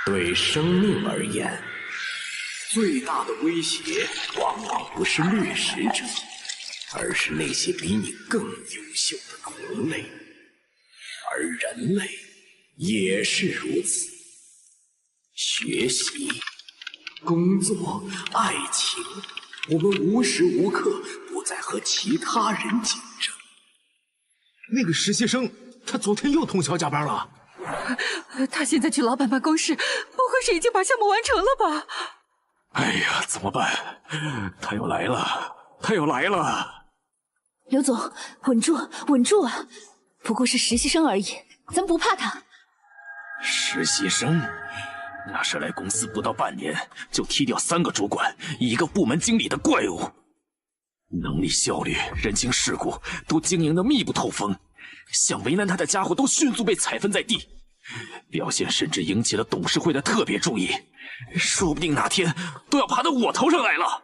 对生命而言，最大的威胁往往不是掠食者，而是那些比你更优秀的同类。而人类也是如此。学习、工作、爱情，我们无时无刻不在和其他人竞争。那个实习生，他昨天又通宵加班了。他现在去老板办公室，不会是已经把项目完成了吧？哎呀，怎么办？他又来了，他又来了！刘总，稳住，稳住啊！不过是实习生而已，咱不怕他。实习生？那是来公司不到半年就踢掉3个主管、1个部门经理的怪物，能力、效率、人情世故都经营得密不透风，想为难他的家伙都迅速被踩分在地，表现甚至引起了董事会的特别注意，说不定哪天都要爬到我头上来了。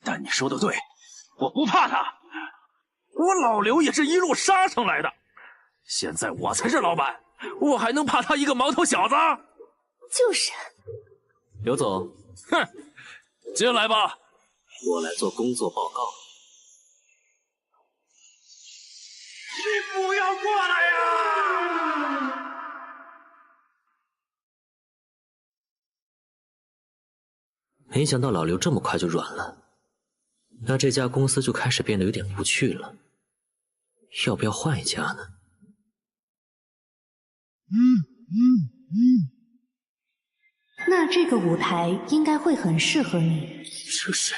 但你说的对，我不怕他，我老刘也是一路杀上来的，现在我才是老板，我还能怕他一个毛头小子？就是。刘总，哼，进来吧，我来做工作报告。你不要过来呀！没想到老刘这么快就软了，那这家公司就开始变得有点无趣了。要不要换一家呢？那这个舞台应该会很适合你。这是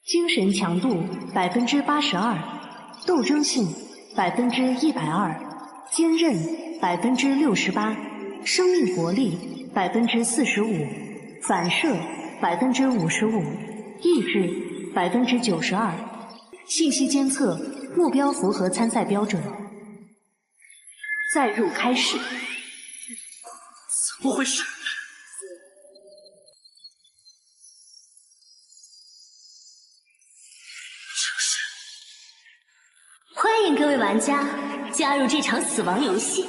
精神强度82%，斗争性120%，坚韧68%，生命活力45%，反射55%，意志92%，信息监测目标符合参赛标准。载入开始。怎么回事？欢迎各位玩家加入这场死亡游戏。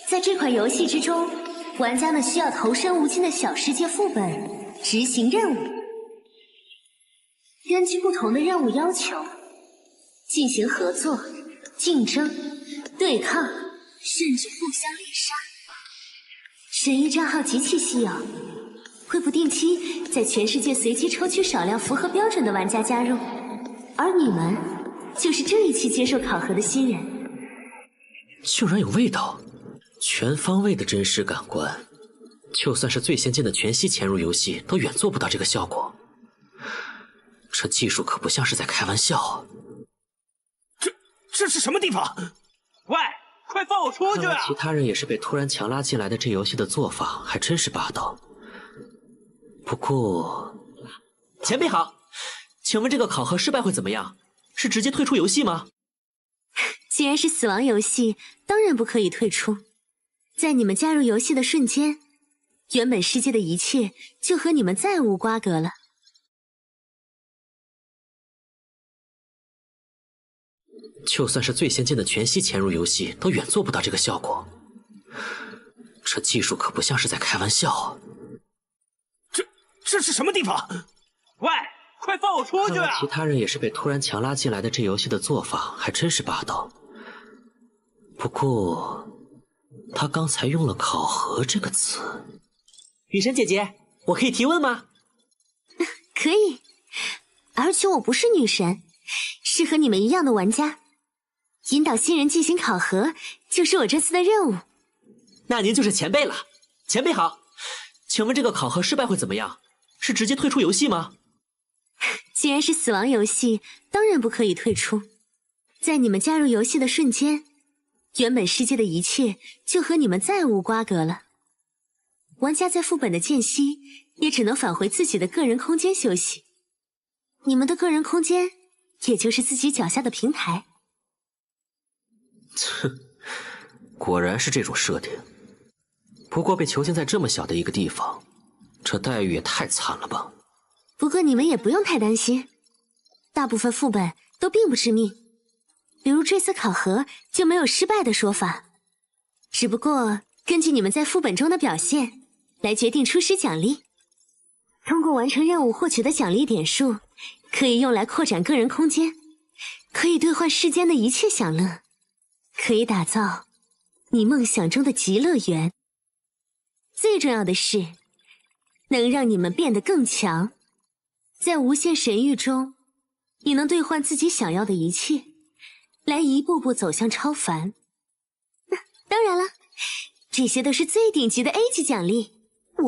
在这款游戏之中，玩家们需要投身无尽的小世界副本，执行任务。根据不同的任务要求，进行合作、竞争、对抗，甚至互相猎杀。神域账号极其稀有，会不定期在全世界随机抽取少量符合标准的玩家加入，而你们就是这一期接受考核的新人。竟然有味道，全方位的真实感官，就算是最先进的全息潜入游戏都远做不到这个效果。这技术可不像是在开玩笑。这是什么地方？喂，快放我出去啊！其他人也是被突然强拉进来的，这游戏的做法还真是霸道。不过，前辈好，请问这个考核失败会怎么样？是直接退出游戏吗？既然是死亡游戏，当然不可以退出。在你们加入游戏的瞬间，原本世界的一切就和你们再无瓜葛了。就算是最先进的全息潜入游戏都远做不到这个效果。这技术可不像是在开玩笑。这是什么地方？喂，快放我出去啊！其他人也是被突然强拉进来的，这游戏的做法还真是霸道。不过，他刚才用了考核这个词。雨神姐姐，我可以提问吗？可以，而且我不是女神，是和你们一样的玩家。引导新人进行考核，就是我这次的任务。那您就是前辈了。前辈好，请问这个考核失败会怎么样？是直接退出游戏吗？既然是死亡游戏，当然不可以退出。在你们加入游戏的瞬间，原本世界的一切就和你们再无瓜葛了。玩家在副本的间隙，也只能返回自己的个人空间休息。你们的个人空间，也就是自己脚下的平台。哼，果然是这种设定。不过被囚禁在这么小的一个地方，这待遇也太惨了吧。不过你们也不用太担心，大部分副本都并不致命，比如这次考核就没有失败的说法。只不过根据你们在副本中的表现来决定初始奖励。通过完成任务获取的奖励点数，可以用来扩展个人空间，可以兑换世间的一切享乐，可以打造你梦想中的极乐园。最重要的是，能让你们变得更强。在无限神域中，你能兑换自己想要的一切，来一步步走向超凡。当然了，这些都是最顶级的 A 级奖励，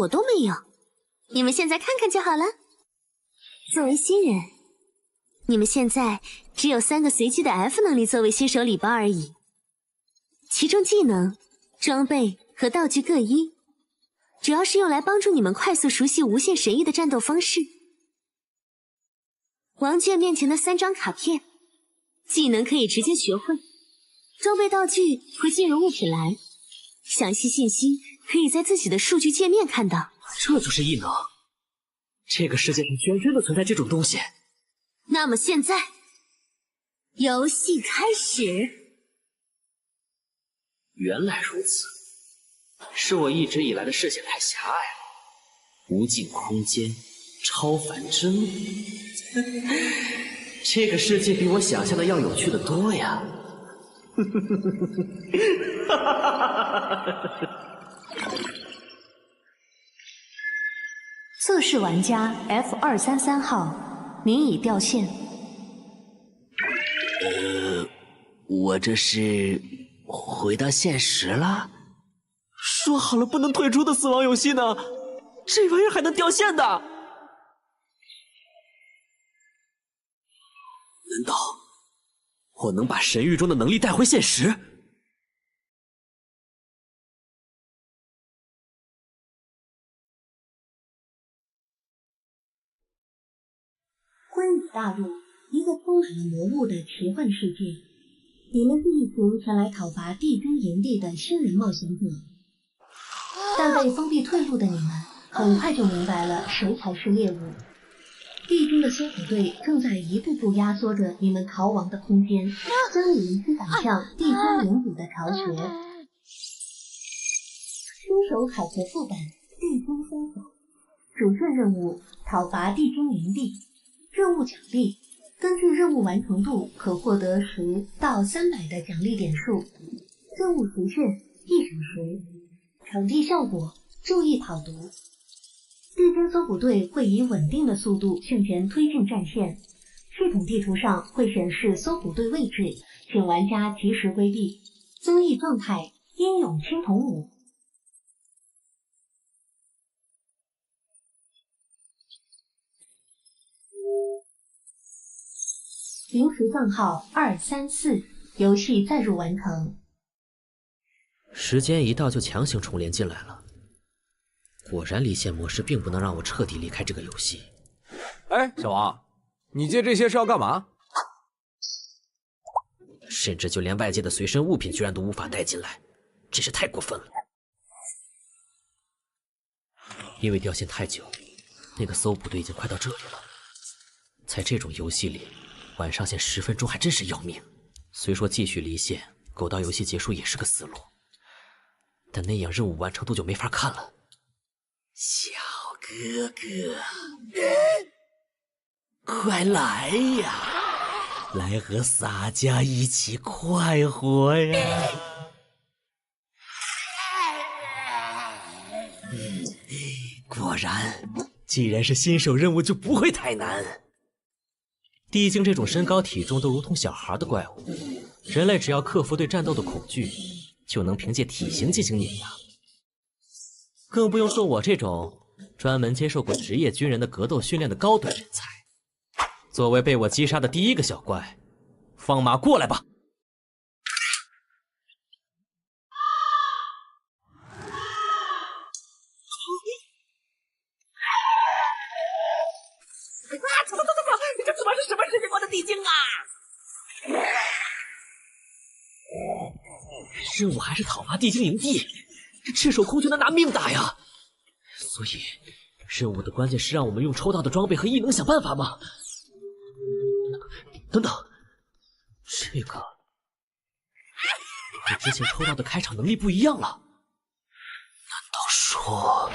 我都没有，你们现在看看就好了。作为新人，你们现在只有3个随机的 F 能力作为新手礼包而已，其中技能、装备和道具各一，主要是用来帮助你们快速熟悉无限神域的战斗方式。王卷面前的3张卡片，技能可以直接学会，装备道具会进入物品栏，详细信息可以在自己的数据界面看到。这就是异能，这个世界上居然真的存在这种东西。那么现在，游戏开始。原来如此，是我一直以来的视线太狭隘了。无尽空间，超凡之路，这个世界比我想象的要有趣的多呀！测试玩家 F233号，您已掉线。我这是回到现实了？说好了不能退出的死亡游戏呢？这玩意儿还能掉线的？难道我能把神域中的能力带回现实？欢迎大陆，一个充满了魔物的奇幻世界。你们是一群前来讨伐帝君营地的新人冒险者，但被封闭退路的你们很快就明白了谁才是猎物。帝君的搜捕队正在一步步压缩着你们逃亡的空间，将你们驱赶向帝君领主的巢穴。新手考核副本：帝君封锁，主线任务：讨伐帝君营地。任务奖励：根据任务完成度可获得10到300的奖励点数。任务时限1小时。场地效果：注意跑毒。帝君搜捕队会以稳定的速度向前推进战线，系统地图上会显示搜捕队位置，请玩家及时规避。增益状态：英勇青铜5。临时账号234，游戏载入完成。时间一到就强行重连进来了。果然离线模式并不能让我彻底离开这个游戏。哎，小王，你借这些是要干嘛？甚至就连外界的随身物品居然都无法带进来，真是太过分了。因为掉线太久，那个搜捕队已经快到这里了。在这种游戏里，晚上线10分钟还真是要命。虽说继续离线，苟到游戏结束也是个思路，但那样任务完成度就没法看了。小哥哥，快来呀，来和洒家一起快活呀！果然，既然是新手任务，就不会太难。帝精这种身高体重都如同小孩的怪物，人类只要克服对战斗的恐惧，就能凭借体型进行碾压。更不用说我这种专门接受过职业军人的格斗训练的高端人才。作为被我击杀的第一个小怪，放马过来吧！走！这他妈是什么世界观的地精啊！任务还是讨伐帝精营地，这赤手空拳的拿命打呀！所以，任务的关键是让我们用抽到的装备和异能想办法吗？等等，这个和之前抽到的开场能力不一样了。难道说……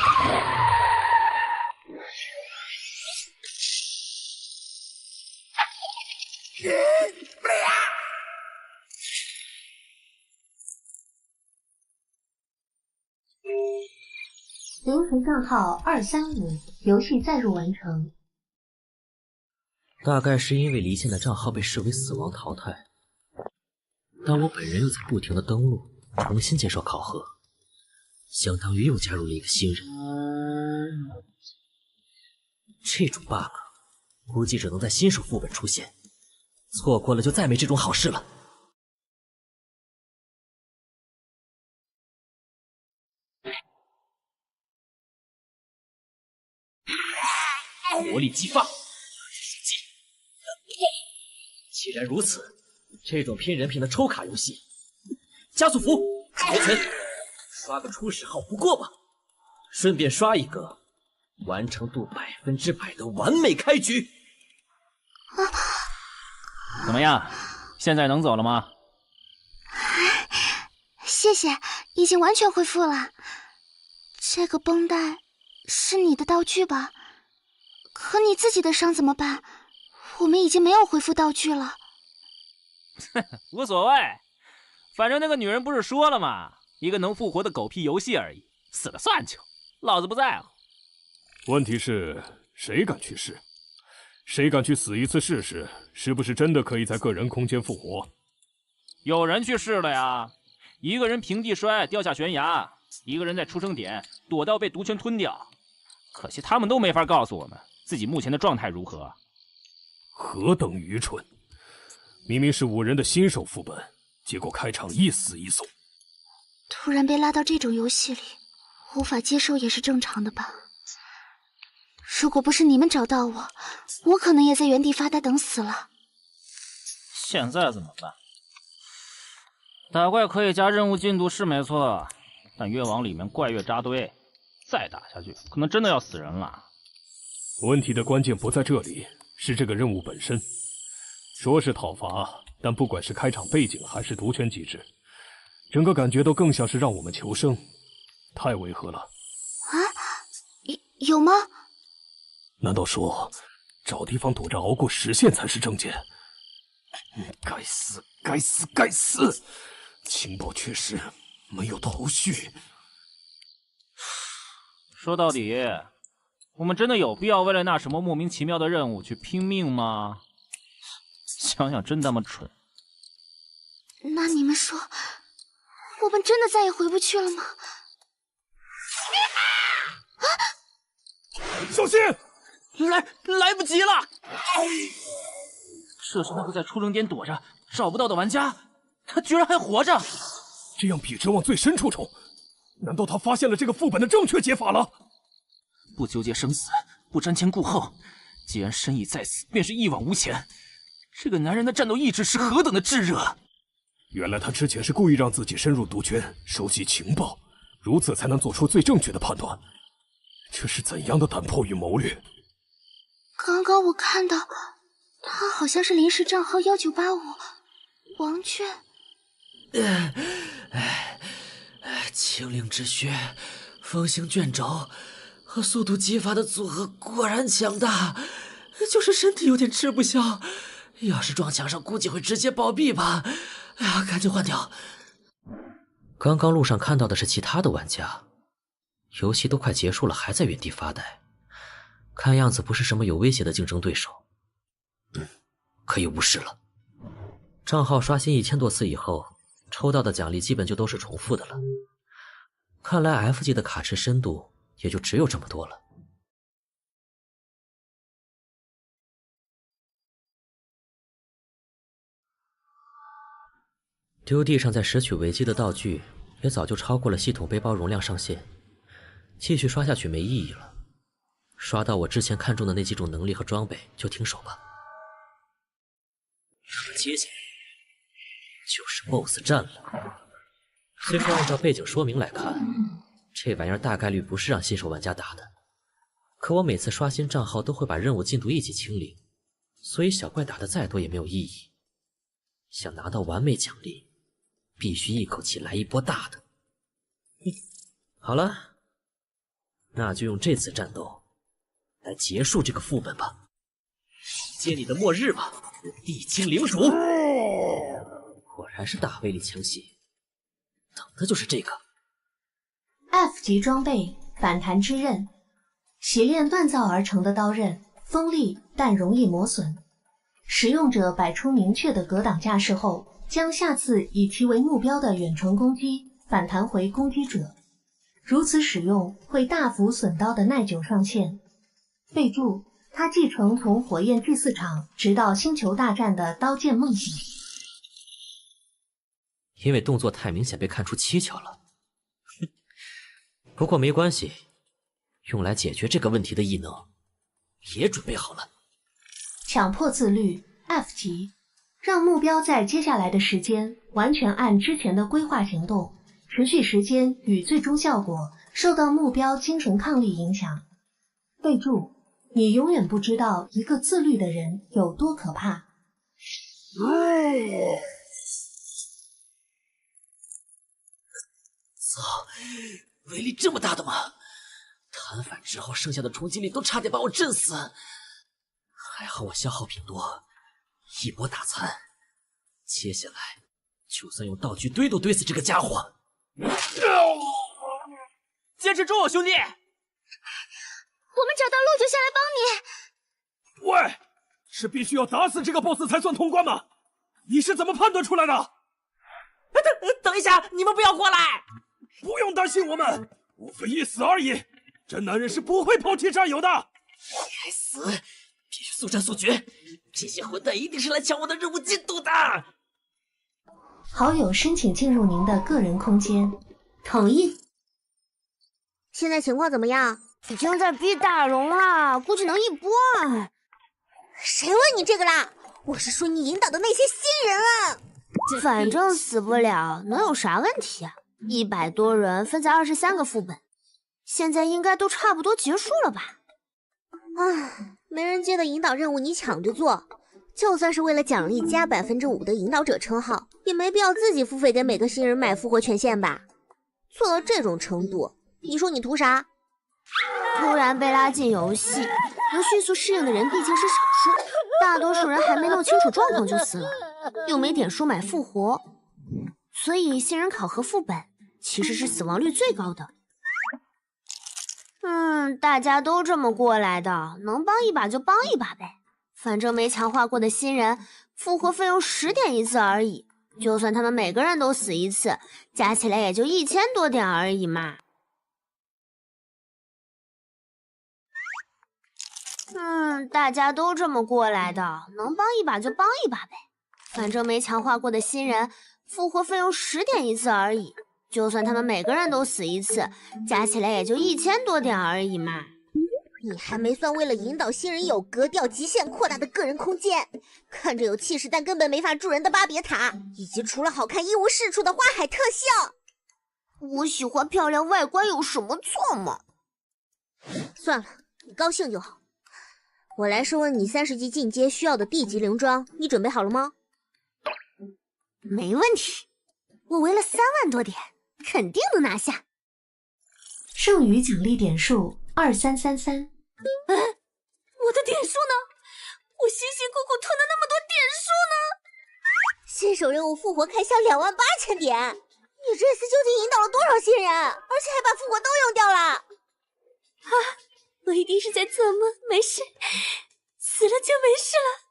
凌晨账号235，游戏载入完成。大概是因为离线的账号被视为死亡淘汰，但我本人又在不停的登录，重新接受考核，相当于又加入了一个新人。这种 bug 估计只能在新手副本出现，错过了就再没这种好事了。魔力激发，实际。既然如此，这种拼人品的抽卡游戏，加速服决拳，刷个初始号不过吧？顺便刷一个完成度100%的完美开局。怎么样？现在能走了吗？谢谢，已经完全恢复了。这个绷带是你的道具吧？可你自己的伤怎么办？我们已经没有恢复道具了。无所谓，反正那个女人不是说了吗？一个能复活的狗屁游戏而已，死了算球，老子不在乎。问题是，谁敢去试？谁敢去死一次试试？是不是真的可以在个人空间复活？有人去试了呀，一个人平地摔掉下悬崖，一个人在出生点躲到被毒圈吞掉。可惜他们都没法告诉我们自己目前的状态如何。何等愚蠢！明明是5人的新手副本，结果开场一死一送。突然被拉到这种游戏里，无法接受也是正常的吧。如果不是你们找到我，我可能也在原地发呆等死了。现在怎么办？打怪可以加任务进度是没错，但越往里面怪越扎堆，再打下去可能真的要死人了。问题的关键不在这里，是这个任务本身。说是讨伐，但不管是开场背景还是毒圈机制，整个感觉都更像是让我们求生，太违和了。啊？有吗？难道说找地方躲着熬过时限才是正解？该死，该死，该死！情报缺失，没有头绪。说到底，我们真的有必要为了那什么莫名其妙的任务去拼命吗？想想真他妈蠢。那你们说，我们真的再也回不去了吗？小心！来不及了！这是那个在出生点躲着找不到的玩家，他居然还活着！这样比折往最深处冲，难道他发现了这个副本的正确解法了？不纠结生死，不瞻前顾后，既然身已在此，便是一往无前。这个男人的战斗意志是何等的炙热！原来他之前是故意让自己深入毒圈，收集情报，如此才能做出最正确的判断。这是怎样的胆魄与谋略？刚刚我看到他好像是临时账号1985王娟。清灵之靴、风行卷轴和速度激发的组合果然强大，就是身体有点吃不消。要是撞墙上，估计会直接暴毙吧。哎呀，赶紧换掉。刚刚路上看到的是其他的玩家，游戏都快结束了，还在原地发呆，看样子不是什么有威胁的竞争对手。可以无视了。账号刷新1000多次以后，抽到的奖励基本就都是重复的了。看来 F 级的卡池深度也就只有这么多了。丢地上在拾取维基的道具也早就超过了系统背包容量上限，继续刷下去没意义了。刷到我之前看中的那几种能力和装备就停手吧。接下来就是 BOSS 战了。虽说按照背景说明来看，这玩意儿大概率不是让新手玩家打的，可我每次刷新账号都会把任务进度一起清零，所以小怪打的再多也没有意义。想拿到完美奖励，必须一口气来一波大的。好了，那就用这次战斗来结束这个副本吧。接你的末日吧，地精领主！果然是大威力枪械，等的就是这个。F 级装备反弹之刃，洗炼锻造而成的刀刃，锋利但容易磨损。使用者摆出明确的格挡架势后，将下次以其为目标的远程攻击反弹回攻击者。如此使用会大幅损刀的耐久上限。备注：它继承从火焰祭祀场直到星球大战的刀剑梦境。因为动作太明显被看出蹊跷了。不过没关系，用来解决这个问题的异能也准备好了。强迫自律 F 级，让目标在接下来的时间完全按之前的规划行动，持续时间与最终效果受到目标精神抗力影响。备注：你永远不知道一个自律的人有多可怕。操，威力这么大的吗？弹反之后剩下的冲击力都差点把我震死。还好我消耗品多，一波打残。接下来就算用道具堆都堆死这个家伙。坚持住，兄弟！我们找到路就下来帮你。喂，是必须要打死这个 BOSS 才算通关吗？你是怎么判断出来的？等一下，你们不要过来！不用担心我们，无非一死而已。真男人是不会抛弃战友的。该死！必须速战速决！这些混蛋一定是来抢我的任务进度的。好友申请进入您的个人空间，同意。现在情况怎么样？已经在逼大龙了，估计能一波。谁问你这个啦？我是说你引导的那些新人啊。反正死不了，能有啥问题啊？100多人分在23个副本，现在应该都差不多结束了吧？唉，没人接的引导任务你抢着做，就算是为了奖励加5%的引导者称号，也没必要自己付费给每个新人买复活权限吧？做到这种程度，你说你图啥？突然被拉进游戏，能迅速适应的人毕竟是少数，大多数人还没弄清楚状况就死了，又没点数买复活，所以新人考核副本其实是死亡率最高的。大家都这么过来的，能帮一把就帮一把呗。反正没强化过的新人，复活费用10点一次而已，就算他们每个人都死一次，加起来也就1000多点而已嘛。大家都这么过来的，能帮一把就帮一把呗。反正没强化过的新人，复活费用10点一次而已，就算他们每个人都死一次，加起来也就1000多点而已嘛。你还没算为了引导新人有格调极限扩大的个人空间，看着有气势但根本没法助人的巴别塔，以及除了好看一无是处的花海特效。我喜欢漂亮外观有什么错吗？算了，你高兴就好。我来说问你30级进阶需要的 D 级灵装，你准备好了吗？没问题，我围了3万多点，肯定能拿下。剩余奖励点数2333。我的点数呢？我辛辛苦苦囤的那么多点数呢？新手任务复活开销28000点，你这次究竟引导了多少新人？而且还把复活都用掉了。我一定是在做梦，没事，死了就没事了。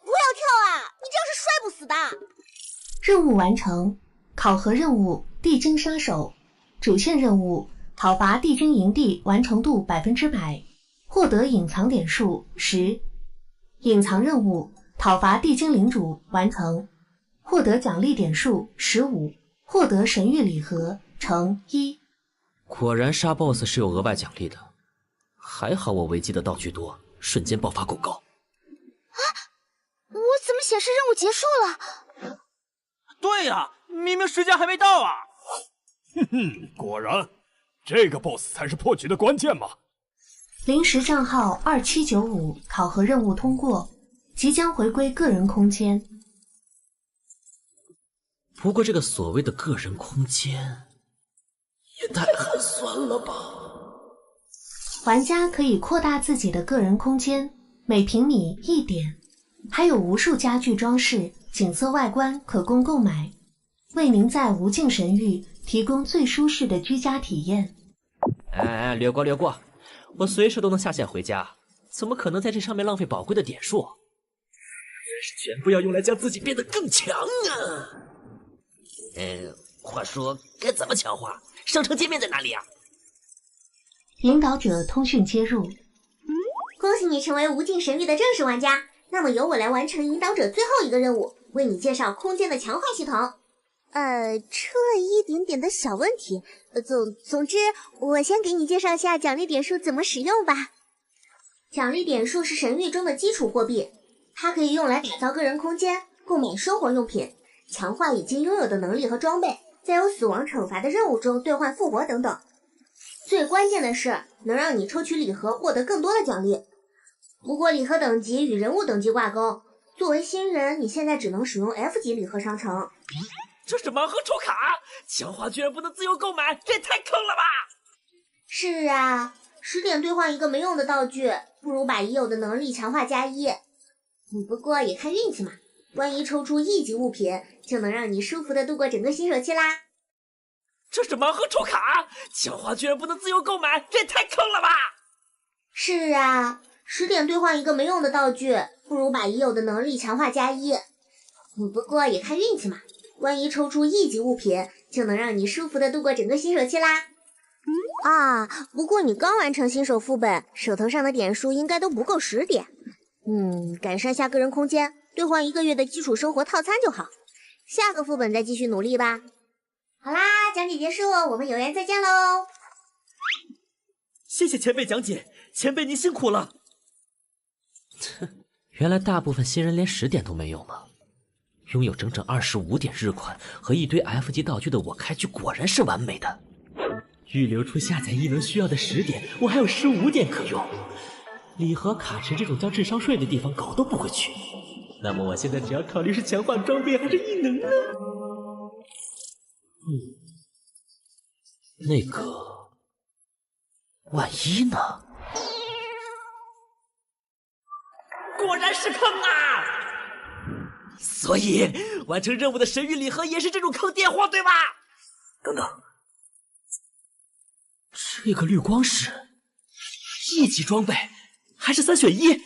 不要跳啊，你这样是摔不死的。任务完成，考核任务地精杀手，主线任务讨伐地精营地完成度100%，获得隐藏点数10。隐藏任务讨伐地精领主完成，获得奖励点数15，获得神域礼盒乘1。果然杀 BOSS 是有额外奖励的，还好我维基的道具多，瞬间爆发够高。我怎么显示任务结束了？对呀，明明时间还没到啊！果然，这个 BOSS 才是破局的关键嘛！临时账号2795考核任务通过，即将回归个人空间。不过这个所谓的个人空间，也太寒酸了吧！玩家可以扩大自己的个人空间，每平米1点，还有无数家具装饰、景色外观可供购买，为您在无尽神域提供最舒适的居家体验。哎，略过略过，我随时都能下线回家，怎么可能在这上面浪费宝贵的点数？原是全部要用来将自己变得更强啊！话说该怎么强化？商城界面在哪里啊？引导者通讯接入。恭喜你成为无尽神域的正式玩家，那么由我来完成引导者最后一个任务，为你介绍空间的强化系统。出了一点点的小问题。总之，我先给你介绍下奖励点数怎么使用吧。奖励点数是神域中的基础货币，它可以用来打造个人空间、购买生活用品、强化已经拥有的能力和装备，在有死亡惩罚的任务中兑换复活等等。最关键的是，能让你抽取礼盒获得更多的奖励。不过礼盒等级与人物等级挂钩，作为新人，你现在只能使用 F 级礼盒商城。这是盲盒抽卡，强化居然不能自由购买，这也太坑了吧！是啊，10点兑换一个没用的道具，不如把已有的能力强化加1。不过也看运气嘛，万一抽出1级物品，就能让你舒服的度过整个新手期啦。这是盲盒抽卡，强化居然不能自由购买，这也太坑了吧！是啊，10点兑换一个没用的道具，不如把已有的能力强化加1。不过也看运气嘛，万一抽出1级物品，就能让你舒服的度过整个新手期啦。不过你刚完成新手副本，手头上的点数应该都不够10点。改善下个人空间，兑换1个月的基础生活套餐就好。下个副本再继续努力吧。好啦，讲解结束，我们有缘再见喽。谢谢前辈讲解，前辈您辛苦了。原来大部分新人连10点都没有吗？拥有整整25点日款和一堆 F 级道具的我开局果然是完美的。预留出下载异能需要的10点，我还有15点可用。礼盒、卡池这种交智商税的地方狗都不会去。那么我现在只要考虑是强化装备还是异能呢？那个，万一呢？果然是坑啊！所以完成任务的神域礼盒也是这种坑爹货，对吧？等等，这个绿光石1级装备还是3选1，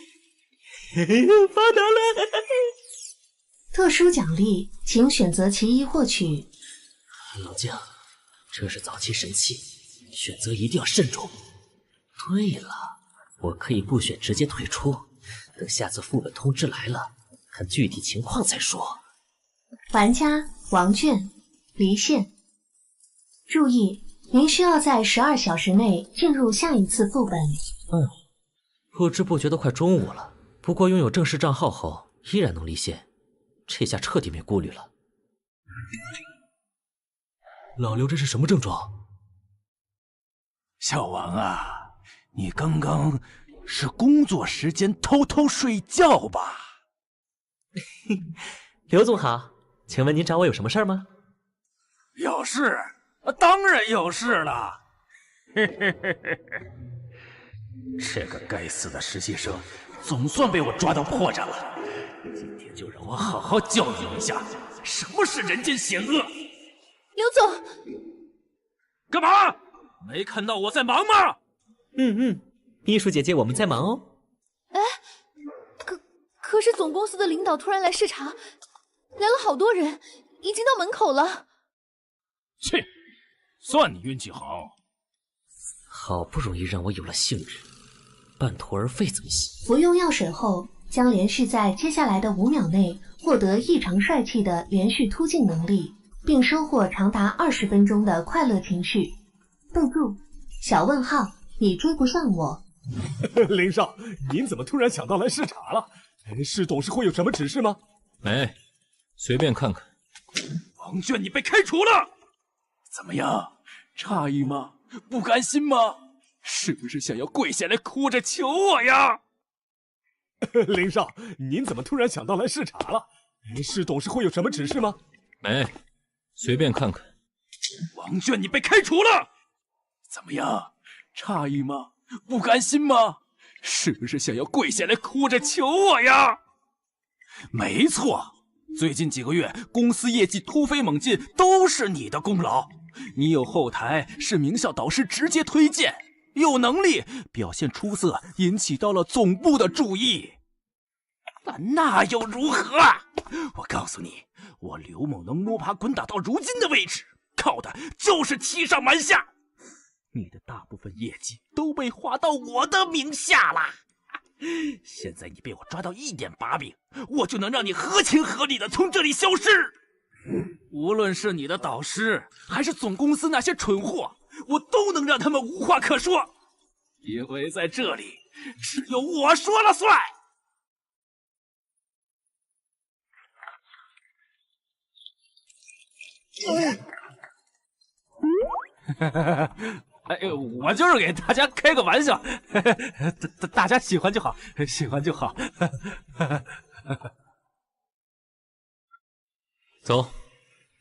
发达了！特殊奖励，请选择其一获取。老将，这是早期神器，选择一定要慎重。对了，我可以不选直接退出，等下次副本通知来了，看具体情况再说。玩家王卷，离线。注意，您需要在12小时内进入下一次副本。不知不觉都快中午了，不过拥有正式账号后依然能离线，这下彻底没顾虑了。老刘这是什么症状？小王啊，你刚刚是工作时间偷偷睡觉吧？刘总好，请问您找我有什么事儿吗？有事，当然有事了。这个该死的实习生，总算被我抓到破绽了。今天就让我好好教育一下，什么是人间险恶。刘总，干嘛？没看到我在忙吗？秘书姐姐，我们在忙哦。哎，可是总公司的领导突然来视察，来了好多人，已经到门口了。切，算你运气好。好不容易让我有了兴致，半途而废怎么行？服用药水后，将连续在接下来的5秒内获得异常帅气的连续突进能力，并收获长达20分钟的快乐情绪。备注：小问号，你追不上我。林少，您怎么突然想到来视察了？是董事会有什么指示吗？没，随便看看。王卷，你被开除了，怎么样？诧异吗？不甘心吗？是不是想要跪下来哭着求我呀？林少，您怎么突然想到来视察了？是董事会有什么指示吗？没，随便看看。王卷，你被开除了，怎么样？诧异吗？不甘心吗？是不是想要跪下来哭着求我呀？没错，最近几个月公司业绩突飞猛进，都是你的功劳。你有后台，是名校导师直接推荐，有能力，表现出色，引起到了总部的注意。那又如何？我告诉你，我刘某能摸爬滚打到如今的位置，靠的就是欺上瞒下。你的大部分业绩都被划到我的名下了。现在你被我抓到一点把柄，我就能让你合情合理的从这里消失。无论是你的导师，还是总公司那些蠢货，我都能让他们无话可说，因为在这里只有我说了算。哎，我就是给大家开个玩笑，大家喜欢就好，喜欢就好。走，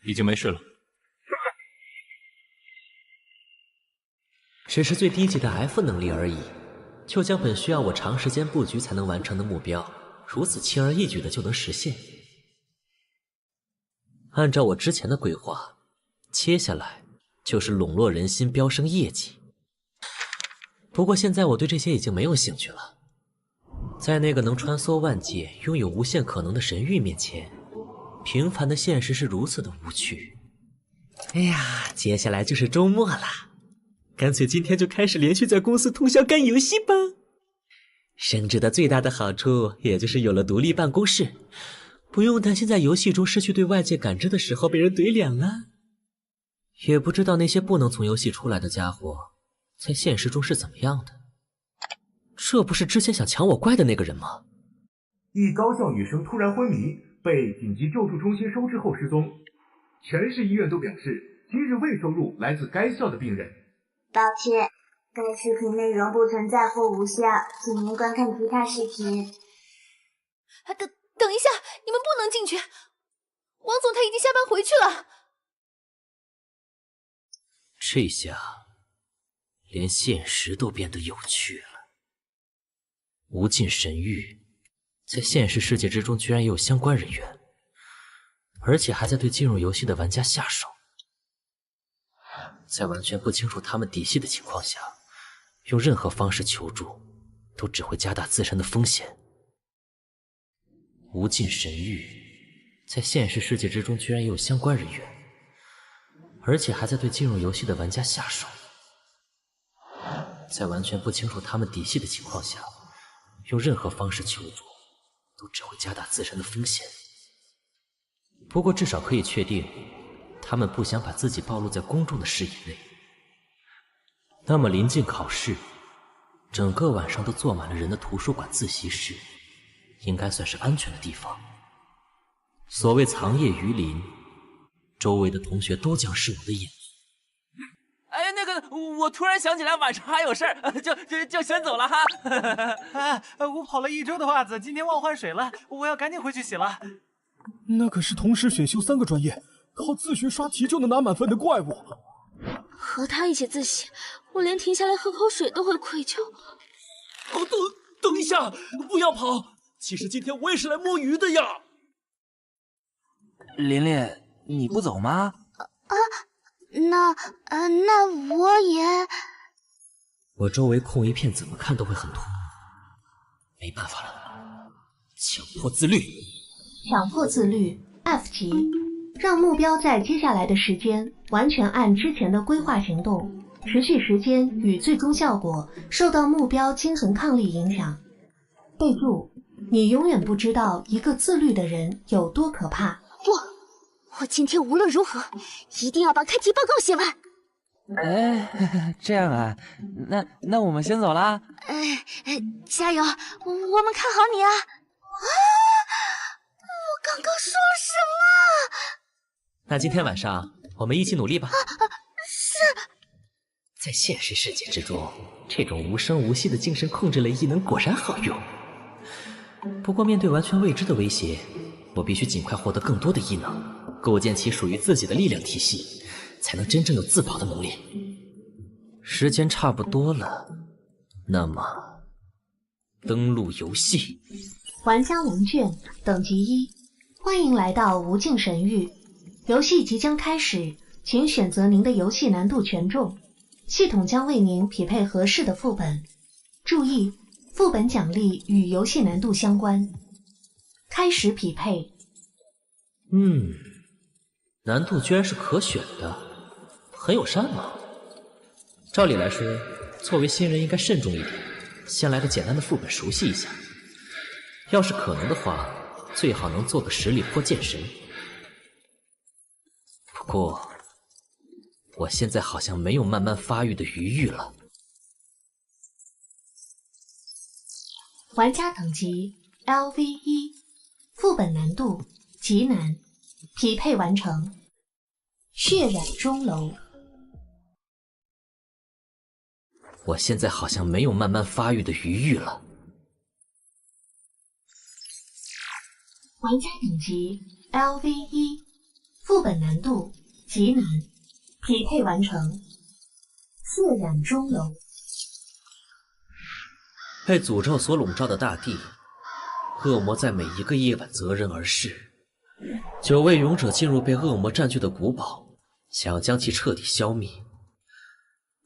已经没事了。只是最低级的 F 能力而已，就将本需要我长时间布局才能完成的目标，如此轻而易举的就能实现。按照我之前的规划，接下来就是笼络人心，飙升业绩。不过现在我对这些已经没有兴趣了，在那个能穿梭万界、拥有无限可能的神域面前，平凡的现实是如此的无趣。哎呀，接下来就是周末了，干脆今天就开始连续在公司通宵干游戏吧。升职的最大的好处，也就是有了独立办公室，不用担心在游戏中失去对外界感知的时候被人怼脸了。也不知道那些不能从游戏出来的家伙，在现实中是怎么样的。这不是之前想抢我怪的那个人吗？一高校女生突然昏迷，被紧急救助中心收治后失踪，全市医院都表示今日未收录来自该校的病人。抱歉，该视频内容不存在或无效，请您观看其他视频。等一下，你们不能进去，王总他已经下班回去了。这下连现实都变得有趣了。无尽神域在现实世界之中居然也有相关人员，而且还在对进入游戏的玩家下手。在完全不清楚他们底细的情况下，用任何方式求助，都只会加大自身的风险。无尽神域在现实世界之中居然也有相关人员，而且还在对进入游戏的玩家下手。在完全不清楚他们底细的情况下，用任何方式求助，都只会加大自身的风险。不过至少可以确定，他们不想把自己暴露在公众的视野内。那么临近考试，整个晚上都坐满了人的图书馆自习室，应该算是安全的地方。所谓藏叶于林，周围的同学都将是我的眼。哎，那个，我突然想起来晚上还有事儿，就先走了哈。我跑了1周的袜子，今天忘换水了，我要赶紧回去洗了。那可是同时选修3个专业，靠自学刷题就能拿满分的怪物。和他一起自习，我连停下来喝口水都会愧疚。等一下，不要跑！其实今天我也是来摸鱼的呀。琳琳，你不走吗？那我也……我周围空一片，怎么看都会很突兀。没办法了，强迫自律。强迫自律 F 级，让目标在接下来的时间完全按之前的规划行动，持续时间与最终效果受到目标精神抗力影响。备注：你永远不知道一个自律的人有多可怕。我今天无论如何一定要把开题报告写完。哎，这样啊，那我们先走啦。加油，我们看好你啊！我刚刚说了什么？那今天晚上我们一起努力吧。是。在现实世界之中，这种无声无息的精神控制类异能果然好用。不过面对完全未知的威胁，我必须尽快获得更多的异能。构建起属于自己的力量体系，才能真正有自保的能力。时间差不多了，那么登录游戏。玩家龙卷，等级1，欢迎来到无尽神域。游戏即将开始，请选择您的游戏难度权重，系统将为您匹配合适的副本。注意，副本奖励与游戏难度相关。开始匹配。难度居然是可选的，很友善嘛。照理来说，作为新人应该慎重一点，先来个简单的副本熟悉一下。要是可能的话，最好能做个实力坡剑神。不过，我现在好像没有慢慢发育的余裕了。玩家等级 LV1，副本难度极难，匹配完成。血染钟楼。我现在好像没有慢慢发育的余裕了。玩家等级 LV1，副本难度极难，匹配完成。血染钟楼。被诅咒所笼罩的大地，恶魔在每一个夜晚择人而噬。9位勇者进入被恶魔占据的古堡，想要将其彻底消灭。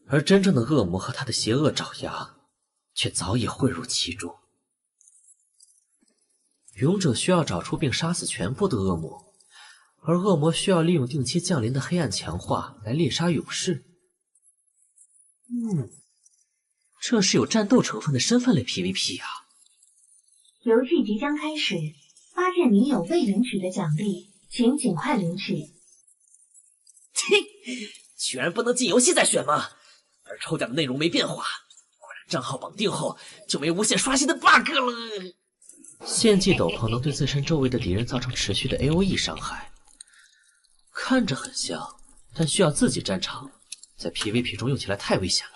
而真正的恶魔和他的邪恶爪牙，却早已混入其中。勇者需要找出并杀死全部的恶魔，而恶魔需要利用定期降临的黑暗强化来猎杀勇士。这是有战斗成分的身份类 PVP 啊！游戏即将开始，发现您有未领取的奖励，请尽快领取。居然不能进游戏再选吗？而抽奖的内容没变化，果然账号绑定后就没无限刷新的 bug 了。献祭斗篷能对自身周围的敌人造成持续的 AOE 伤害，看着很像，但需要自己战场，在 PVP 中用起来太危险了。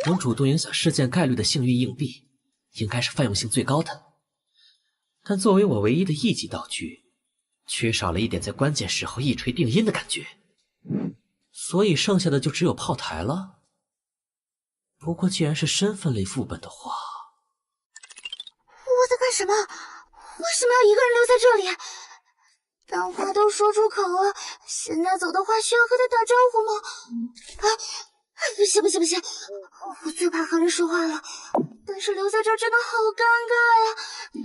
能主动影响事件概率的幸运硬币，应该是泛用性最高的。但作为我唯一的一级道具，缺少了一点在关键时候一锤定音的感觉，所以剩下的就只有炮台了。不过既然是身份类副本的话，我在干什么？为什么要一个人留在这里？但话都说出口了，现在走的话需要和他打招呼吗？不行，我最怕和人说话了，但是留在这儿真的好尴尬呀！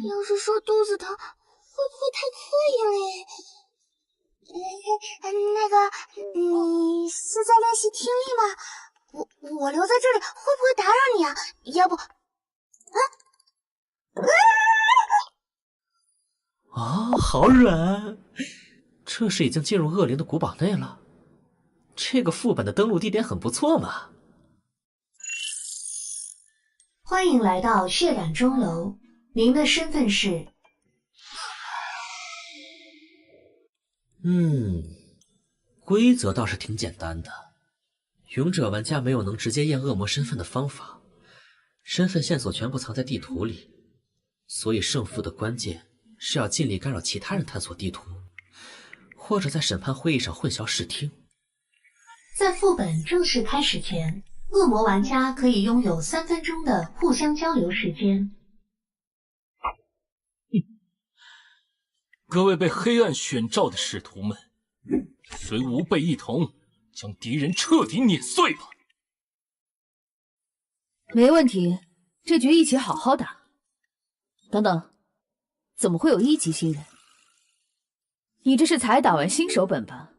要是说肚子疼，会不会太刻意了耶？那个，你是在练习听力吗？我留在这里会不会打扰你啊？要不，好软！这是已经进入恶灵的古堡内了。这个副本的登录地点很不错嘛。欢迎来到血染钟楼，您的身份是？规则倒是挺简单的。勇者玩家没有能直接验恶魔身份的方法，身份线索全部藏在地图里，所以胜负的关键是要尽力干扰其他人探索地图，或者在审判会议上混淆视听。在副本正式开始前，恶魔玩家可以拥有3分钟的互相交流时间。各位被黑暗选召的使徒们，谁吾辈一同将敌人彻底碾碎吧！没问题，这局一起好好打。等等，怎么会有1级新人？你这是才打完新手本吧？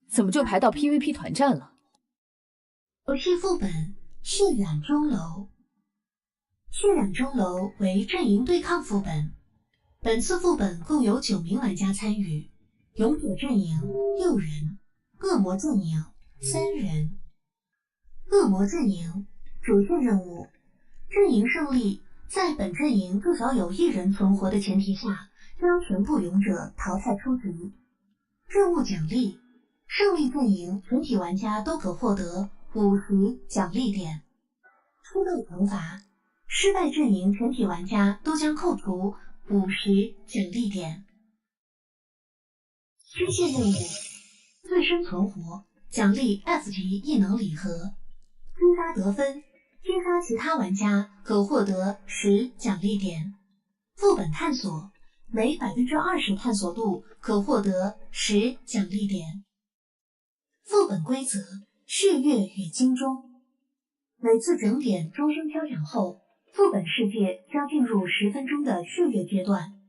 怎么就排到 PVP 团战了？游戏副本血染钟楼。血染钟楼为阵营对抗副本，本次副本共有9名玩家参与，勇者阵营6人，恶魔阵营3人。恶魔阵营主线任务：阵营胜利，在本阵营至少有1人存活的前提下，将全部勇者淘汰出局。任务奖励：胜利阵营全体玩家都可获得50奖励点。出队惩罚：失败阵营全体玩家都将扣除50奖励点。支线任务：自身存活，奖励 F 级异能礼盒，追杀得分，追杀其他玩家可获得10奖励点。副本探索，每 20% 探索度可获得10奖励点。副本规则：血月与金钟。每次整点钟声敲响后，副本世界将进入10分钟的血月阶段。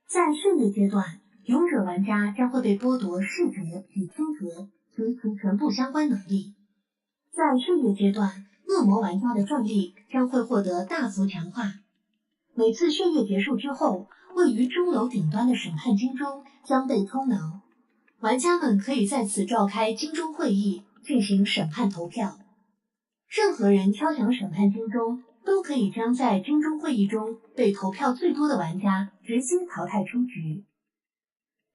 在血月阶段，勇者玩家将会被剥夺视觉与听觉及其全部相关能力。在血月阶段，恶魔玩家的战力将会获得大幅强化。每次血月结束之后，位于钟楼顶端的审判金钟将被通挠，玩家们可以在此召开金钟会议进行审判投票。任何人敲响审判金钟，都可以将在金钟会议中被投票最多的玩家直接淘汰出局。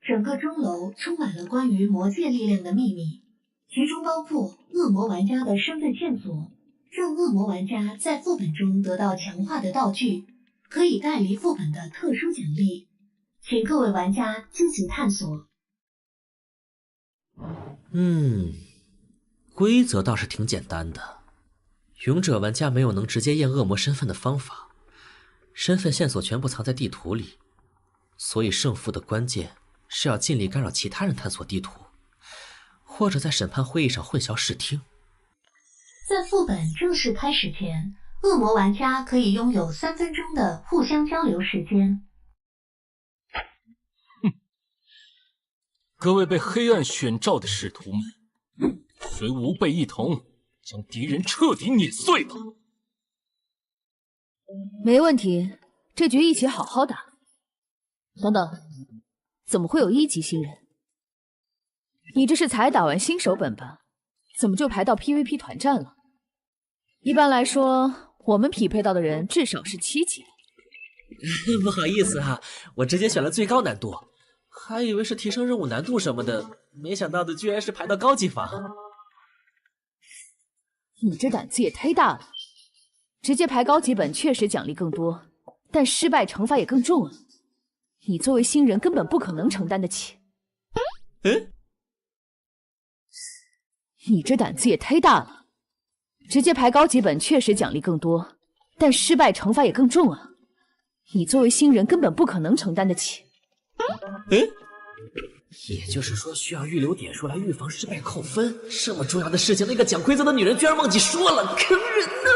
整个钟楼充满了关于魔界力量的秘密，其中包括恶魔玩家的身份线索，让恶魔玩家在副本中得到强化的道具，可以带离副本的特殊奖励，请各位玩家积极探索。规则倒是挺简单的。勇者玩家没有能直接验恶魔身份的方法，身份线索全部藏在地图里，所以胜负的关键是要尽力干扰其他人探索地图，或者在审判会议上混淆视听。在副本正式开始前，恶魔玩家可以拥有3分钟的互相交流时间。各位被黑暗选召的使徒们，随吾辈一同将敌人彻底碾碎吧！没问题，这局一起好好打。等等，怎么会有1级新人？你这是才打完新手本吧？怎么就排到 PVP 团战了？一般来说，我们匹配到的人至少是7级。不好意思啊，我直接选了最高难度，还以为是提升任务难度什么的，没想到的居然是排到高级房。你这胆子也忒大了！直接排高级本确实奖励更多，但失败惩罚也更重啊！你作为新人根本不可能承担得起。你这胆子也忒大了！直接排高级本确实奖励更多，但失败惩罚也更重啊！你作为新人根本不可能承担得起。也就是说，需要预留点数来预防失败扣分。这么重要的事情，那个讲规则的女人居然忘记说了，坑人呢！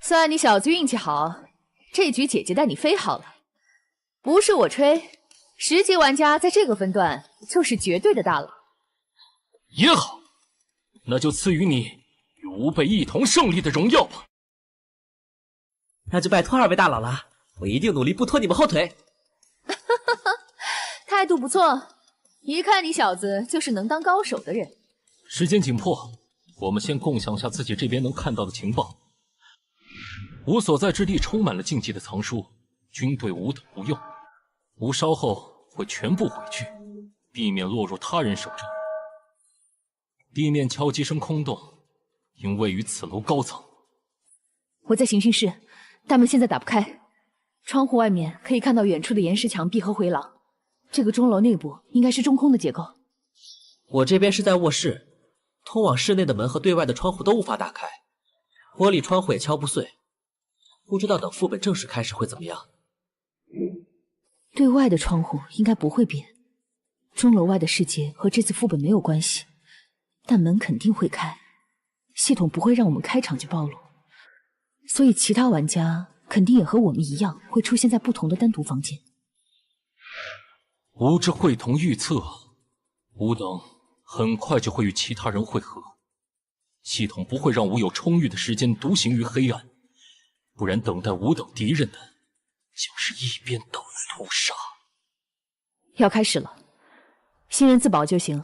算你小子运气好，这局姐姐带你飞好了。不是我吹，10级玩家在这个分段就是绝对的大佬。也好，那就赐予你与吾辈一同胜利的荣耀吧。那就拜托2位大佬了，我一定努力不拖你们后腿。态度不错，一看你小子就是能当高手的人。时间紧迫，我们先共享下自己这边能看到的情报。吾所在之地充满了禁忌的藏书，均对吾等无用。吾稍后会全部毁去，避免落入他人手中。地面敲击声空洞，应位于此楼高层。我在刑讯室，大门现在打不开，窗户外面可以看到远处的岩石墙壁和回廊。这个钟楼内部应该是中空的结构。我这边是在卧室，通往室内的门和对外的窗户都无法打开，玻璃窗户也敲不碎。不知道等副本正式开始会怎么样。对外的窗户应该不会变，钟楼外的世界和这次副本没有关系，但门肯定会开，系统不会让我们开场就暴露，所以其他玩家肯定也和我们一样会出现在不同的单独房间。吾之会同预测，吾等很快就会与其他人会合，系统不会让吾有充裕的时间独行于黑暗，不然等待吾等敌人的将是一边倒的屠杀。要开始了，新人自保就行，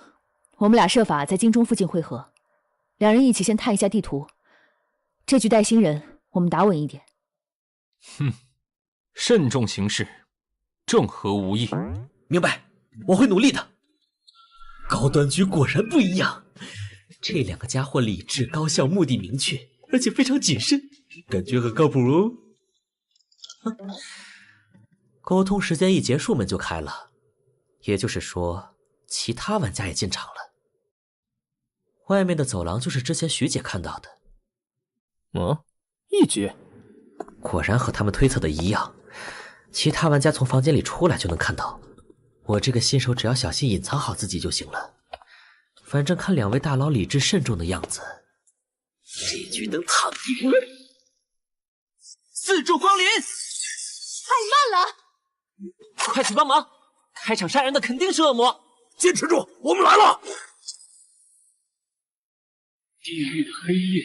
我们俩设法在金钟附近会合，两人一起先探一下地图。这局带新人，我们打稳一点。慎重行事，正合吾意。明白，我会努力的。高端局果然不一样，这2个家伙理智、高效、目的明确，而且非常谨慎，感觉很靠谱哦。沟通时间一结束，门就开了，也就是说，其他玩家也进场了。外面的走廊就是之前徐姐看到的。一局，果然和他们推测的一样，其他玩家从房间里出来就能看到。我这个新手只要小心隐藏好自己就行了。反正看两位大佬理智慎重的样子，这局能躺赢。四柱光临，太慢了！快去帮忙！开场杀人的肯定是恶魔。坚持住，我们来了！地狱的黑夜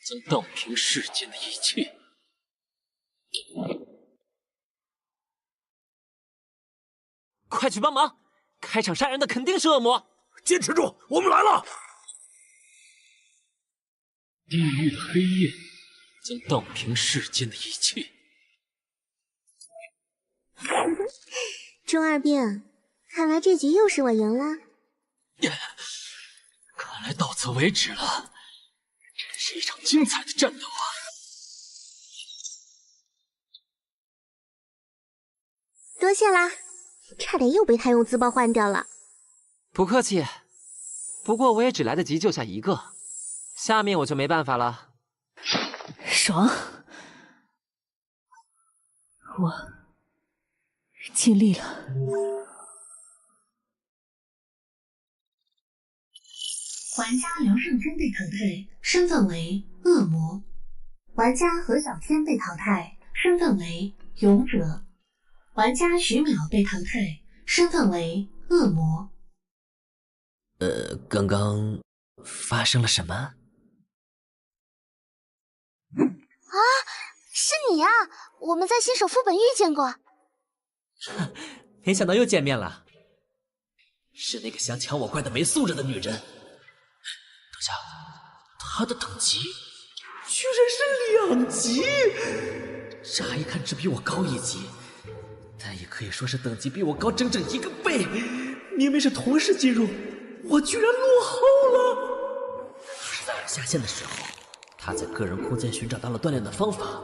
将荡平世间的一切。快去帮忙！开场杀人的肯定是恶魔。坚持住，我们来了！地狱的黑夜将荡平世间的一切。中二病，看来这局又是我赢了。看来到此为止了，真是一场精彩的战斗啊！多谢啦，差点又被他用自爆换掉了。不客气，不过我也只来得及救下一个，下面我就没办法了。爽，我尽力了。玩家刘胜珍被淘汰，身份为恶魔。玩家何小天被淘汰，身份为勇者。玩家徐淼被淘汰，身份为恶魔。刚刚发生了什么？啊，是你啊！我们在新手副本遇见过。没想到又见面了。是那个想抢我怪的没素质的女人。等下，她的等级居然是2级，乍一看只比我高1级，但也可以说是等级比我高整整1个倍。明明是同时进入，我居然落后了。是在我下线的时候，她在个人空间寻找到了锻炼的方法，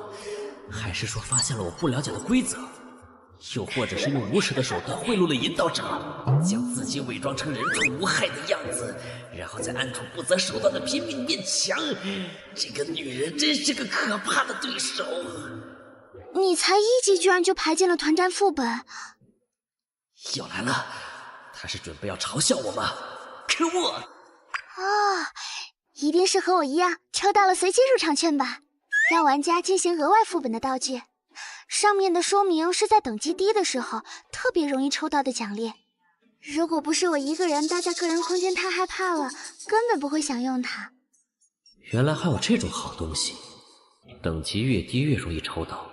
还是说发现了我不了解的规则？又或者是用无耻的手段贿赂了引导者，将自己伪装成人畜无害的样子，然后再暗处不择手段的拼命变强。这个女人真是个可怕的对手。你才1级居然就排进了团战副本，又来了，她是准备要嘲笑我吗？可恶！啊，一定是和我一样抽到了随机入场券吧，让玩家进行额外副本的道具。上面的说明是在等级低的时候特别容易抽到的奖励。如果不是我一个人待在个人空间太害怕了，根本不会想用它。原来还有这种好东西，等级越低越容易抽到，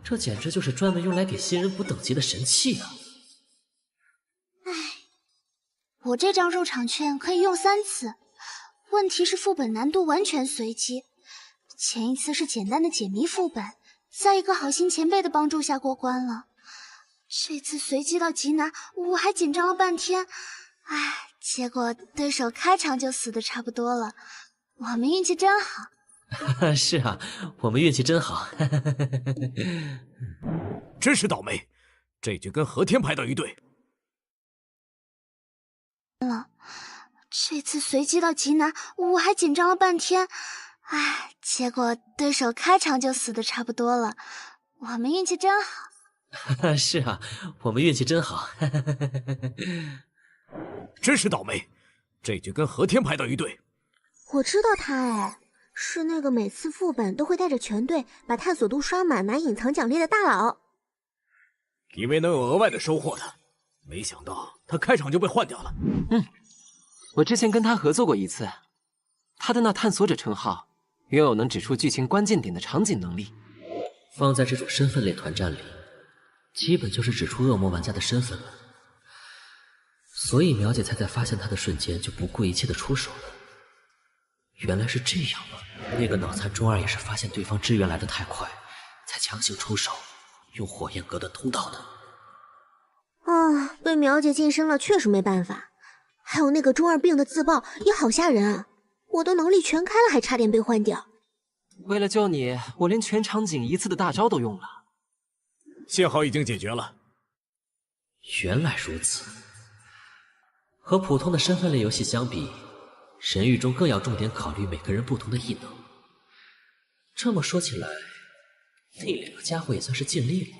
这简直就是专门用来给新人补等级的神器啊！唉，我这张入场券可以用3次，问题是副本难度完全随机。前一次是简单的解谜副本，在一个好心前辈的帮助下过关了。这次随机到极难，我还紧张了半天，唉，结果对手开场就死的差不多了。我们运气真好。是啊，我们运气真好。真是倒霉，这局跟和天排到一队。这次随机到极难，我还紧张了半天，唉，结果对手开场就死的差不多了。我们运气真好。是啊，我们运气真好。真是倒霉，这局跟和天排到一队。我知道他哎，是那个每次副本都会带着全队把探索度刷满拿隐藏奖励的大佬。以为能有额外的收获的，没想到他开场就被换掉了。我之前跟他合作过一次，他的那探索者称号拥有能指出剧情关键点的场景能力。放在这种身份类团战里，基本就是指出恶魔玩家的身份了。所以苗姐才在发现他的瞬间就不顾一切的出手了。原来是这样啊！那个脑残中二也是发现对方支援来的太快，才强行出手，用火焰隔断通道的。啊，被苗姐晋升了确实没办法。还有那个中二病的自爆也好吓人啊！我的能力全开了，还差点被换掉。为了救你，我连全场仅1次的大招都用了。幸好已经解决了。原来如此。和普通的身份类游戏相比，神域中更要重点考虑每个人不同的异能。这么说起来，那两个家伙也算是尽力了。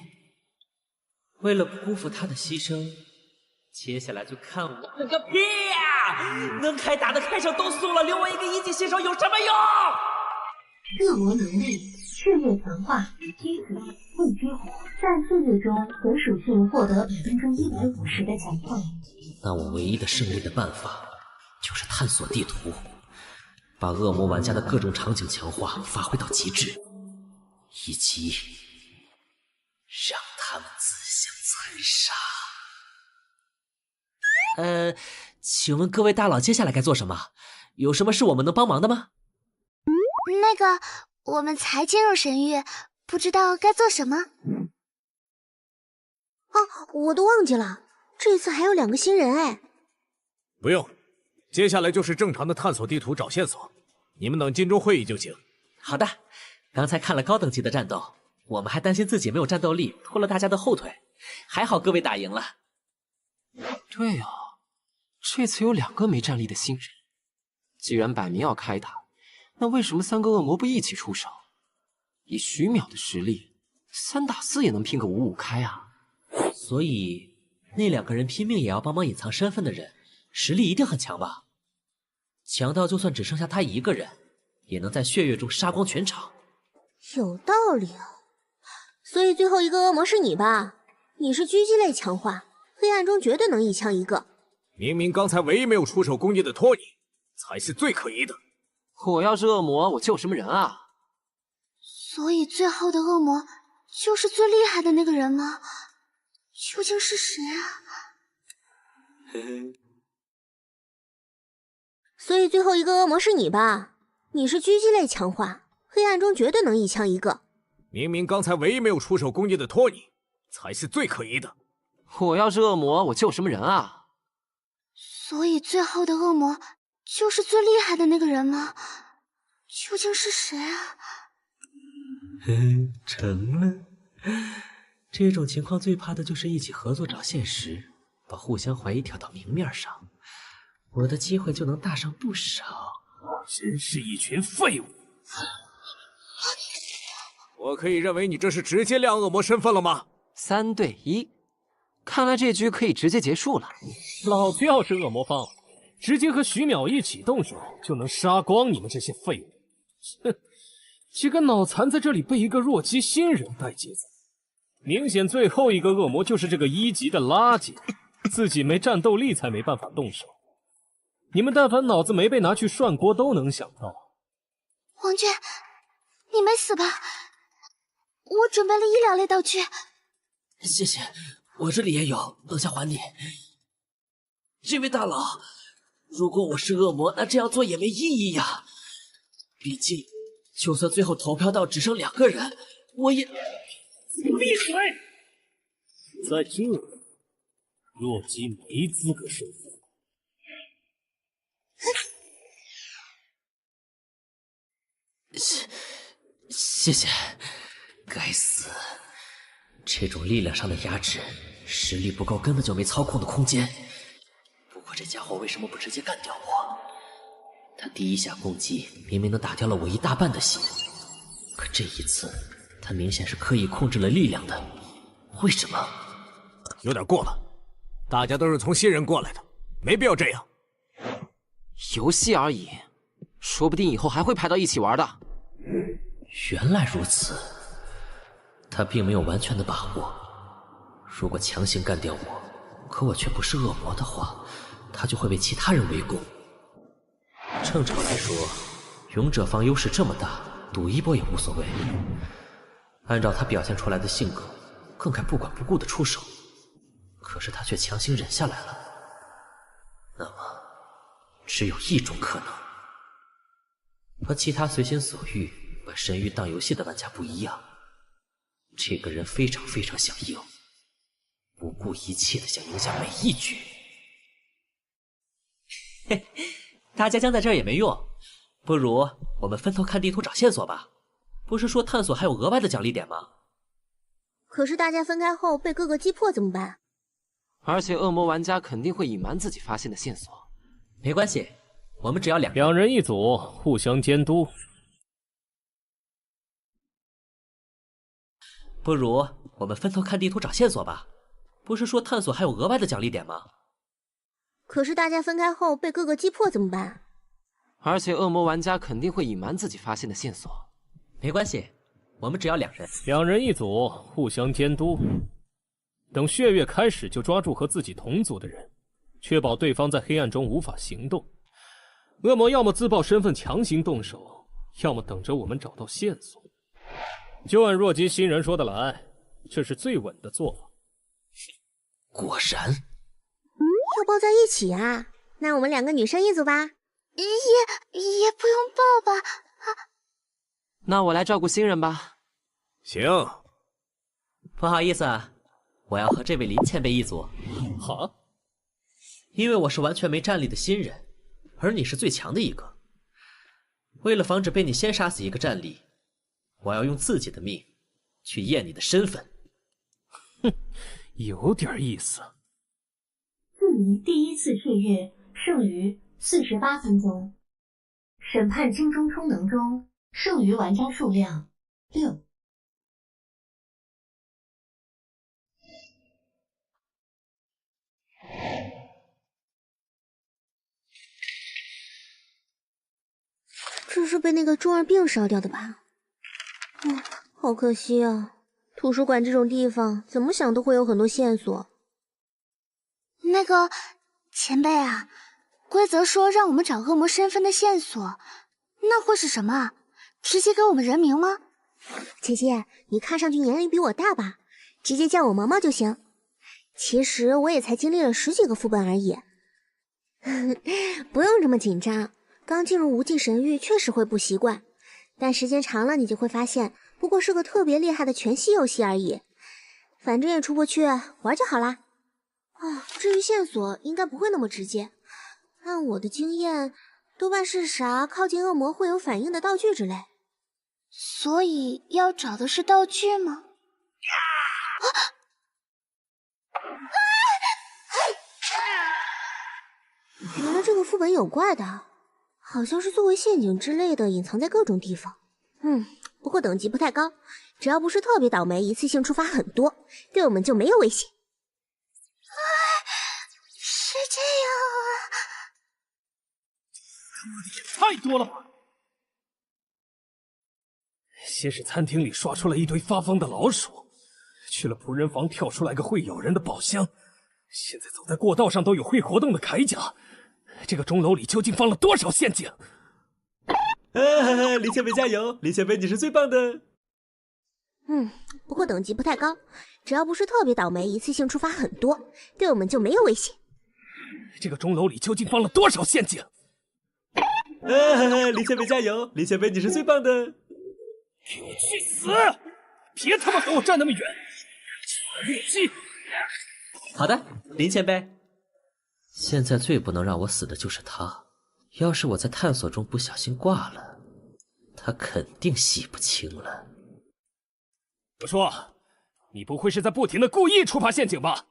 为了不辜负他的牺牲，接下来就看我个屁呀！能开打的开上都送了，留我一个1级新手有什么用？恶魔能力：血液强化，机子未激活，在血液中可属性获得150%的强化。那我唯一的胜利的办法，就是探索地图，把恶魔玩家的各种场景强化发挥到极致，以及让他们自相残杀。请问各位大佬，接下来该做什么？有什么是我们能帮忙的吗？那个，我们才进入神域，不知道该做什么。哦，我都忘记了，这次还有2个新人哎。不用，接下来就是正常的探索地图找线索，你们等金钟会议就行。好的，刚才看了高等级的战斗，我们还担心自己没有战斗力，拖了大家的后腿，还好各位打赢了。对啊，这次有2个没战力的新人，既然摆明要开打，那为什么3个恶魔不一起出手？以徐淼的实力，3打4也能拼个5-5开啊！所以那2个人拼命也要帮忙隐藏身份的人，实力一定很强吧？强到就算只剩下他一个人，也能在血月中杀光全场。有道理啊！所以最后一个恶魔是你吧？你是狙击类强化，黑暗中绝对能一枪一个。明明刚才唯一没有出手攻击的托尼，才是最可疑的。我要是恶魔，我救什么人啊？所以最后的恶魔就是最厉害的那个人吗？究竟是谁啊？所以最后一个恶魔是你吧？你是狙击类强化，黑暗中绝对能一枪一个。明明刚才唯一没有出手攻击的托尼，才是最可疑的。我要是恶魔，我救什么人啊？所以最后的恶魔就是最厉害的那个人吗？究竟是谁啊？成了。这种情况最怕的就是一起合作找现实，把互相怀疑挑到明面上，我的机会就能大上不少。真是一群废物！我可以认为你这是直接亮恶魔身份了吗？3对1，看来这局可以直接结束了。老子要是恶魔方，直接和徐淼一起动手，就能杀光你们这些废物。哼，几个脑残在这里被一个弱鸡新人带节奏，明显最后一个恶魔就是这个1级的垃圾，自己没战斗力才没办法动手。你们但凡脑子没被拿去涮锅，都能想到。王娟，你没死吧？我准备了医疗类道具。谢谢，我这里也有，等下还你。这位大佬，如果我是恶魔，那这样做也没意义呀。毕竟，就算最后投票到只剩2个人，我也……闭嘴！在这里，弱鸡没资格说服。谢谢。该死，这种力量上的压制，实力不够根本就没操控的空间。不过这家伙为什么不直接干掉我？他第一下攻击明明能打掉了我1大半的血，可这一次他明显是刻意控制了力量的。为什么？有点过了，大家都是从新人过来的，没必要这样。游戏而已，说不定以后还会排到一起玩的。原来如此，他并没有完全的把握。如果强行干掉我，可我却不是恶魔的话，他就会被其他人围攻。正常来说，勇者方优势这么大，赌一波也无所谓。按照他表现出来的性格，更该不管不顾的出手。可是他却强行忍下来了。那么，只有一种可能。和其他随心所欲把神域当游戏的玩家不一样，这个人非常非常想赢，不顾一切的想赢下每一局。嘿，大家僵在这儿也没用，不如我们分头看地图找线索吧。不是说探索还有额外的奖励点吗？可是大家分开后被各个击破怎么办？而且恶魔玩家肯定会隐瞒自己发现的线索。没关系，我们只要两人一组，互相监督。不如我们分头看地图找线索吧。不是说探索还有额外的奖励点吗？可是大家分开后被各个击破怎么办？而且恶魔玩家肯定会隐瞒自己发现的线索。没关系，我们只要两人一组，互相监督。等血月开始，就抓住和自己同族的人，确保对方在黑暗中无法行动。恶魔要么自曝身份强行动手，要么等着我们找到线索。就按若姬新人说的来，这是最稳的做法。果然，要抱在一起啊？那我们2个女生一组吧。也不用抱吧。那我来照顾新人吧。行。不好意思啊，我要和这位林前辈一组。好，因为我是完全没战力的新人，而你是最强的一个。为了防止被你先杀死一个战力，我要用自己的命去验你的身份。哼，有点意思。自离第1次血月剩余48分钟。审判金钟充能中剩余玩家数量6。这是被那个中二病烧掉的吧？好可惜啊！图书馆这种地方，怎么想都会有很多线索。那个前辈啊，规则说让我们找恶魔身份的线索，那会是什么？直接给我们人名吗？姐姐，你看上去年龄比我大吧？直接叫我毛毛就行。其实我也才经历了10几个副本而已。不用这么紧张，刚进入无尽神域确实会不习惯，但时间长了你就会发现，不过是个特别厉害的全息游戏而已。反正也出不去，玩就好啦。至于线索，应该不会那么直接。按我的经验，多半是啥靠近恶魔会有反应的道具之类。所以要找的是道具吗？原来这个副本有怪的，好像是作为陷阱之类的，隐藏在各种地方。不过等级不太高，只要不是特别倒霉，一次性触发很多，对我们就没有威胁。是这样啊。太多了吧！先是餐厅里刷出来一堆发疯的老鼠，去了仆人房跳出来个会咬人的宝箱，现在走在过道上都有会活动的铠甲。这个钟楼里究竟放了多少陷阱？林前辈加油！林前辈你是最棒的。不过等级不太高，只要不是特别倒霉，一次性触发很多，对我们就没有威胁。这个钟楼里究竟放了多少陷阱？林前辈加油！林前辈你是最棒的。给我去死！别他妈和我站那么远！月姬。好的，林前辈。现在最不能让我死的就是他。要是我在探索中不小心挂了，他肯定洗不清了。我说，你不会是在不停的故意触发陷阱吧？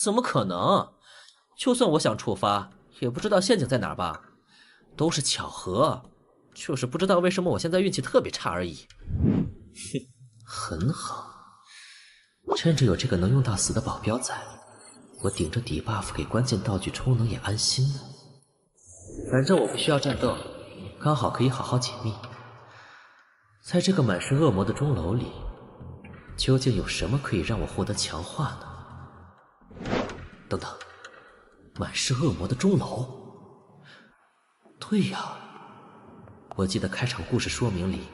怎么可能？就算我想触发，也不知道陷阱在哪儿吧？都是巧合，就是不知道为什么我现在运气特别差而已。很好，趁着有这个能用到死的保镖在，我顶着底 buff 给关键道具充能也安心了。反正我不需要战斗，刚好可以好好解密。在这个满是恶魔的钟楼里，究竟有什么可以让我获得强化呢？等等，满是恶魔的钟楼。对呀，我记得开场故事说明里，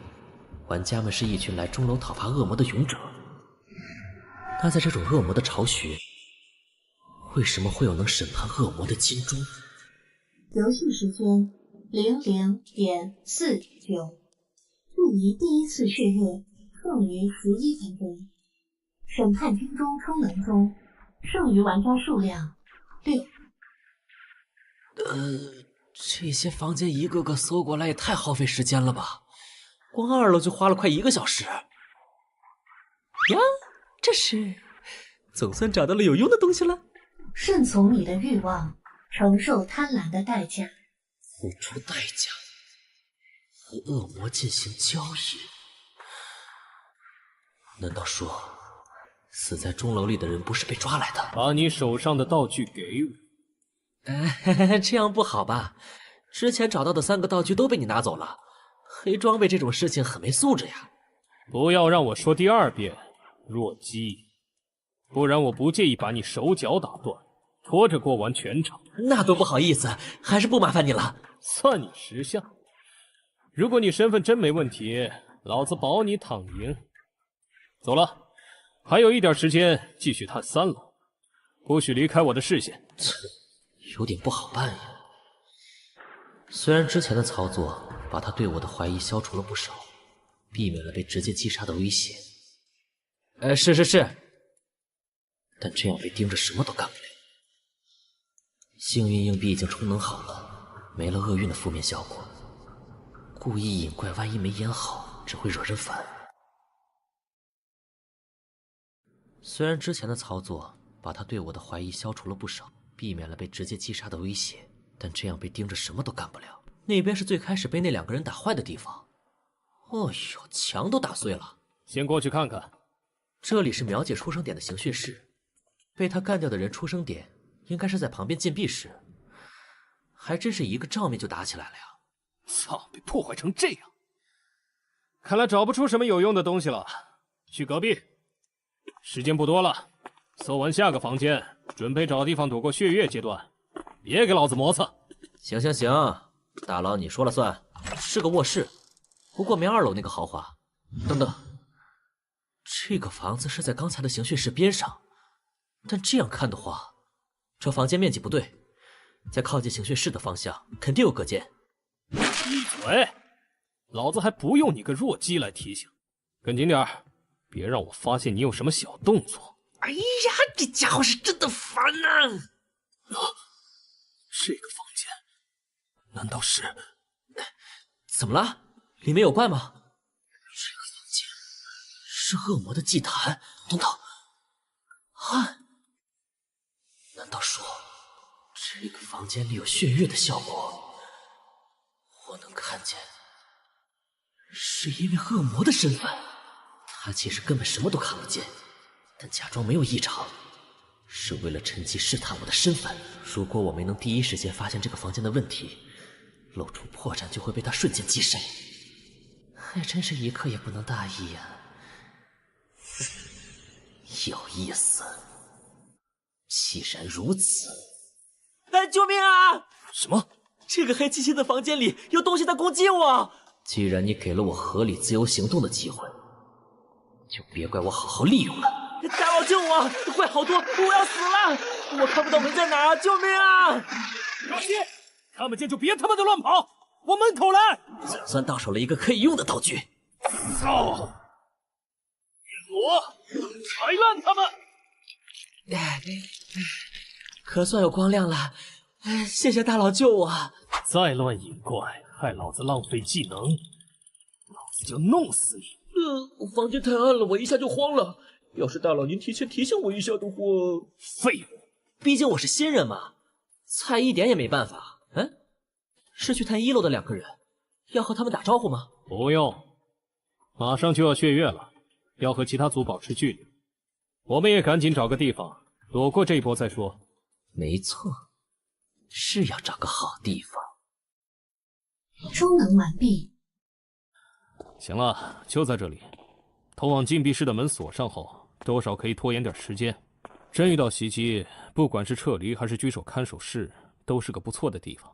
玩家们是一群来钟楼讨伐恶魔的勇者。那在这种恶魔的巢穴，为什么会有能审判恶魔的金钟？游戏时间00.49，距离第1次血月剩余11分钟。审判金钟充能中，剩余玩家数量6。这些房间一个个搜过来也太耗费时间了吧？光2楼就花了快1个小时。呀，这是，总算找到了有用的东西了。顺从你的欲望，承受贪婪的代价。付出代价，和恶魔进行交易。难道说，死在钟楼里的人不是被抓来的？把你手上的道具给我。这样不好吧？之前找到的3个道具都被你拿走了，黑装备这种事情很没素质呀。不要让我说第2遍，弱鸡，不然我不介意把你手脚打断，拖着过完全场。那多不好意思，还是不麻烦你了。算你识相。如果你身份真没问题，老子保你躺赢。走了，还有一点时间继续探3楼，不许离开我的视线。有点不好办呀。虽然之前的操作把他对我的怀疑消除了不少，避免了被直接击杀的危险。是，但这样被盯着什么都干不了。幸运硬币已经充能好了，没了厄运的负面效果。故意引怪，万一没演好，只会惹人烦。虽然之前的操作把他对我的怀疑消除了不少，避免了被直接击杀的威胁，但这样被盯着什么都干不了。那边是最开始被那2个人打坏的地方。哦呦，墙都打碎了。先过去看看。这里是苗姐出生点的刑讯室，被他干掉的人出生点应该是在旁边禁闭室。还真是一个照面就打起来了呀！操，被破坏成这样，看来找不出什么有用的东西了。去隔壁，时间不多了，搜完下个房间，准备找地方躲过血月阶段，别给老子磨蹭。行，大佬你说了算。是个卧室，不过没2楼那个豪华。等等，这个房子是在刚才的刑讯室边上，但这样看的话，这房间面积不对，在靠近刑讯室的方向肯定有隔间。闭嘴！老子还不用你个弱鸡来提醒。跟紧点儿，别让我发现你有什么小动作。哎呀，这家伙是真的烦呐！这个房间难道是？怎么了？里面有怪吗？这个房间是恶魔的祭坛。等等，难道说这个房间里有血月的效果？我能看见，是因为恶魔的身份，他其实根本什么都看不见，但假装没有异常，是为了趁机试探我的身份。如果我没能第一时间发现这个房间的问题，露出破绽就会被他瞬间击杀。还真是一刻也不能大意呀！有意思。既然如此，救命啊！什么？这个黑漆漆的房间里有东西在攻击我！既然你给了我合理自由行动的机会，就别怪我好好利用了。大佬救我！怪好多，我要死了！我看不到门在哪儿啊！救命啊！老七，看不见就别他妈的乱跑，往门口来！总算到手了一个可以用的道具。操！我踩烂他们！可算有光亮了，谢谢大佬救我。再乱引怪，害老子浪费技能，老子就弄死你！房间太暗了，我一下就慌了。要是大佬您提前提醒我一下的话……废物！毕竟我是新人嘛，菜一点也没办法。是去探1楼的2个人，要和他们打招呼吗？不用，马上就要血月了，要和其他组保持距离。我们也赶紧找个地方躲过这一波再说。没错，是要找个好地方。充能完毕。行了，就在这里。通往禁闭室的门锁上后，多少可以拖延点时间。真遇到袭击，不管是撤离还是居守看守室，都是个不错的地方。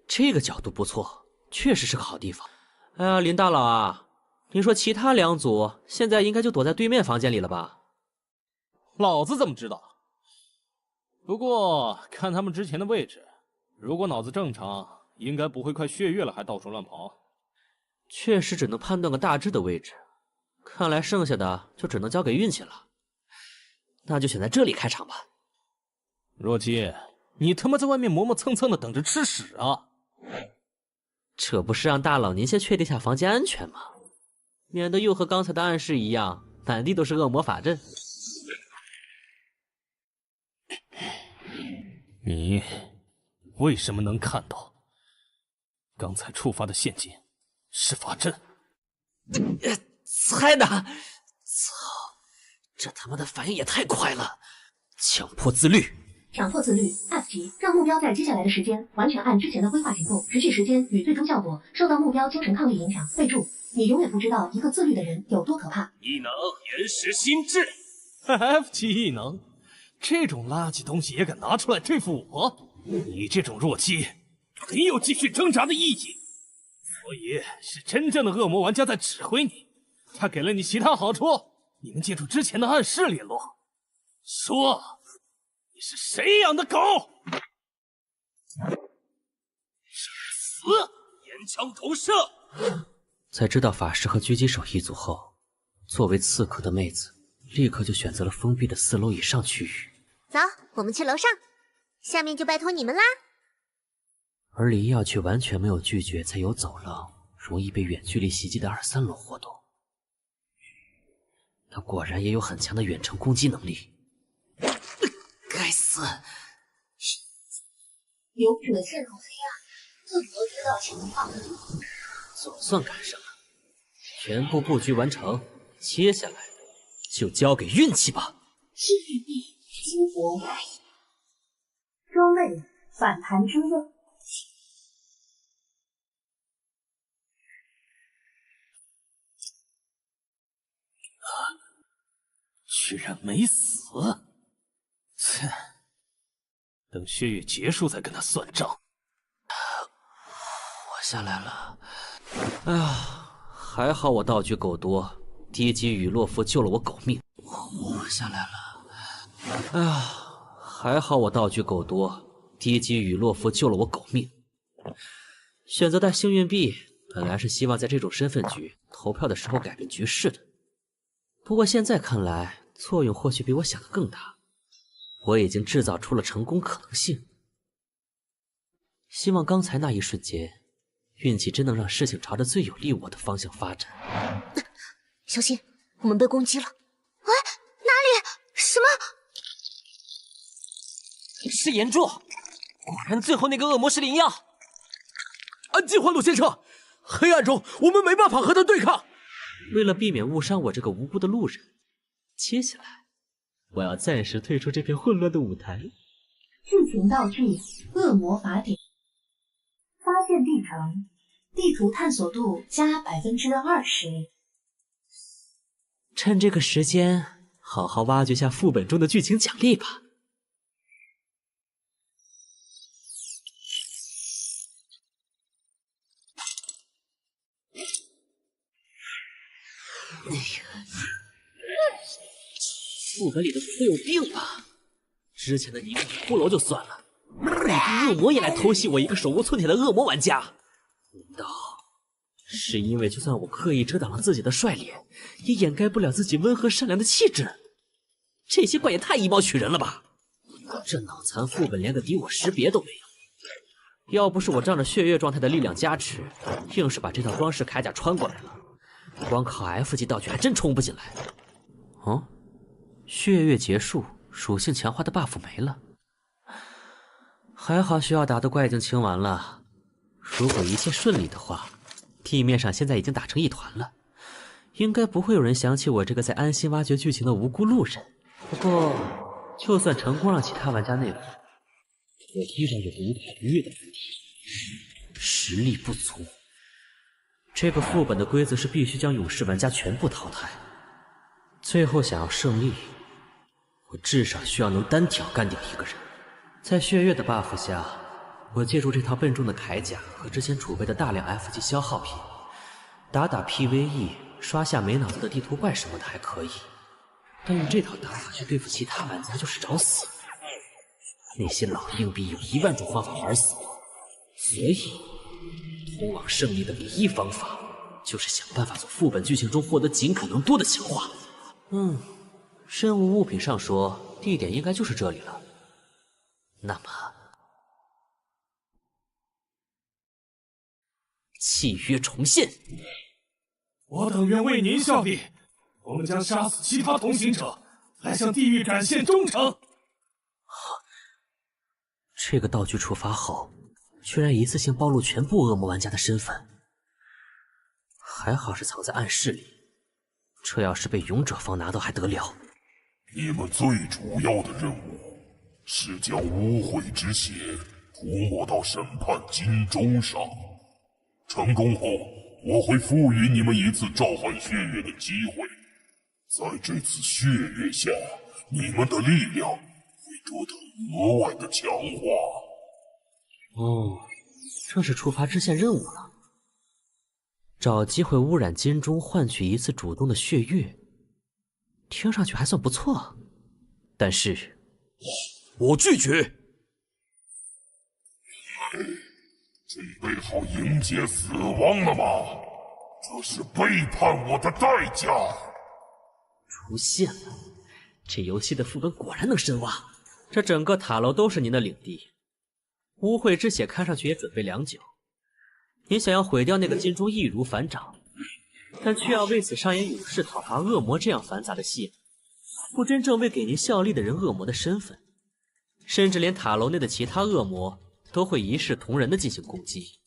这个角度不错，确实是个好地方。林大佬啊，听说其他2组现在应该就躲在对面房间里了吧？老子怎么知道？不过看他们之前的位置，如果脑子正常，应该不会快血月了还到处乱跑。确实只能判断个大致的位置，看来剩下的就只能交给运气了。那就选在这里开场吧。若姬，你他妈在外面磨磨蹭蹭的等着吃屎啊！这不是让大佬您先确定下房间安全吗？免得又和刚才的暗示一样，满地都是恶魔法阵。你为什么能看到？刚才触发的陷阱是法阵。猜的！操，这他妈的反应也太快了！强迫自律。强迫自律 F 级，让目标在接下来的时间完全按之前的规划行动，持续时间与最终效果受到目标精神抗力影响。备注：你永远不知道一个自律的人有多可怕。异能原始心智 ，F 级异能，这种垃圾东西也敢拿出来对付我？你这种弱鸡没有继续挣扎的意义，所以是真正的恶魔玩家在指挥你。他给了你其他好处，你们借助之前的暗示联络。说，你是谁养的狗？死！岩枪投射。在知道法师和狙击手一组后，作为刺客的妹子立刻就选择了封闭的4楼以上区域。走，我们去楼上，下面就拜托你们啦。而黎耀却完全没有拒绝在有走廊容易被远距离袭击的2、3楼活动。他果然也有很强的远程攻击能力。该死！勇者陷入黑暗，恶魔得到强化。总算赶上了，全部布局完成，接下来就交给运气吧。幸运币激活外衣，装备反弹之刃。居然没死！切，等血月结束再跟他算账。我下来了。哎呀，还好我道具够多，低级雨落符救了我狗命。我下来了。哎呀，还好我道具够多，低级雨落符救了我狗命。选择带幸运币，本来是希望在这种身份局投票的时候改变局势的。不过现在看来，作用或许比我想的更大。我已经制造出了成功可能性。希望刚才那一瞬间，运气真能让事情朝着最有利我的方向发展。小心，我们被攻击了！喂，哪里？什么？是岩柱！果然，最后那个恶魔是灵药。按计划，陆先生，黑暗中我们没办法和他对抗。为了避免误伤我这个无辜的路人，接下来我要暂时退出这片混乱的舞台。剧情道具：恶魔法典。发现地城，地图探索度加20%。趁这个时间，好好挖掘下副本中的剧情奖励吧。哎呀，副本里的符有病吧？之前的尼克骷髅就算了，那个恶魔也来偷袭我一个手无寸铁的恶魔玩家。难道是因为就算我刻意遮挡了自己的帅脸，也掩盖不了自己温和善良的气质？这些怪也太以貌取人了吧！这脑残副本连个敌我识别都没有。要不是我仗着血月状态的力量加持，硬是把这套装饰铠甲穿过来了，光靠 F 级道具还真冲不进来。哦，血月结束，属性强化的 buff 没了。还好需要打的怪已经清完了，如果一切顺利的话，地面上现在已经打成一团了，应该不会有人想起我这个在安心挖掘剧情的无辜路人。不过，就算成功让其他玩家内服，我依然有个无法逾越的问题：实力不足。这个副本的规则是必须将勇士玩家全部淘汰。最后想要胜利，我至少需要能单挑干掉一个人。在血月的 buff 下，我借助这套笨重的铠甲和之前储备的大量 F 级消耗品，打 PVE， 刷下没脑子的地图怪什么的还可以，但用这套打法去对付其他玩家就是找死。那些老硬币有10000种方法玩死我，所以通往胜利的唯一方法就是想办法从副本剧情中获得尽可能多的强化。任务物品上说地点应该就是这里了。那么，契约重现。我等愿为您效力，我们将杀死其他同行者，来向地狱展现忠诚。这个道具触发后，居然一次性暴露全部恶魔玩家的身份，还好是藏在暗室里，这要是被勇者方拿到还得了？你们最主要的任务是将污秽之血涂抹到审判金钟上，成功后，我会赋予你们一次召唤血月的机会。在这次血月下，你们的力量会得到额外的强化。哦，这是触发支线任务了。找机会污染金钟，换取一次主动的血月，听上去还算不错。但是，我拒绝。准备好迎接死亡了吗？这是背叛我的代价。出现了，这游戏的副本果然能深挖。这整个塔楼都是您的领地，污秽之血看上去也准备良久。您想要毁掉那个金钟易如反掌，但却要为此上演勇士讨伐恶魔这样繁杂的戏，不真正为给您效力的人恶魔的身份，甚至连塔楼内的其他恶魔都会一视同仁的进行攻击。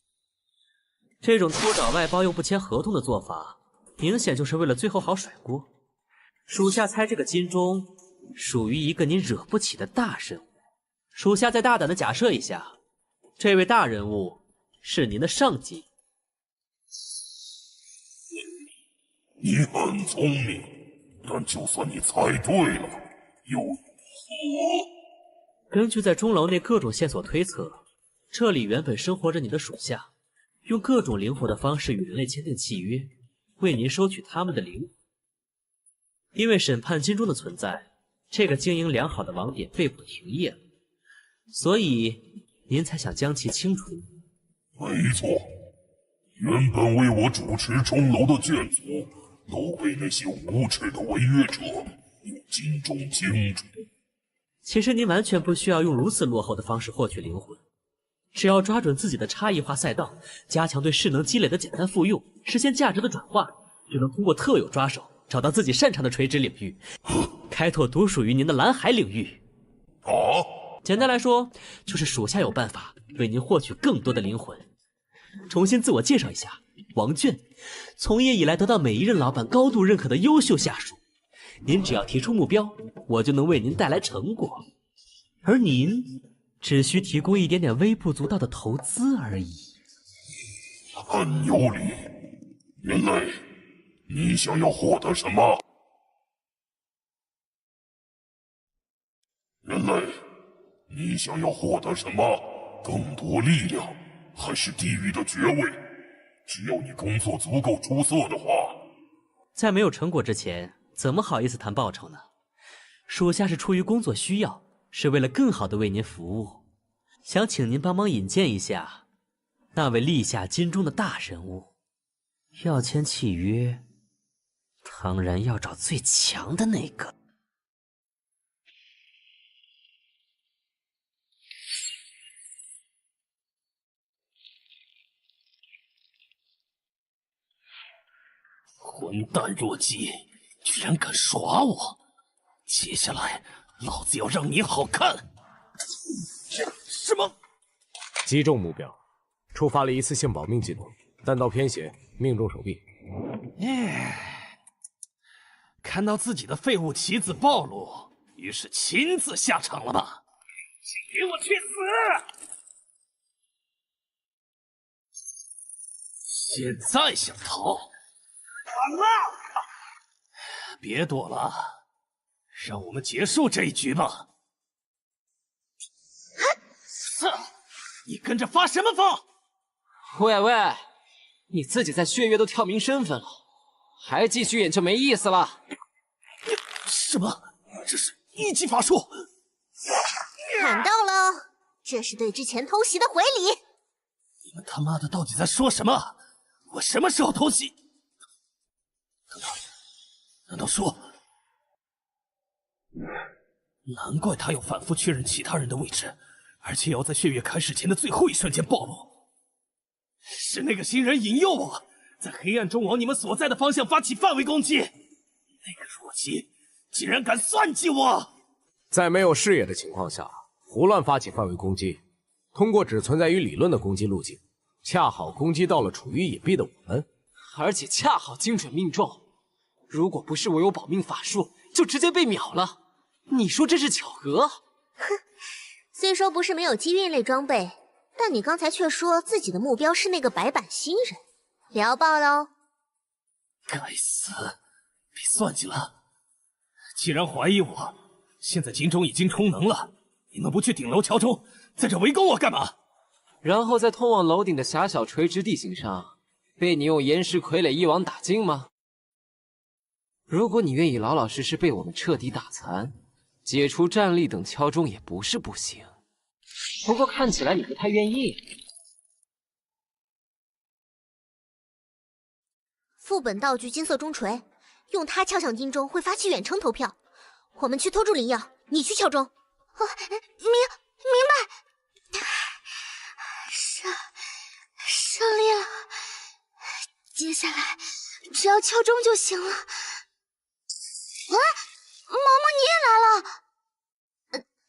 这种粗找外包又不签合同的做法，明显就是为了最后好甩锅。属下猜这个金钟属于一个您惹不起的大人物。属下再大胆的假设一下，这位大人物是您的上级。你很聪明，但就算你猜对了，又如何？根据在钟楼内各种线索推测，这里原本生活着你的属下，用各种灵活的方式与人类签订契约，为您收取他们的灵魂。因为审判金钟的存在，这个经营良好的网点被迫停业了，所以您才想将其清除。没错，原本为我主持钟楼的眷族都被那些无耻的违约者用金钟清除。其实您完全不需要用如此落后的方式获取灵魂，只要抓准自己的差异化赛道，加强对势能积累的简单复用，实现价值的转化，就能通过特有抓手找到自己擅长的垂直领域，开拓独属于您的蓝海领域。简单来说，就是属下有办法为您获取更多的灵魂。重新自我介绍一下，王倦，从业以来得到每一任老板高度认可的优秀下属。您只要提出目标，我就能为您带来成果，而您只需提供一点点微不足道的投资而已。很有理，人类，你想要获得什么？人类，你想要获得什么？更多力量，还是地狱的爵位？只要你工作足够出色的话，在没有成果之前，怎么好意思谈报酬呢？属下是出于工作需要，是为了更好的为您服务，想请您帮忙引荐一下那位立下金钟的大人物。要签契约，当然要找最强的那个。混蛋弱鸡，居然敢耍我！接下来，老子要让你好看！什么？击中目标，触发了一次性保命技能，弹道偏斜，命中手臂。看到自己的废物棋子暴露，于是亲自下场了吧？请给我去死！现在想逃？别躲了，让我们结束这一局吧。你跟着发什么疯？喂喂，你自己在血月都挑明身份了，还继续演就没意思了。什么？这是一级法术？看到了，这是对之前偷袭的回礼。你们他妈的到底在说什么？我什么时候偷袭？难道说？难怪他要反复确认其他人的位置，而且要在血月开始前的最后一瞬间暴露。是那个新人引诱我，在黑暗中往你们所在的方向发起范围攻击。那个弱鸡竟然敢算计我！在没有视野的情况下，胡乱发起范围攻击，通过只存在于理论的攻击路径，恰好攻击到了处于隐蔽的我们，而且恰好精准命中。如果不是我有保命法术，就直接被秒了。你说这是巧合？哼，虽说不是没有机运类装备，但你刚才却说自己的目标是那个白板新人，聊爆喽！该死，被算计了！既然怀疑我，现在金钟已经充能了，你们不去顶楼桥中，在这围攻我干嘛？然后在通往楼顶的狭小垂直地形上，被你用岩石傀儡一网打尽吗？如果你愿意老老实实被我们彻底打残，解除战力等敲钟也不是不行。不过看起来你不太愿意。副本道具金色钟锤，用它敲响金钟会发起远程投票。我们去拖住灵药，你去敲钟。明白。胜利了，接下来只要敲钟就行了。嬷嬷你也来了。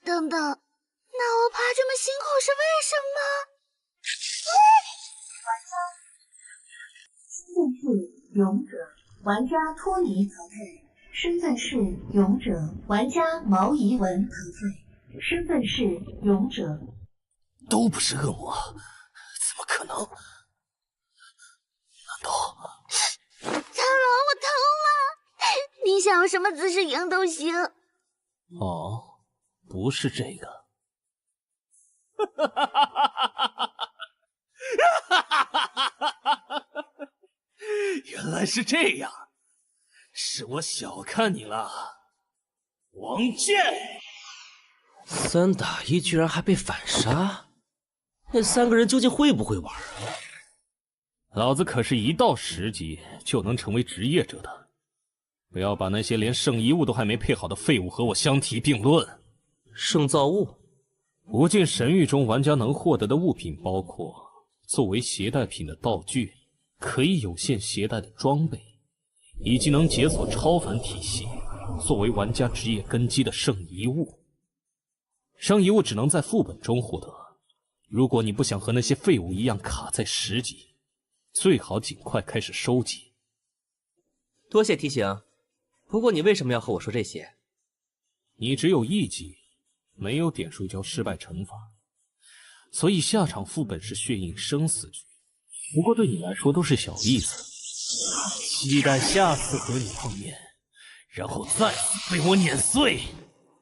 等等，那我爬这么辛苦是为什么？身份是勇者，玩家托尼淘汰。身份是勇者，玩家毛怡文淘汰。身份是勇者，都不是恶魔，怎么可能？难道？苍龙，我疼了！你想用什么姿势赢都行。哦，不是这个。原来是这样，是我小看你了，王健。3打1居然还被反杀，那3个人究竟会不会玩啊？老子可是1到10级就能成为职业者的，不要把那些连圣遗物都还没配好的废物和我相提并论。圣造物，无尽神域中玩家能获得的物品包括作为携带品的道具，可以有限携带的装备，以及能解锁超凡体系作为玩家职业根基的圣遗物。圣遗物只能在副本中获得，如果你不想和那些废物一样卡在10级，最好尽快开始收集。多谢提醒，不过你为什么要和我说这些？你只有1级，没有点数交失败惩罚，所以下场副本是血印生死局。不过对你来说都是小意思，期待下次和你碰面，然后再次被我碾碎。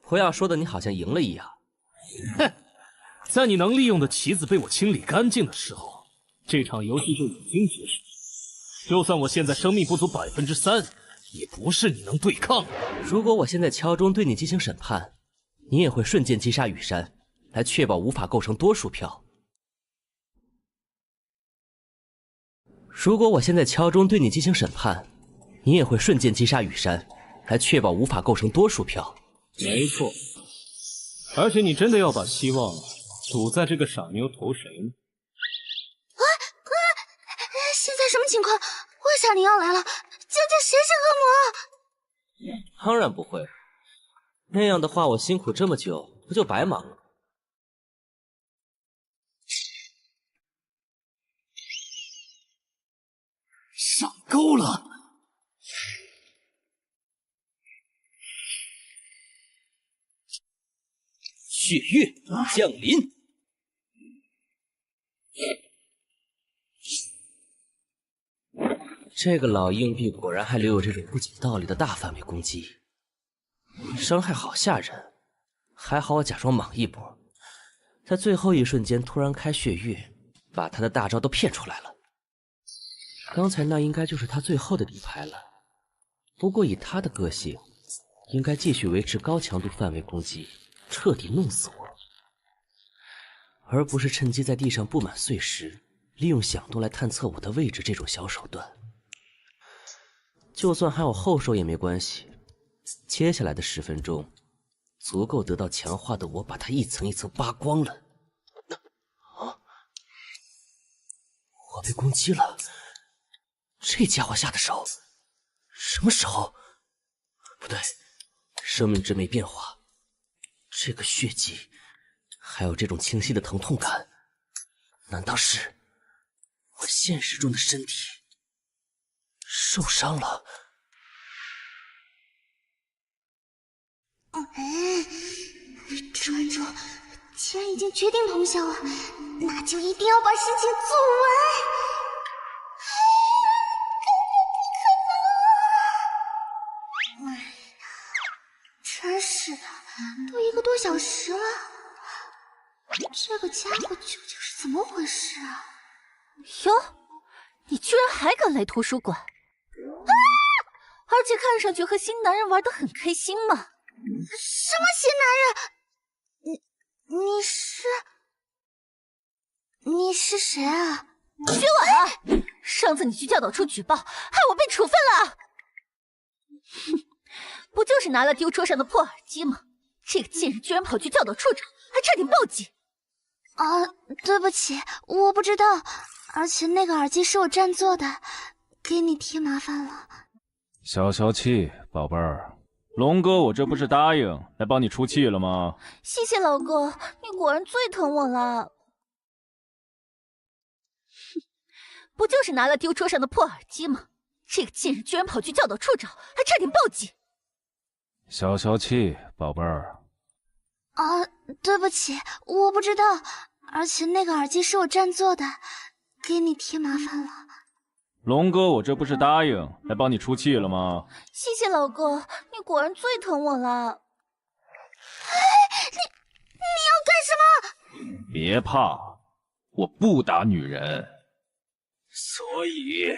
不要说的你好像赢了一样。哼，在你能利用的棋子被我清理干净的时候，这场游戏就已经结束。就算我现在生命不足3%，也不是你能对抗的。如果我现在敲钟对你进行审判，你也会瞬间击杀羽山，来确保无法构成多数票。如果我现在敲钟对你进行审判，你也会瞬间击杀羽山，来确保无法构成多数票。没错，而且你真的要把希望赌在这个傻妞投谁呢？现在什么情况？为啥你要来了？究竟谁是恶魔？当然不会，那样的话我辛苦这么久不就白忙了？上钩了！血月降临。这个老硬币果然还留有这种不讲道理的大范围攻击，伤害好吓人。还好我假装莽一波，在最后一瞬间突然开血域，把他的大招都骗出来了。刚才那应该就是他最后的底牌了。不过以他的个性，应该继续维持高强度范围攻击，彻底弄死我，而不是趁机在地上布满碎石，利用响动来探测我的位置这种小手段。就算还有后手也没关系，接下来的10分钟足够得到强化的我把它一层一层扒光了。啊！我被攻击了，这家伙下的手什么时候？不对，生命值没变化，这个血迹，还有这种清晰的疼痛感，难道是我现实中的身体受伤了？川主，既然已经决定通宵了，那就一定要把事情做完。真是的，都1个多小时了，这个家伙究竟是怎么回事啊？哟，你居然还敢来图书馆，而且看上去和新男人玩得很开心嘛？什么新男人？你是谁啊？徐婉，上次你去教导处举报，害我被处分了。哼，不就是拿了丢车上的破耳机吗？这个贱人居然跑去教导处找，还差点报警。啊，对不起，我不知道，而且那个耳机是我占座的，给你添麻烦了。消消气，宝贝儿。龙哥，我这不是答应来帮你出气了吗？谢谢老哥，你果然最疼我了。哼，不就是拿了丢桌上的破耳机吗？这个贱人居然跑去教导处找，还差点报警。消消气，宝贝儿。啊，对不起，我不知道，而且那个耳机是我占座的，给你添麻烦了。龙哥，我这不是答应来帮你出气了吗？谢谢老哥，你果然最疼我了。你要干什么？别怕，我不打女人，所以……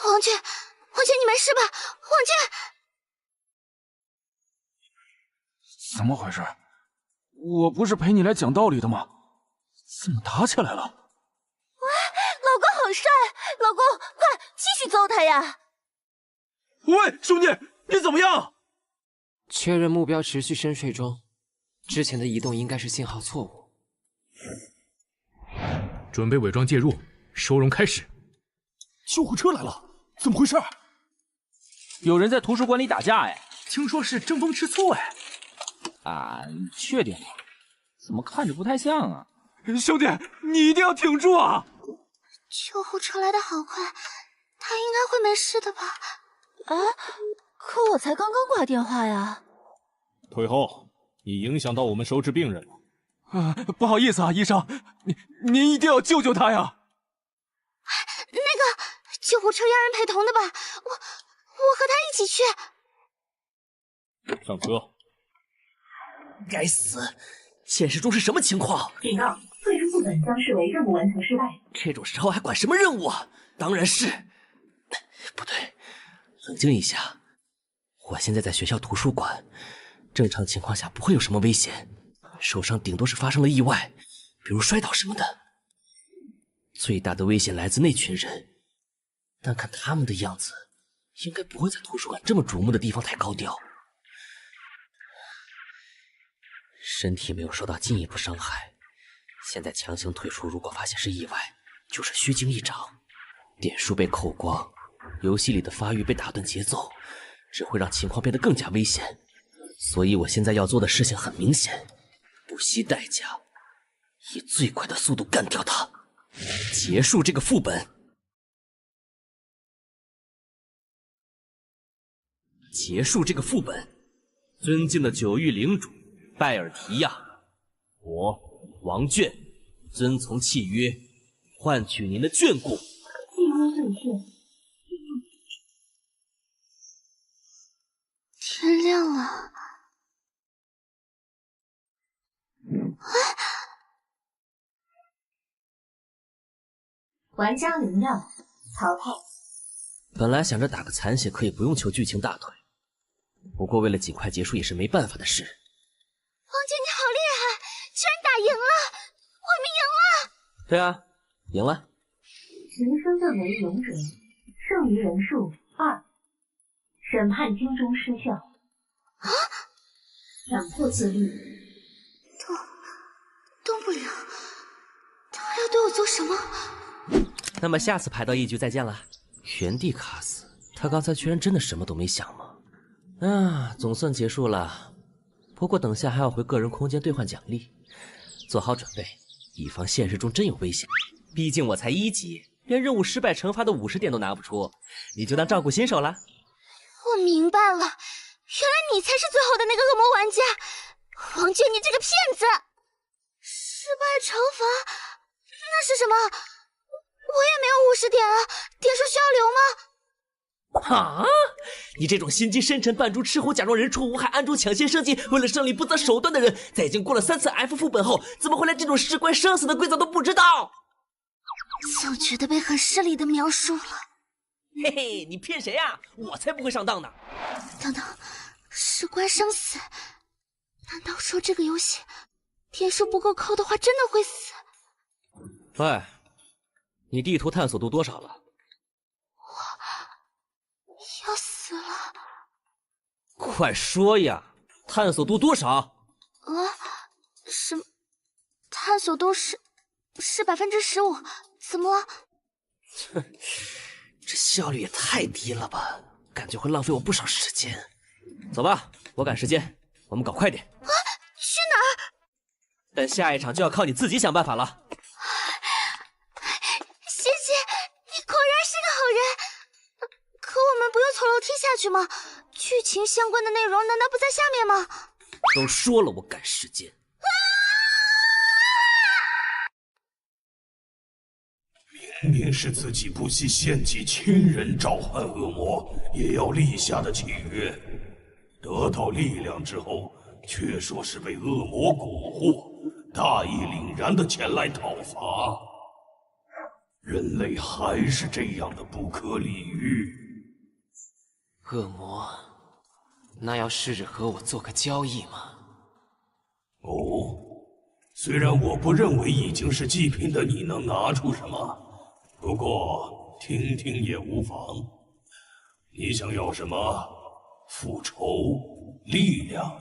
王俊，你没事吧？王俊，怎么回事？我不是陪你来讲道理的吗？怎么打起来了？喂，老公好帅！老公，快继续揍他呀！喂，兄弟，你怎么样？确认目标持续深睡中，之前的移动应该是信号错误。准备伪装介入，收容开始。救护车来了，怎么回事？有人在图书馆里打架哎，听说是争风吃醋哎。啊，确定吗？怎么看着不太像啊？兄弟，你一定要挺住啊！救护车来得好快，他应该会没事的吧？啊，可我才刚刚挂电话呀。退后，你影响到我们收治病人了。不好意思啊，医生，您一定要救救他呀！那个救护车要人陪同的吧？我和他一起去。上车。该死！现实中是什么情况？警告：退出副本将视为任务完成失败。这种时候还管什么任务啊？当然是……不对，冷静一下。我现在在学校图书馆，正常情况下不会有什么危险，受伤顶多是发生了意外，比如摔倒什么的。最大的危险来自那群人，但看他们的样子，应该不会在图书馆这么瞩目的地方太高调。身体没有受到进一步伤害，现在强行退出，如果发现是意外，就是虚惊一场。点数被扣光，游戏里的发育被打断节奏，只会让情况变得更加危险。所以我现在要做的事情很明显，不惜代价，以最快的速度干掉他，结束这个副本。结束这个副本。尊敬的九域领主拜尔提亚，我王卷遵从契约，换取您的眷顾。契约兑现。天亮了。玩家0秒淘汰。本来想着打个残血可以不用求剧情大腿，不过为了尽快结束也是没办法的事。王姐你好厉害，居然打赢了，我们赢了。对啊，赢了。人生顿为勇者，剩余人数2。审判金钟失效。啊！强迫自律。动不了，他要对我做什么？那么下次排到一局再见了。原地卡死，他刚才居然真的什么都没想吗？啊，总算结束了。不过等下还要回个人空间兑换奖励，做好准备，以防现实中真有危险。毕竟我才1级，连任务失败惩罚的50点都拿不出，你就当照顾新手了。我明白了，原来你才是最后的那个恶魔玩家，王娟，你这个骗子！失败惩罚，那是什么？我也没有50点啊，点数需要留吗？啊！你这种心机深沉、扮猪吃虎、假装人畜无害、暗中抢先升级、为了胜利不择手段的人，在已经过了3次 F 副本后，怎么会连这种事关生死的规则都不知道？就觉得被很失礼的描述了。嘿嘿，你骗谁呀？我才不会上当呢！等等，事关生死，难道说这个游戏点数不够扣的话，真的会死？喂，你地图探索度多少了？我要死了！快说呀，探索度多少？什么？探索度是15%，怎么了？哼，这效率也太低了吧，感觉会浪费我不少时间。走吧，我赶时间，我们搞快点。啊，去哪儿？但下一场就要靠你自己想办法了。谢谢，你果然是个好人。可我们不用从楼梯下去吗？剧情相关的内容难道不在下面吗？都说了我赶时间。明明是自己不惜献祭亲人召唤恶魔，也要立下的契约，得到力量之后，却说是被恶魔蛊惑，大义凛然的前来讨伐。人类还是这样的不可理喻。恶魔，那要试着和我做个交易吗？哦，虽然我不认为已经是祭品的你能拿出什么。不过听听也无妨。你想要什么？复仇、力量，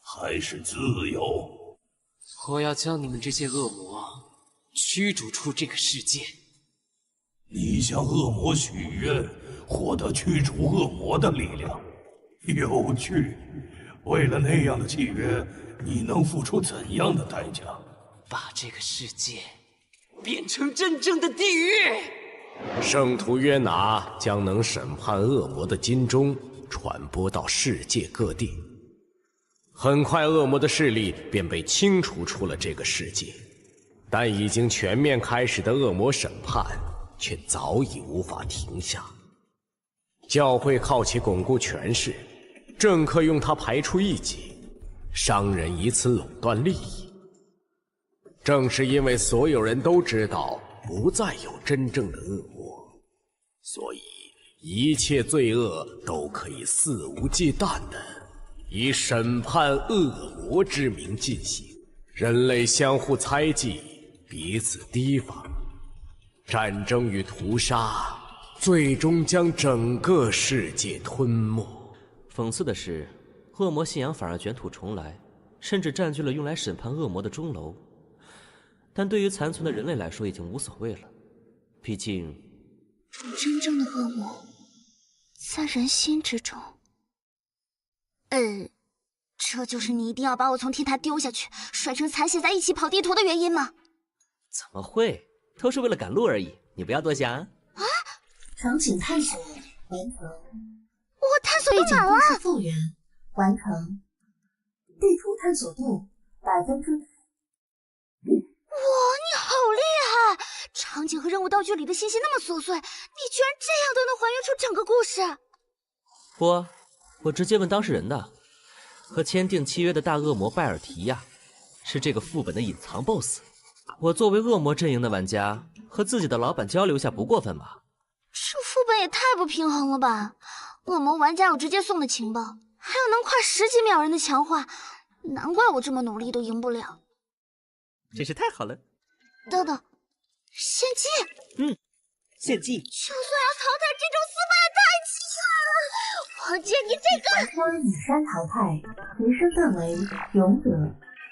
还是自由？我要将你们这些恶魔驱逐出这个世界。你向恶魔许愿，获得驱逐恶魔的力量，有趣。为了那样的契约，你能付出怎样的代价？把这个世界变成真正的地狱。圣徒约拿将能审判恶魔的金钟传播到世界各地，很快恶魔的势力便被清除出了这个世界。但已经全面开始的恶魔审判却早已无法停下。教会靠其巩固权势，政客用它排除异己，商人以此垄断利益。正是因为所有人都知道不再有真正的恶魔，所以一切罪恶都可以肆无忌惮地以审判恶魔之名进行。人类相互猜忌，彼此提防，战争与屠杀最终将整个世界吞没。讽刺的是，恶魔信仰反而卷土重来，甚至占据了用来审判恶魔的钟楼。但对于残存的人类来说已经无所谓了，毕竟真正的恶魔在人心之中。这就是你一定要把我从天台丢下去，摔成残血再一起跑地图的原因吗？怎么会，都是为了赶路而已，你不要多想啊。场景探索完成，我探索不满了。背景故事复原完成，地图探索度100%。哇，你好厉害！场景和任务道具里的信息那么琐碎，你居然这样都能还原出整个故事。我直接问当事人的，和签订契约的大恶魔拜尔提亚，是这个副本的隐藏 BOSS。我作为恶魔阵营的玩家，和自己的老板交流下不过分吧？这副本也太不平衡了吧！恶魔玩家有直接送的情报，还有能跨10几秒人的强化，难怪我这么努力都赢不了。真是太好了。等等，献祭？献祭。就算要淘汰这种死法也太奇怪了！王姐，你这个……玩家以山淘汰，其身份为勇者，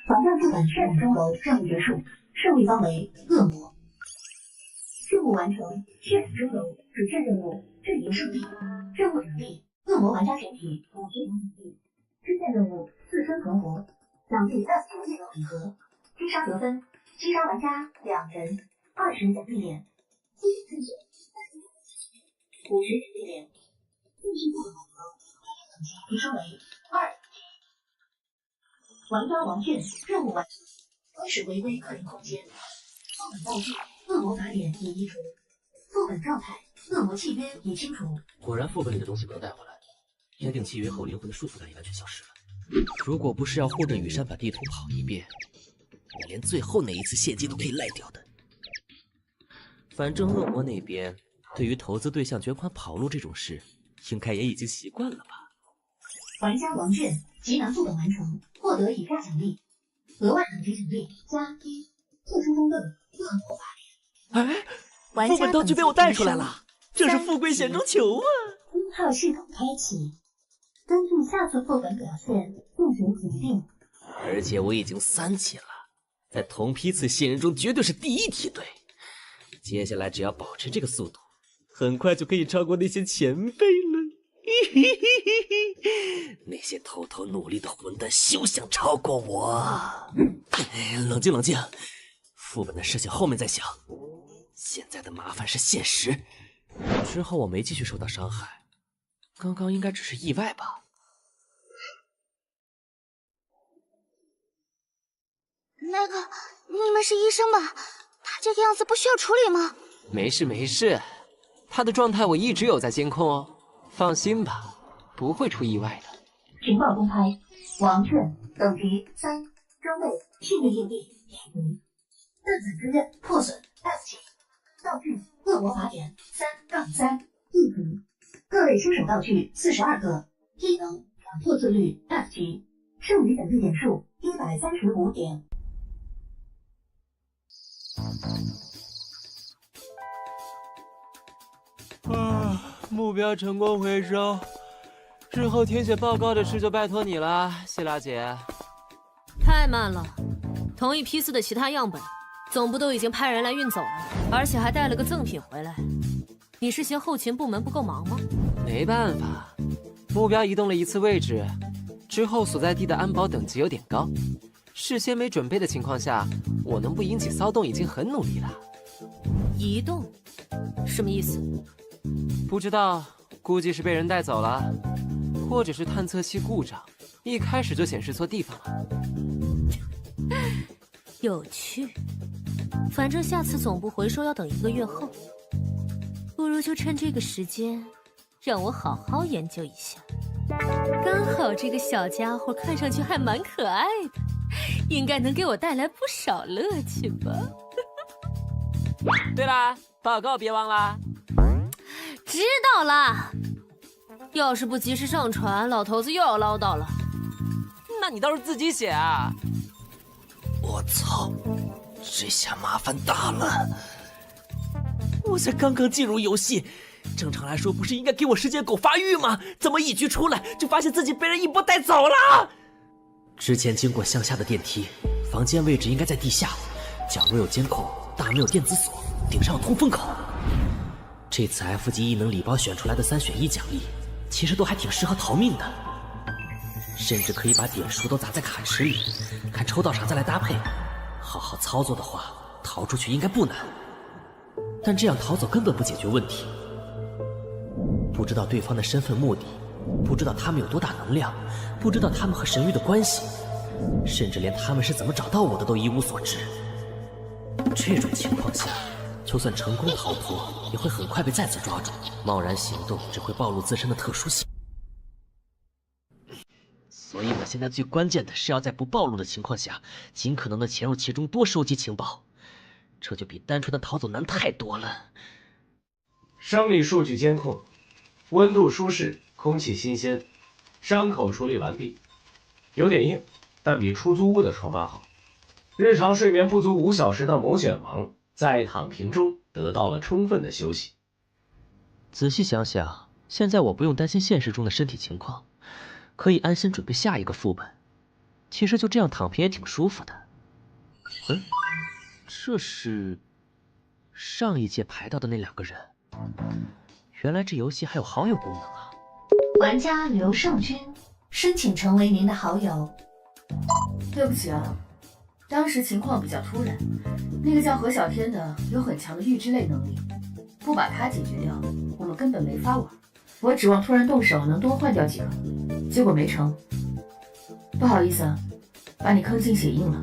挑战副本15钟楼任务结束，胜利方为恶魔。任务完成，血染钟楼，主线任务，阵营胜利。任务奖励，恶魔玩家全体50点奖励。支线任务，自身存活，奖励20球技能礼盒。击杀得分，击杀玩家2人，20奖励点。自己探索，50奖励点。任务完成，等级提升为2级。玩家王俊，任务完成，开始回归个人空间。副本道具，恶魔法典已移除。副本状态，恶魔契约已清除。果然副本里的东西不能带回来。签订契约后，灵魂的束缚感也完全消失了。如果不是要护着雨山把地图跑一遍，我连最后那一次献祭都可以赖掉的。反正恶魔那边对于投资对象卷款跑路这种事，应该也已经习惯了吧。玩家王俊，极难副本完成，获得以下奖励：额外等级奖励+1，特殊中盾恶魔法典。哎，副本道具被我带出来了，这是富贵险中求啊！1号系统开启，根据下次副本表现进行指定。而且我已经3级了，在同批次新人中绝对是第1梯队。接下来只要保持这个速度，很快就可以超过那些前辈了。那些偷偷努力的混蛋休想超过我！冷静冷静，副本的事情后面再想。现在的麻烦是现实。之后我没继续受到伤害，刚刚应该只是意外吧。那个，你们是医生吧？他这个样子不需要处理吗？没事没事，他的状态我一直有在监控哦，放心吧，不会出意外的。情报公开，王俊，等级3，装备训练硬币1级，弹伞之刃破损 F 级，道具恶魔法典3-31级，各类新手道具42个，技能强迫自律 F 级，剩余奖励点数135点。目标成功回收，日后填写报告的事就拜托你了，谢拉姐。太慢了，同一批次的其他样本，总部都已经派人来运走了，而且还带了个赠品回来。你是嫌后勤部门不够忙吗？没办法，目标移动了1次位置，之后所在地的安保等级有点高，事先没准备的情况下，我能不引起骚动已经很努力了。移动？什么意思？不知道，估计是被人带走了，或者是探测器故障，一开始就显示错地方了。有趣，反正下次总部回收要等1个月后，不如就趁这个时间，让我好好研究一下。刚好这个小家伙看上去还蛮可爱的，应该能给我带来不少乐趣吧。对啦，报告别忘啦。知道啦，要是不及时上传，老头子又要唠叨了。那你倒是自己写啊！我操，这下麻烦大了！我才刚刚进入游戏，正常来说不是应该给我时间狗发育吗？怎么一局出来就发现自己被人一波带走了？之前经过向下的电梯，房间位置应该在地下，角落有监控，大门有电子锁，顶上有通风口。这次 F 级异能礼包选出来的3选1奖励，其实都还挺适合逃命的，甚至可以把点数都砸在卡池里，看抽到啥再来搭配。好好操作的话，逃出去应该不难。但这样逃走根本不解决问题，不知道对方的身份目的，不知道他们有多大能量，不知道他们和神域的关系，甚至连他们是怎么找到我的都一无所知。这种情况下，就算成功逃脱，也会很快被再次抓住。贸然行动只会暴露自身的特殊性。所以我现在最关键的是要在不暴露的情况下，尽可能的潜入其中，多收集情报。这就比单纯的逃走难太多了。生理数据监控，温度舒适，空气新鲜，伤口处理完毕。有点硬，但比出租屋的床板好。日常睡眠不足5小时的某选王，在躺平中得到了充分的休息。仔细想想，现在我不用担心现实中的身体情况，可以安心准备下一个副本。其实就这样躺平也挺舒服的。这是上一届排到的那2个人，原来这游戏还有好友功能啊！玩家刘胜军申请成为您的好友。对不起啊，当时情况比较突然，那个叫何小天的有很强的预知类能力，不把他解决掉，我们根本没法玩。我指望突然动手能多换掉几个，结果没成。不好意思啊，把你坑进血印了。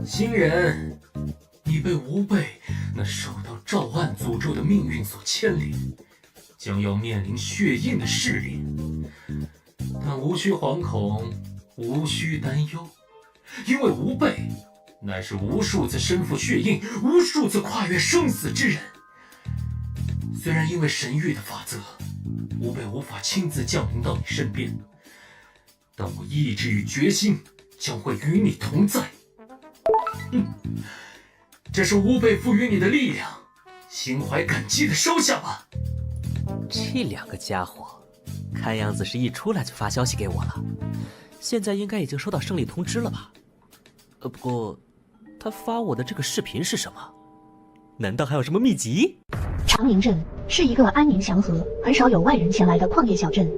新人，你被吾辈那受到赵岸诅咒的命运所牵连，将要面临血印的试炼。但无需惶恐，无需担忧，因为吾辈乃是无数次身负血印、无数次跨越生死之人。虽然因为神域的法则，吾辈无法亲自降临到你身边，但我意志与决心将会与你同在。这是吾辈赋予你的力量，心怀感激的收下吧。这2个家伙，看样子是一出来就发消息给我了，现在应该已经收到胜利通知了吧？不过他发我的这个视频是什么？难道还有什么秘籍？长宁镇是一个安宁祥和、很少有外人前来的矿业小镇。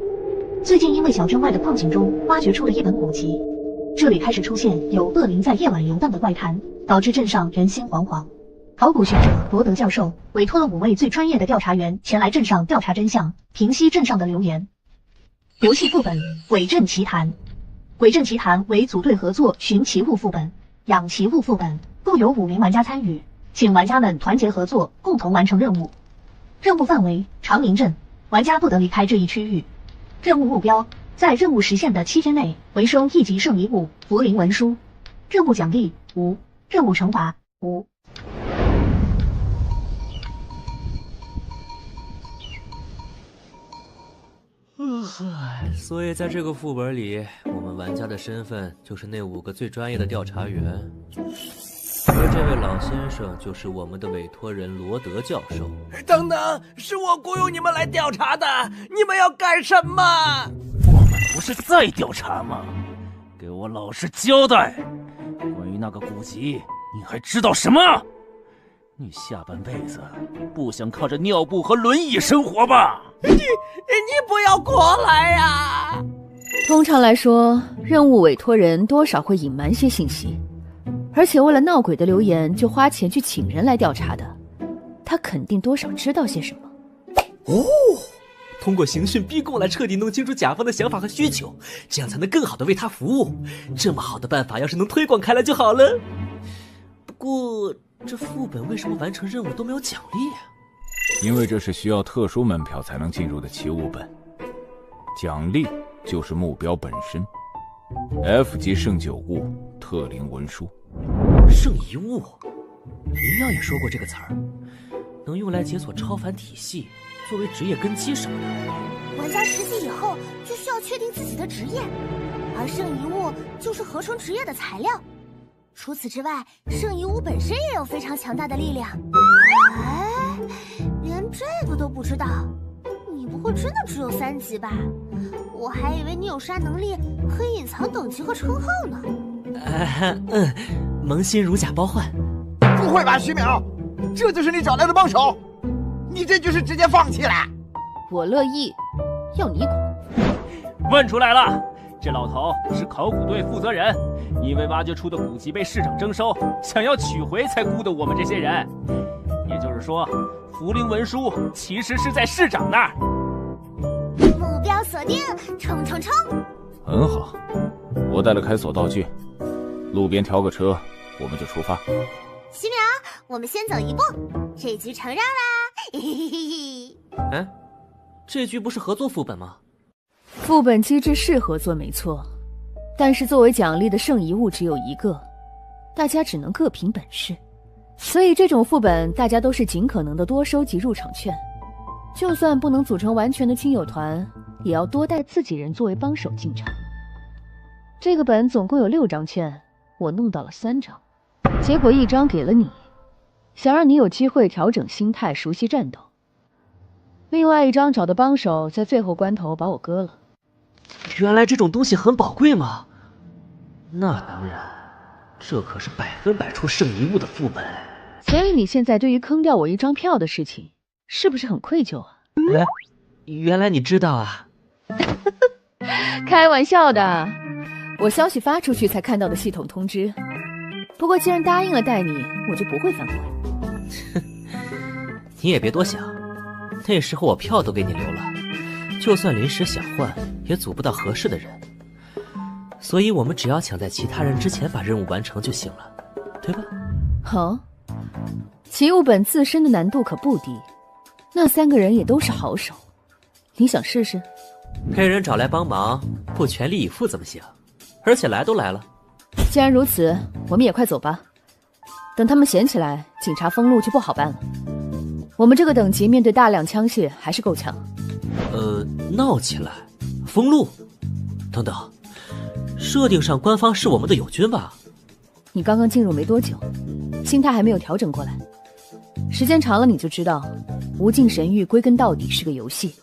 最近因为小镇外的矿井中挖掘出了一本古籍，这里开始出现有恶灵在夜晚游荡的怪谈，导致镇上人心惶惶。考古学者罗德教授委托了5位最专业的调查员前来镇上调查真相，平息镇上的流言。游戏副本《鬼镇奇谭》，《鬼镇奇谭》为组队合作寻奇物副本、养奇物副本，共有5名玩家参与，请玩家们团结合作，共同完成任务。任务范围：长宁镇，玩家不得离开这一区域。任务目标：在任务实现的7天内回收1级圣遗物符灵文书。任务奖励无，任务惩罚无。所以在这个副本里，我们玩家的身份就是那5个最专业的调查员，而这位老先生就是我们的委托人罗德教授。等等，是我雇佣你们来调查的，你们要干什么？我们不是在调查吗？给我老实交代，关于那个古籍，你还知道什么？你下半辈子不想靠着尿布和轮椅生活吧？你不要过来呀！通常来说，任务委托人多少会隐瞒些信息，而且为了闹鬼的流言就花钱去请人来调查的，他肯定多少知道些什么。哦，通过刑讯逼供来彻底弄清楚甲方的想法和需求，这样才能更好的为他服务。这么好的办法要是能推广开来就好了。不过这副本为什么完成任务都没有奖励啊？因为这是需要特殊门票才能进入的奇物本，奖励就是目标本身。F 级圣酒物特灵文书。圣遗物，林耀也说过这个词儿，能用来解锁超凡体系，作为职业根基什么的。玩家实习以后就需要确定自己的职业，而圣遗物就是合成职业的材料。除此之外，圣遗物本身也有非常强大的力量。哎，连这个都不知道，你不会真的只有3级吧？我还以为你有啥能力可以隐藏等级和称号呢。萌新如假包换。不会吧，徐淼，这就是你找来的帮手？你这就是直接放弃了？我乐意，要你管。问出来了，这老头是考古队负责人。因为挖掘出的古籍被市长征收，想要取回才雇的我们这些人。也就是说，符灵文书其实是在市长那儿。目标锁定，冲冲冲！很好，我带了开锁道具，路边调个车，我们就出发。徐淼，我们先走一步，这局承让啦！嘿嘿嘿嘿。哎，这局不是合作副本吗？副本机制是合作没错。但是作为奖励的圣遗物只有1个，大家只能各凭本事，所以这种副本大家都是尽可能的多收集入场券，就算不能组成完全的亲友团，也要多带自己人作为帮手进场。这个本总共有6张券，我弄到了3张，结果1张给了你，想让你有机会调整心态，熟悉战斗。另外1张找的帮手在最后关头把我割了。原来这种东西很宝贵吗？那当然，这可是100%出圣遗物的副本。所以你现在对于坑掉我一张票的事情，是不是很愧疚啊？原来你知道啊？开玩笑的，我消息发出去才看到的系统通知。不过既然答应了带你，我就不会反悔。你也别多想，那时候我票都给你留了，就算临时想换，也组不到合适的人。所以我们只要抢在其他人之前把任务完成就行了，对吧？好，奇物本自身的难度可不低，那3个人也都是好手，你想试试？被人找来帮忙，不全力以赴怎么行？而且来都来了。既然如此，我们也快走吧。等他们闲起来，警察封路就不好办了。我们这个等级面对大量枪械还是够呛。闹起来，封路，等等，设定上官方是我们的友军吧？你刚刚进入没多久，心态还没有调整过来。时间长了你就知道，无尽神域归根到底是个游戏。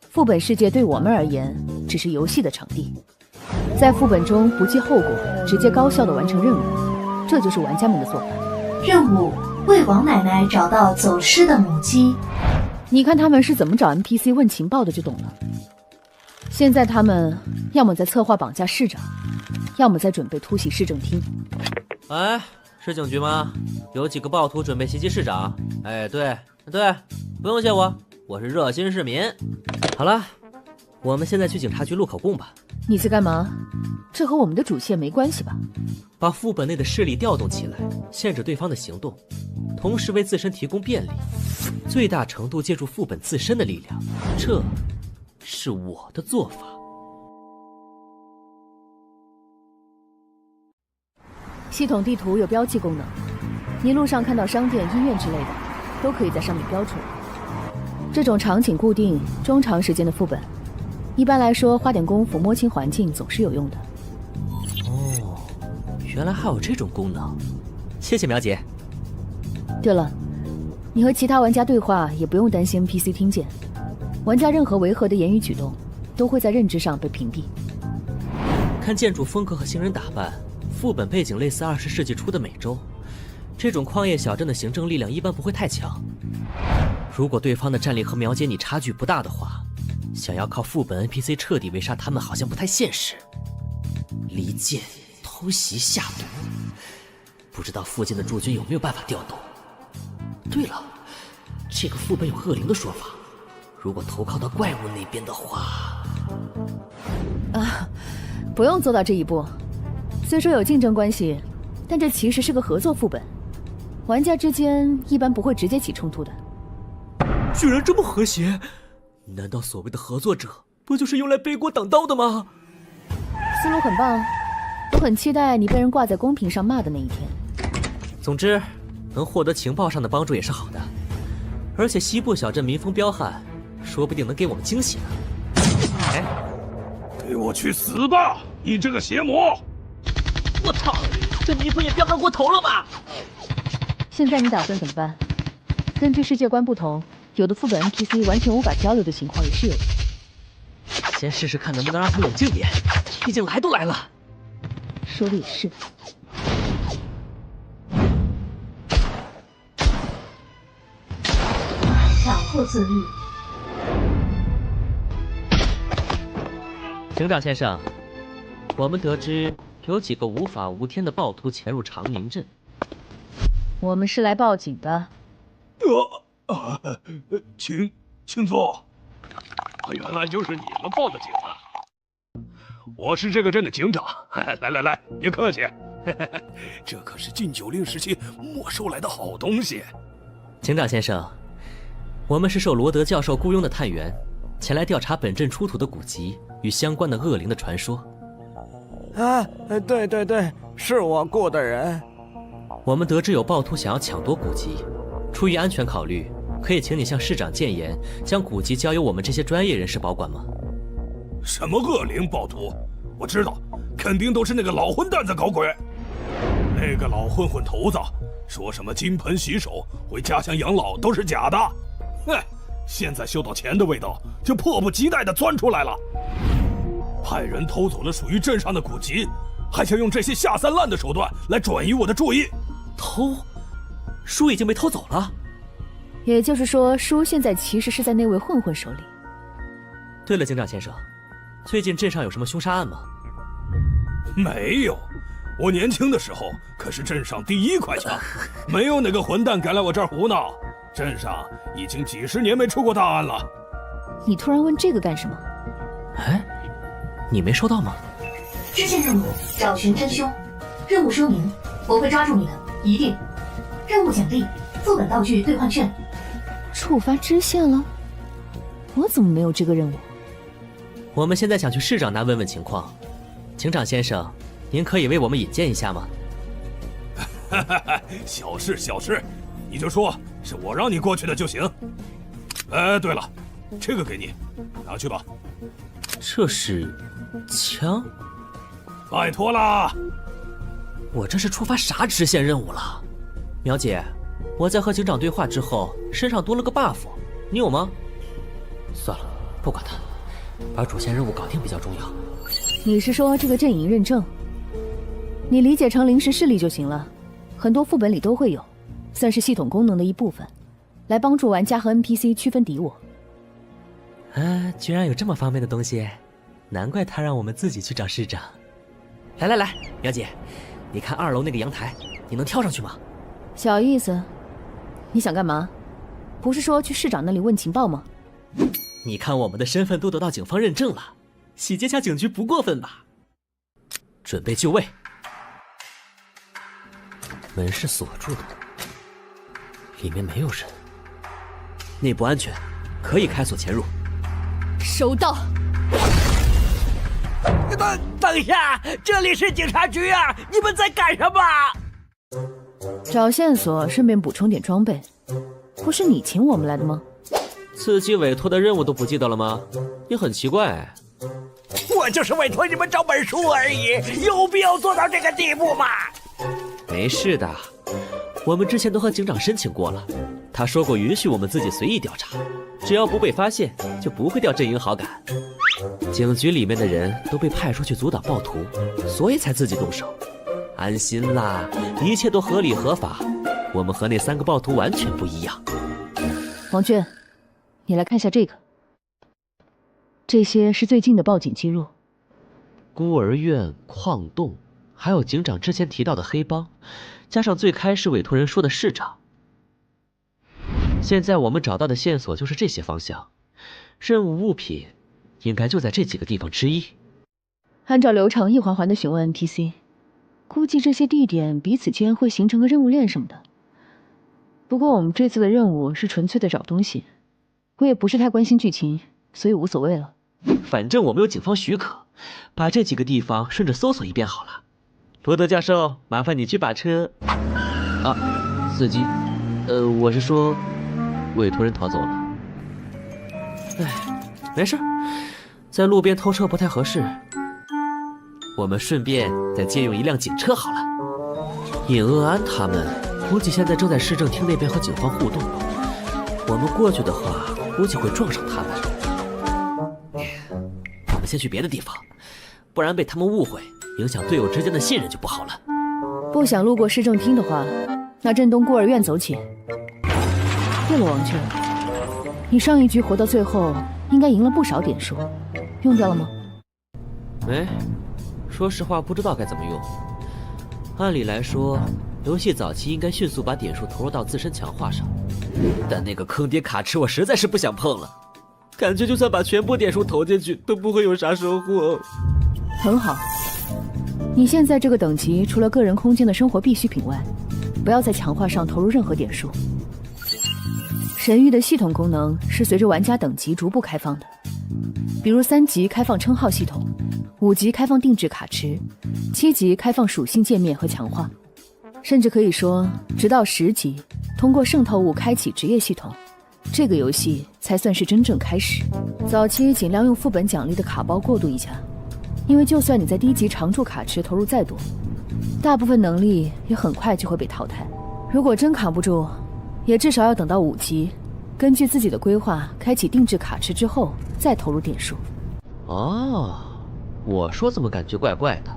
副本世界对我们而言只是游戏的场地，在副本中不计后果，直接高效地完成任务，这就是玩家们的做法。任务：为王奶奶找到走失的母鸡。你看他们是怎么找 NPC 问情报的就懂了。现在他们要么在策划绑架市长，要么在准备突袭市政厅。哎，是警局吗？有几个暴徒准备袭击市长。哎，对，不用谢我是热心市民。好了，我们现在去警察局录口供吧。你在干嘛？这和我们的主线没关系吧？把副本内的势力调动起来，限制对方的行动，同时为自身提供便利，最大程度借助副本自身的力量，这是我的做法。系统地图有标记功能，你路上看到商店、医院之类的，都可以在上面标出来。这种场景固定、中长时间的副本，一般来说花点功夫摸清环境总是有用的。哦，原来还有这种功能，谢谢苗姐。对了，你和其他玩家对话也不用担心 NPC 听见，玩家任何违和的言语举动都会在认知上被屏蔽。看建筑风格和行人打扮，副本背景类似20世纪初的美洲，这种矿业小镇的行政力量一般不会太强。如果对方的战力和苗姐你差距不大的话，想要靠副本 NPC 彻底围杀他们好像不太现实。离间、偷袭、下毒，不知道附近的驻军有没有办法调动。对了，这个副本有恶灵的说法，如果投靠到怪物那边的话……不用做到这一步。虽说有竞争关系，但这其实是个合作副本，玩家之间一般不会直接起冲突的。居然这么和谐，难道所谓的合作者不就是用来背锅挡刀的吗？思路很棒，我很期待你被人挂在公屏上骂的那一天。总之，能获得情报上的帮助也是好的，而且西部小镇民风彪悍，说不定能给我们惊喜呢。哎，给我去死吧，你这个邪魔！我操，这民风也彪悍过头了吧？现在你打算怎么办？根据世界观不同，有的副本 NPC 完全无法交流的情况也是有的。先试试看能不能让他冷静点，毕竟来都来了。说的也是。强迫自律。警长先生，我们得知有几个无法无天的暴徒潜入长宁镇。我们是来报警的。请坐。原来就是你们报的警啊！我是这个镇的警长。来，别客气。这可是禁酒令时期没收来的好东西。警长先生，我们是受罗德教授雇佣的探员，前来调查本镇出土的古籍与相关的恶灵的传说。对，是我雇的人。我们得知有暴徒想要抢夺古籍，出于安全考虑，可以请你向市长谏言，将古籍交由我们这些专业人士保管吗？什么恶灵暴徒？我知道，肯定都是那个老混蛋在搞鬼。那个老混混头子说什么金盆洗手、回家乡养老都是假的。现在嗅到钱的味道，就迫不及待地钻出来了。派人偷走了属于镇上的古籍，还想用这些下三滥的手段来转移我的注意。偷？书已经被偷走了？也就是说，书现在其实是在那位混混手里。对了，警长先生，最近镇上有什么凶杀案吗？没有，我年轻的时候可是镇上第一快枪，没有哪个混蛋敢来我这儿胡闹。镇上已经几10年没出过大案了。你突然问这个干什么？哎，你没收到吗？支线任务：找寻真凶。任务说明：我会抓住你的，一定。任务奖励：副本道具兑换券。触发支线了？我怎么没有这个任务？我们现在想去市长那问问情况。警长先生，您可以为我们引荐一下吗？小事小事，你就说是我让你过去的就行。对了，这个给你，拿去吧。这是枪？拜托啦！我这是触发啥支线任务了？苗姐，我在和警长对话之后，身上多了个 buff， 你有吗？算了，不管他，把主线任务搞定比较重要。你是说这个阵营认证？你理解成临时势力就行了，很多副本里都会有，算是系统功能的一部分，来帮助玩家和 NPC 区分敌我。居然有这么方便的东西，难怪他让我们自己去找市长。来，苗姐，你看2楼那个阳台，你能跳上去吗？小意思，你想干嘛？不是说去市长那里问情报吗？你看我们的身份都得到警方认证了，洗劫下警局不过分吧？准备就位。门是锁住的，里面没有人，内部安全，可以开锁潜入。收到。等一下，这里是警察局啊！你们在干什么？找线索，顺便补充点装备。不是你请我们来的吗？自己委托的任务都不记得了吗？你很奇怪。我就是委托你们找本书而已，有必要做到这个地步吗？没事的，我们之前都和警长申请过了，他说过允许我们自己随意调查，只要不被发现，就不会掉阵营好感。警局里面的人都被派出去阻挡暴徒，所以才自己动手。安心啦，一切都合理合法。我们和那3个暴徒完全不一样。王娟，你来看一下这个。这些是最近的报警记录。孤儿院、矿洞，还有警长之前提到的黑帮，加上最开始委托人说的市长。现在我们找到的线索就是这些方向，任务物品应该就在这几个地方之一。按照流程一环环的询问 NPC， 估计这些地点彼此间会形成个任务链什么的。不过我们这次的任务是纯粹的找东西，我也不是太关心剧情，所以无所谓了。反正我们有警方许可，把这几个地方顺着搜索一遍好了。罗德教授，麻烦你去把车……司机，我是说，委托人逃走了。没事，在路边偷车不太合适，我们顺便再借用一辆警车好了。尹鄂安他们估计现在正在市政厅那边和警方互动，我们过去的话，估计会撞上他们。我们先去别的地方，不然被他们误会，影响队友之间的信任就不好了。不想路过市政厅的话，那镇东孤儿院走起。对了，王娟，你上一局活到最后，应该赢了不少点数，用掉了吗？没，说实话不知道该怎么用。按理来说，游戏早期应该迅速把点数投入到自身强化上，但那个坑爹卡池我实在是不想碰了，感觉就算把全部点数投进去，都不会有啥收获。很好，你现在这个等级，除了个人空间的生活必需品外，不要在强化上投入任何点数。神域的系统功能是随着玩家等级逐步开放的，比如3级开放称号系统，5级开放定制卡池，7级开放属性界面和强化，甚至可以说，直到10级，通过渗透物开启职业系统，这个游戏才算是真正开始。早期尽量用副本奖励的卡包过渡一下，因为就算你在低级常驻卡池投入再多，大部分能力也很快就会被淘汰。如果真扛不住，也至少要等到5级，根据自己的规划开启定制卡池之后再投入点数。哦，我说怎么感觉怪怪的？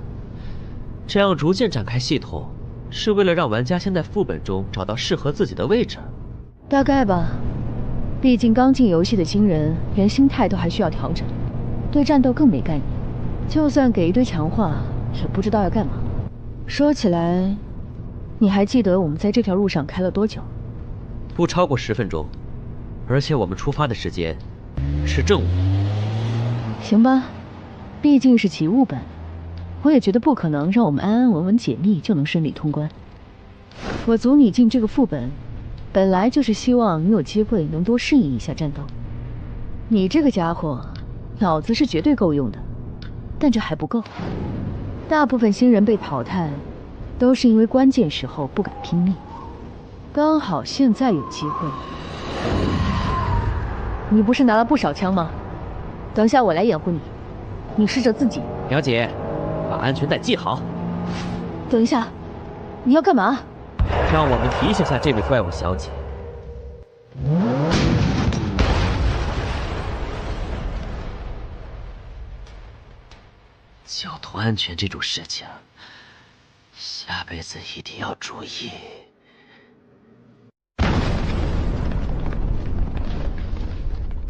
这样逐渐展开系统，是为了让玩家先在副本中找到适合自己的位置。大概吧，毕竟刚进游戏的新人，连心态都还需要调整，对战斗更没概念。就算给一堆强化，也不知道要干嘛。说起来，你还记得我们在这条路上开了多久？不超过10分钟，而且我们出发的时间是正午。行吧，毕竟是奇物本，我也觉得不可能让我们安安稳稳解密就能顺利通关。我组你进这个副本，本来就是希望你有机会能多适应一下战斗。你这个家伙，脑子是绝对够用的，但这还不够。大部分新人被淘汰，都是因为关键时候不敢拼命。刚好现在有机会。你不是拿了不少枪吗？等下我来掩护你，你试着自己。了解，把安全带系好。等一下，你要干嘛？让我们提醒下这位怪物小姐。交通安全这种事情，下辈子一定要注意。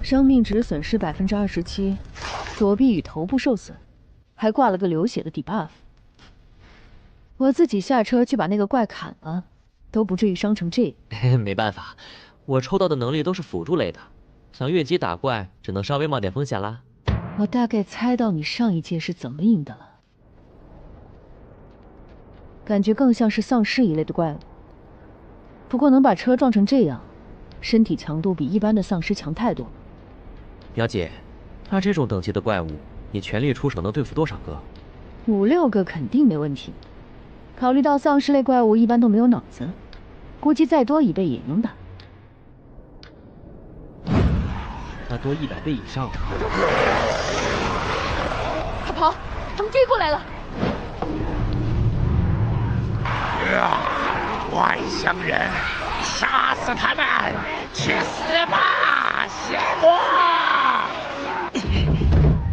生命值损失27%，左臂与头部受损，还挂了个流血的 debuff。我自己下车去把那个怪砍了，都不至于伤成这样。没办法，我抽到的能力都是辅助类的，想越级打怪，只能稍微冒点风险啦。我大概猜到你上一届是怎么赢的了，感觉更像是丧尸一类的怪物。不过能把车撞成这样，身体强度比一般的丧尸强太多了。表姐，那这种等级的怪物，你全力出手能对付多少个？5、6个肯定没问题。考虑到丧尸类怪物一般都没有脑子，估计再多1倍也能打。那多100倍以上。快跑！他们追过来了！外乡人，杀死他们！去死吧，邪魔！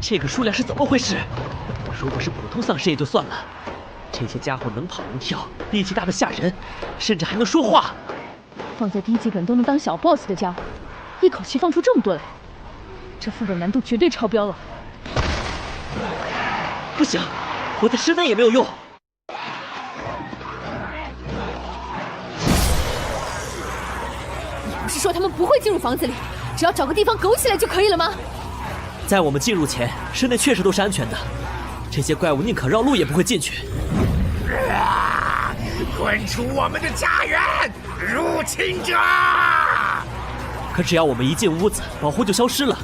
这个数量是怎么回事？如果是普通丧尸也就算了，这些家伙能跑能跳，力气大的吓人，甚至还能说话。放在低级本都能当小 boss 的家伙，一口气放出这么多来，这副本难度绝对超标了。不行，我在室内也没有用。你不是说他们不会进入房子里，只要找个地方苟起来就可以了吗？在我们进入前，室内确实都是安全的，这些怪物宁可绕路也不会进去。滚出我们的家园，入侵者！可只要我们一进屋子，保护就消失了，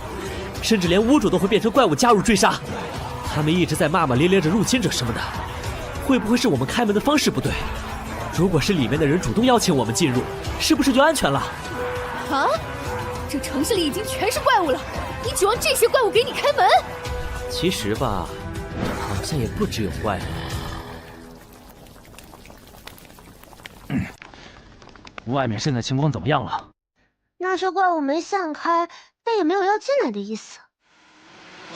甚至连屋主都会变成怪物加入追杀。他们一直在骂骂咧咧着入侵者什么的，会不会是我们开门的方式不对？如果是里面的人主动邀请我们进入，是不是就安全了？啊！这城市里已经全是怪物了，你指望这些怪物给你开门？其实吧，好像也不只有怪物。外面现在情况怎么样了？那些怪物没散开，但也没有要进来的意思，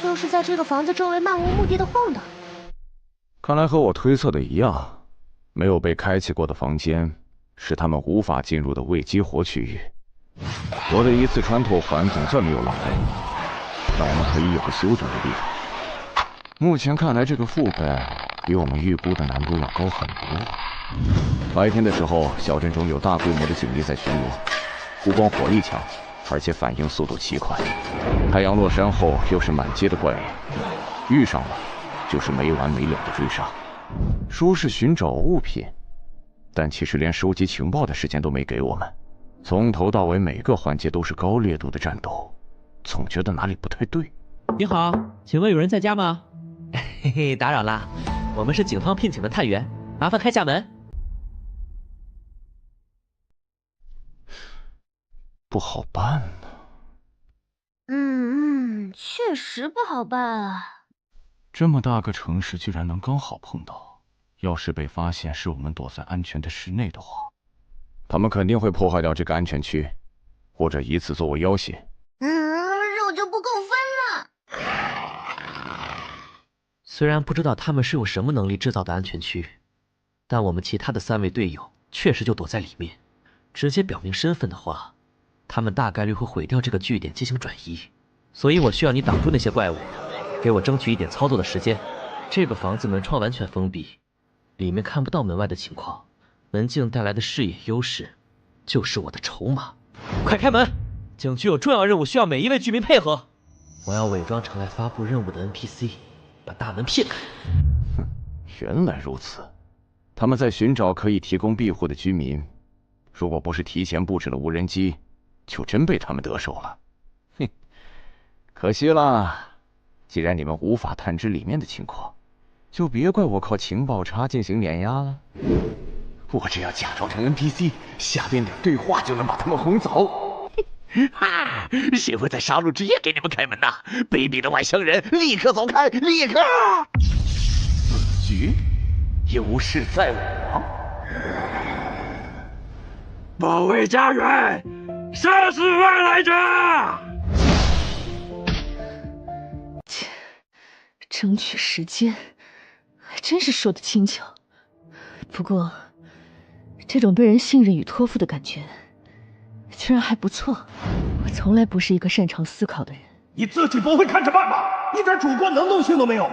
就是在这个房子周围漫无目的的晃荡。看来和我推测的一样，没有被开启过的房间是他们无法进入的未激活区域。我的一次穿透环总算没有浪费，那我们可以有个休整的地方。目前看来，这个副本比我们预估的难度要高很多。白天的时候，小镇中有大规模的警力在巡逻，不光火力强，而且反应速度奇快。太阳落山后，又是满街的怪物，遇上了就是没完没了的追杀。说是寻找物品，但其实连收集情报的时间都没给我们。从头到尾每个环节都是高烈度的战斗，总觉得哪里不太对。你好，请问有人在家吗？嘿嘿，打扰啦，我们是警方聘请的探员，麻烦开下门。不好办呢。确实不好办啊。这么大个城市居然能刚好碰到，要是被发现是我们躲在安全的室内的话，他们肯定会破坏掉这个安全区，或者以此作为要挟。肉就不够分了。虽然不知道他们是用什么能力制造的安全区，但我们其他的3位队友确实就躲在里面，直接表明身份的话，他们大概率会毁掉这个据点进行转移。所以我需要你挡住那些怪物，给我争取一点操作的时间。这个房子门窗完全封闭，里面看不到门外的情况，门镜带来的视野优势就是我的筹码。快开门！景区有重要任务需要每一位居民配合。我要伪装成来发布任务的 NPC， 把大门骗开。原来如此，他们在寻找可以提供庇护的居民。如果不是提前布置了无人机，就真被他们得手了。哼，可惜啦。既然你们无法探知里面的情况，就别怪我靠情报差进行碾压了。我只要假装成 NPC， 下边点对话就能把他们轰走。哈！谁会在杀戮之夜给你们开门呐？卑鄙的外乡人，立刻走开！立刻！此局有事在我。保卫家园，杀死外来者！争取时间，还真是说得轻巧。不过，这种被人信任与托付的感觉，居然还不错。我从来不是一个擅长思考的人。你自己不会看着办吗？一点主观能动性都没有，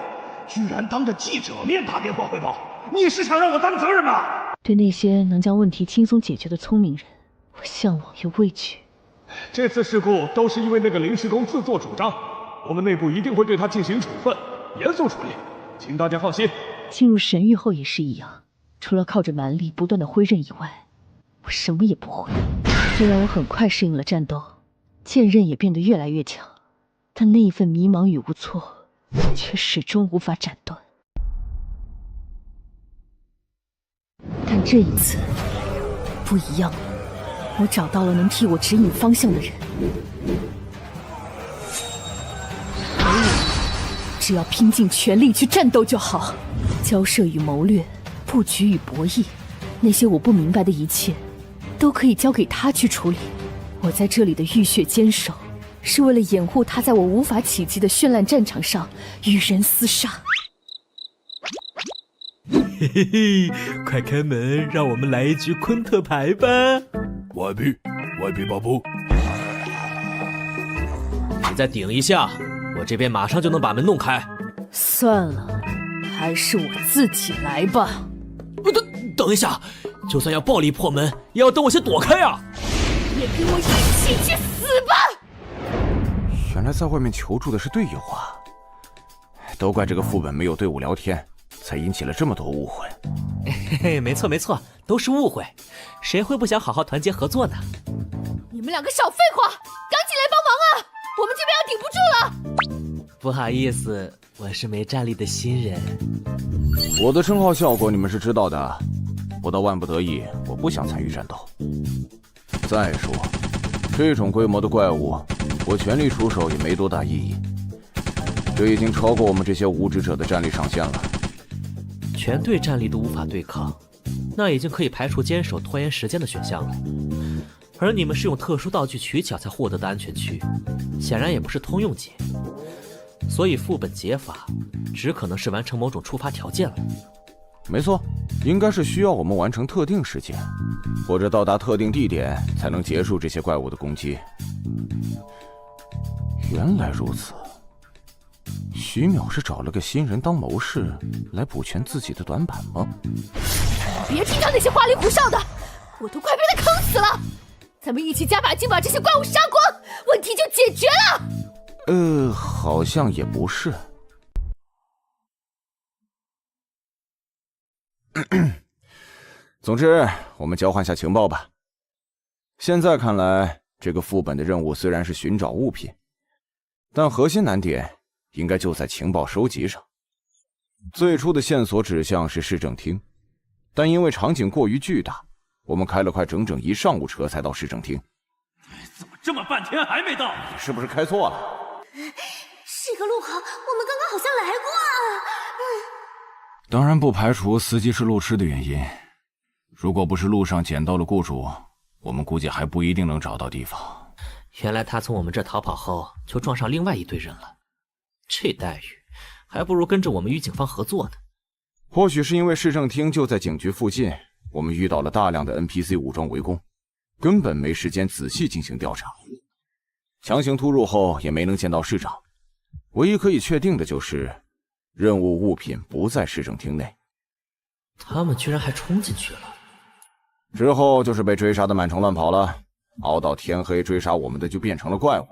居然当着记者面打电话汇报，你是想让我担责任吗？对那些能将问题轻松解决的聪明人，我向往又畏惧。这次事故都是因为那个临时工自作主张，我们内部一定会对他进行处分，严肃处理，请大家放心。进入神域后也是一样，除了靠着蛮力不断的挥刃以外，我什么也不会。虽然我很快适应了战斗，剑刃也变得越来越强，但那一份迷茫与无措，却始终无法斩断。但这一次不一样了，我找到了能替我指引方向的人。所以只要拼尽全力去战斗就好。交涉与谋略，布局与博弈，那些我不明白的一切，都可以交给他去处理。我在这里的浴血坚守，是为了掩护他在我无法企及的绚烂战场上与人厮杀。嘿嘿嘿，快开门，让我们来一局昆特牌吧！外币巴布，你再顶一下，我这边马上就能把门弄开。算了，还是我自己来吧。等一下，就算要暴力破门，也要等我先躲开啊！也给我一起去死吧！原来在外面求助的是队友啊！都怪这个副本没有队伍聊天，才引起了这么多误会。嘿嘿，没错，都是误会，谁会不想好好团结合作呢？你们两个少废话，赶紧来帮忙啊！我们这边要顶不住了。不好意思，我是没战力的新人。我的称号效果你们是知道的，不到万不得已，我不想参与战斗。再说，这种规模的怪物，我全力出手也没多大意义。这已经超过我们这些无知者的战力上限了。全队战力都无法对抗，那已经可以排除坚守拖延时间的选项了。而你们是用特殊道具取巧才获得的安全区，显然也不是通用解，所以副本解法只可能是完成某种触发条件了。没错，应该是需要我们完成特定事件，或者到达特定地点才能结束这些怪物的攻击。原来如此，徐淼是找了个新人当谋士来补全自己的短板吗？别听他那些花里胡哨的，我都快被他坑死了。咱们一起加把劲把这些怪物杀光，问题就解决了。好像也不是。总之，我们交换下情报吧。现在看来，这个副本的任务虽然是寻找物品，但核心难点应该就在情报收集上。最初的线索指向是市政厅，但因为场景过于巨大，我们开了快整整1上午车才到市政厅。怎么这么半天还没到？你是不是开错了？这个路口我们刚刚好像来过啊。当然不排除司机是路痴的原因。如果不是路上捡到了雇主，我们估计还不一定能找到地方。原来他从我们这逃跑后就撞上另外一队人了，这待遇还不如跟着我们与警方合作呢。或许是因为市政厅就在警局附近，我们遇到了大量的 NPC 武装围攻，根本没时间仔细进行调查。强行突入后也没能见到市长，唯一可以确定的就是任务物品不在市政厅内。他们居然还冲进去了。之后就是被追杀的满城乱跑了，熬到天黑追杀我们的就变成了怪物。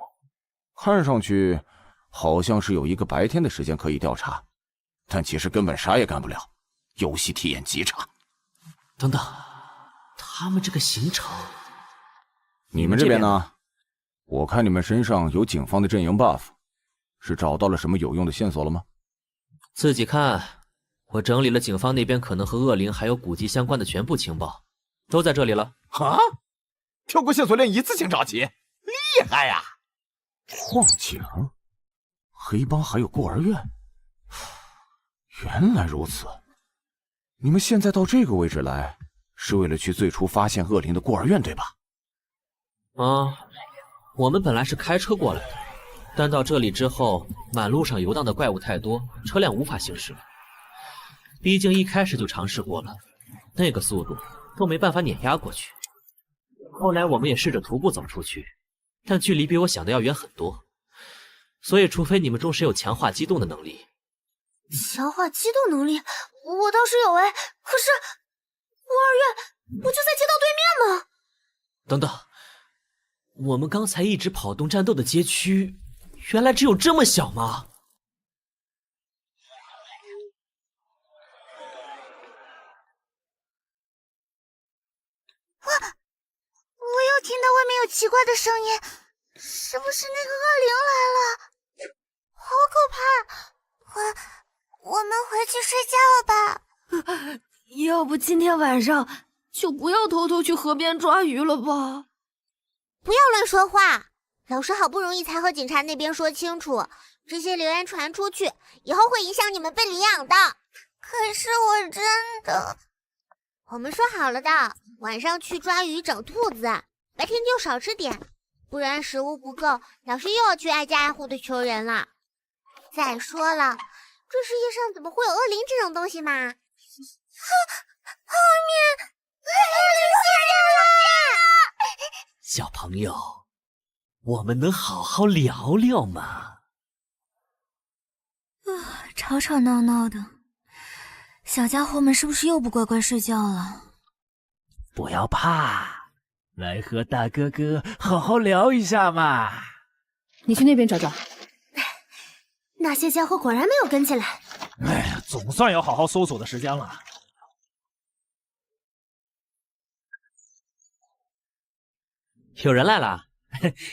看上去好像是有一个白天的时间可以调查，但其实根本啥也干不了，游戏体验极差。等等，他们这个行程，你们这边呢？我看你们身上有警方的阵营 buff， 是找到了什么有用的线索了吗？自己看，我整理了警方那边可能和恶灵还有古籍相关的全部情报，都在这里了。啊！跳过线索链一次性找齐，厉害呀！矿井、黑帮还有孤儿院，原来如此。你们现在到这个位置来，是为了去最初发现恶灵的孤儿院，对吧？我们本来是开车过来的，但到这里之后，马路上游荡的怪物太多，车辆无法行驶了。毕竟一开始就尝试过了，那个速度都没办法碾压过去。后来我们也试着徒步走出去，但距离比我想的要远很多。所以，除非你们中谁有强化机动的能力。强化机动能力，我倒是有哎，可是孤儿院不就在街道对面吗？等等，我们刚才一直跑动战斗的街区，原来只有这么小吗？我又听到外面有奇怪的声音，是不是那个恶灵来了？好可怕！我们回去睡觉吧。要不今天晚上就不要偷偷去河边抓鱼了吧？不要乱说话！老师好不容易才和警察那边说清楚，这些流言传出去，以后会影响你们被领养的。可是我真的……我们说好了的，晚上去抓鱼找兔子，白天就少吃点，不然食物不够，老师又要去挨家挨户的求人了。再说了，这世界上怎么会有恶灵这种东西嘛？后面恶灵出现了！小朋友，我们能好好聊聊吗？吵吵闹闹的，小家伙们是不是又不乖乖睡觉了？不要怕，来和大哥哥好好聊一下嘛。你去那边找找。那些家伙果然没有跟进来。哎呀，总算有好好搜索的时间了。有人来了，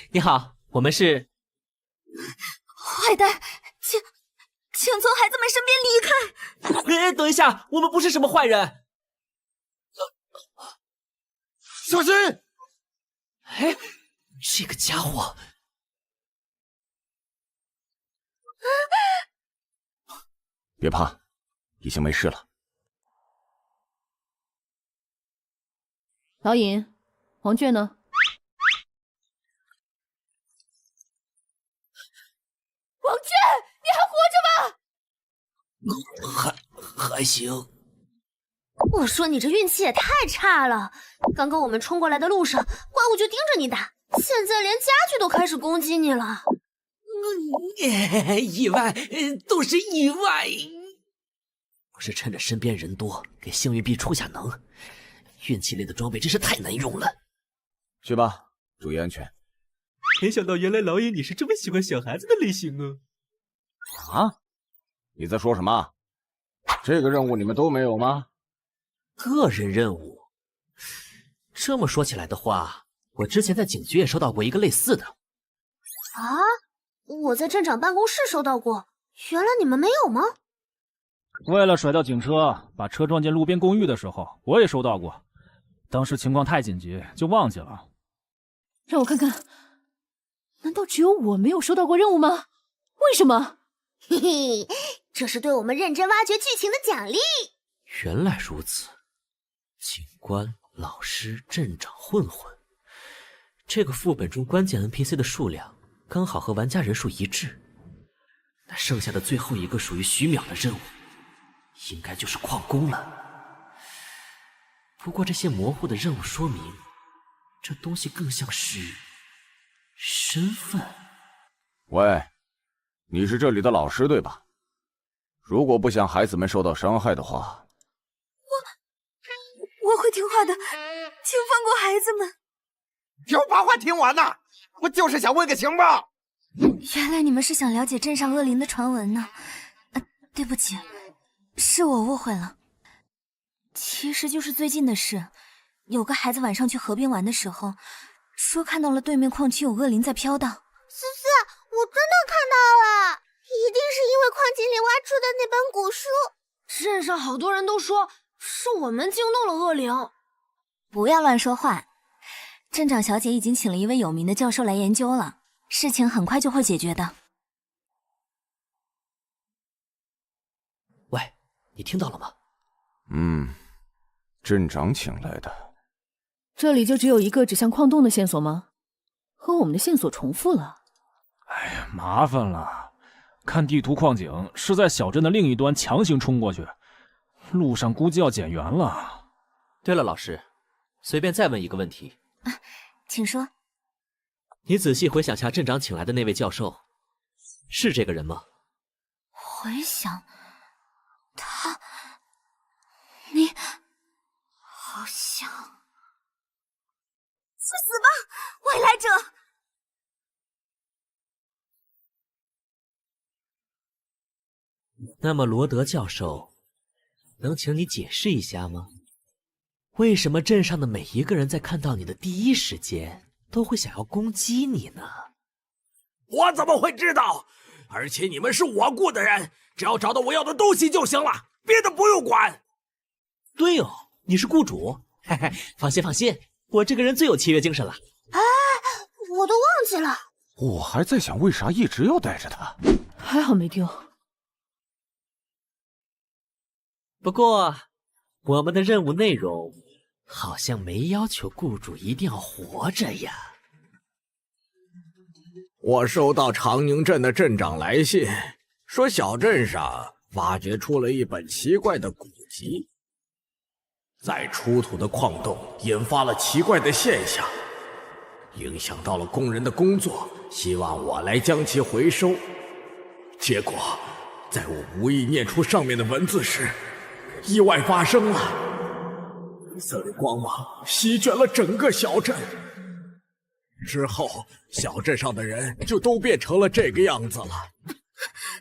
你好，我们是……坏蛋，请从孩子们身边离开！等一下，我们不是什么坏人。小心！哎，这个家伙……别怕，已经没事了。老尹，王倔呢？王倔，你还活着吗？还行。我说你这运气也太差了！刚刚我们冲过来的路上，怪物就盯着你打，现在连家具都开始攻击你了。意外，都是意外。我是趁着身边人多，给幸运币出下能。运气类的装备真是太难用了。去吧，注意安全。没想到原来老爷你是这么喜欢小孩子的类型啊！啊？你在说什么？这个任务你们都没有吗？个人任务？这么说起来的话，我之前在警局也收到过一个类似的。啊？我在镇长办公室收到过，原来你们没有吗？为了甩掉警车，把车撞进路边公寓的时候，我也收到过。当时情况太紧急，就忘记了。让我看看，难道只有我没有收到过任务吗？为什么？嘿嘿，这是对我们认真挖掘剧情的奖励。原来如此，警官、老师、镇长、混混，这个副本中关键 NPC 的数量刚好和玩家人数一致。那剩下的最后一个属于徐淼的任务，应该就是矿工了。不过这些模糊的任务说明，这东西更像是身份。喂，你是这里的老师对吧？如果不想孩子们受到伤害的话，我会听话的，请放过孩子们。有把话听完呐！我就是想问个情报。原来你们是想了解镇上恶灵的传闻呢。对不起，是我误会了。其实就是最近的事，有个孩子晚上去河边玩的时候，说看到了对面矿区有恶灵在飘荡。思思，我真的看到了，一定是因为矿井里挖出的那本古书。镇上好多人都说是我们惊动了恶灵。不要乱说话，镇长小姐已经请了一位有名的教授来研究了，事情很快就会解决的。喂，你听到了吗？镇长请来的。这里就只有一个指向矿洞的线索吗？和我们的线索重复了。哎呀，麻烦了。看地图，矿井是在小镇的另一端强行冲过去，路上估计要减员了。对了，老师，随便再问一个问题。请说。你仔细回想下镇长请来的那位教授，是这个人吗？回想，你好像……去死吧，未来者！那么罗德教授，能请你解释一下吗？为什么镇上的每一个人在看到你的第一时间都会想要攻击你呢？我怎么会知道？而且你们是我雇的人，只要找到我要的东西就行了，别的不用管。对哦，你是雇主，嘿嘿，放心放心，我这个人最有契约精神了。我都忘记了。我还在想为啥一直要带着他，还好没丢。不过，我们的任务内容好像没要求雇主一定要活着呀。我收到长宁镇的镇长来信，说小镇上挖掘出了一本奇怪的古籍，在出土的矿洞引发了奇怪的现象，影响到了工人的工作，希望我来将其回收。结果，在我无意念出上面的文字时，意外发生了，黑色的光芒席卷了整个小镇。之后，小镇上的人就都变成了这个样子了。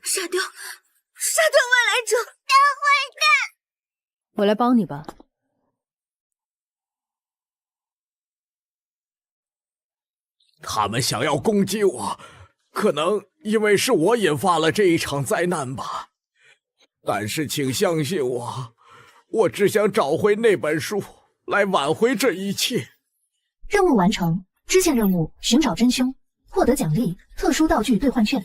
杀掉未来者！大坏蛋！我来帮你吧。他们想要攻击我，可能因为是我引发了这一场灾难吧。但是请相信我，我只想找回那本书，来挽回这一切。任务完成，支线任务寻找真凶，获得奖励特殊道具兑换券。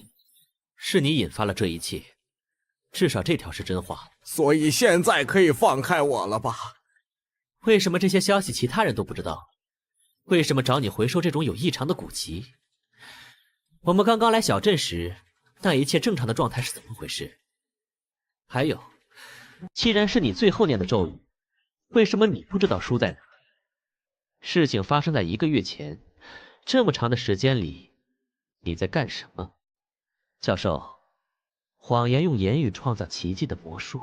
是你引发了这一切，至少这条是真话。所以现在可以放开我了吧？为什么这些消息其他人都不知道？为什么找你回收这种有异常的古籍？我们刚刚来小镇时，那一切正常的状态是怎么回事？还有，既然是你最后念的咒语，为什么你不知道书在哪？事情发生在1个月前，这么长的时间里，你在干什么？教授，谎言用言语创造奇迹的魔术，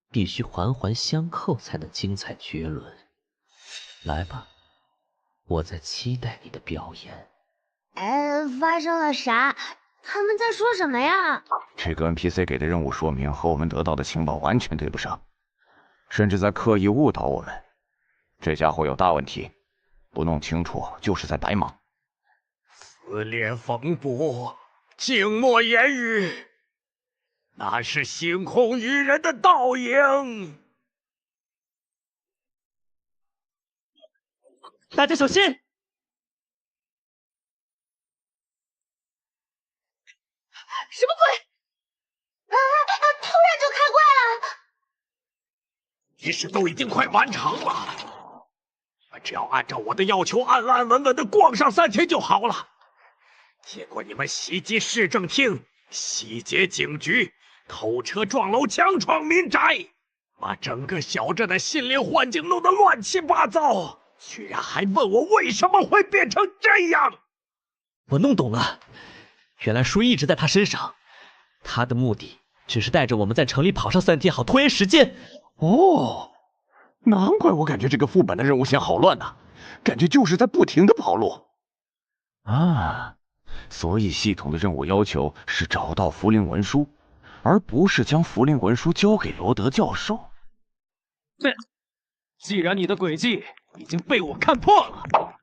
必须环环相扣才能精彩绝伦。来吧，我在期待你的表演。发生了啥？他们在说什么呀？这个 NPC 给的任务说明和我们得到的情报完全对不上，甚至在刻意误导我们。这家伙有大问题，不弄清楚就是在白忙。撕裂风波，静默言语，那是星空与人的倒影。大家小心！什么鬼？突然就开怪了！仪式都已经快完成了，只要按照我的要求安安稳稳的逛上3天就好了。结果你们袭击市政厅，洗劫警局，偷车撞楼，强闯民宅，把整个小镇的心灵幻境弄得乱七八糟，居然还问我为什么会变成这样。我弄懂了，原来书一直在他身上，他的目的只是带着我们在城里跑上3天，好拖延时间。哦，难怪我感觉这个副本的任务线好乱呐，感觉就是在不停的跑路。啊，所以系统的任务要求是找到符灵文书，而不是将符灵文书交给罗德教授。既然你的诡计已经被我看破了，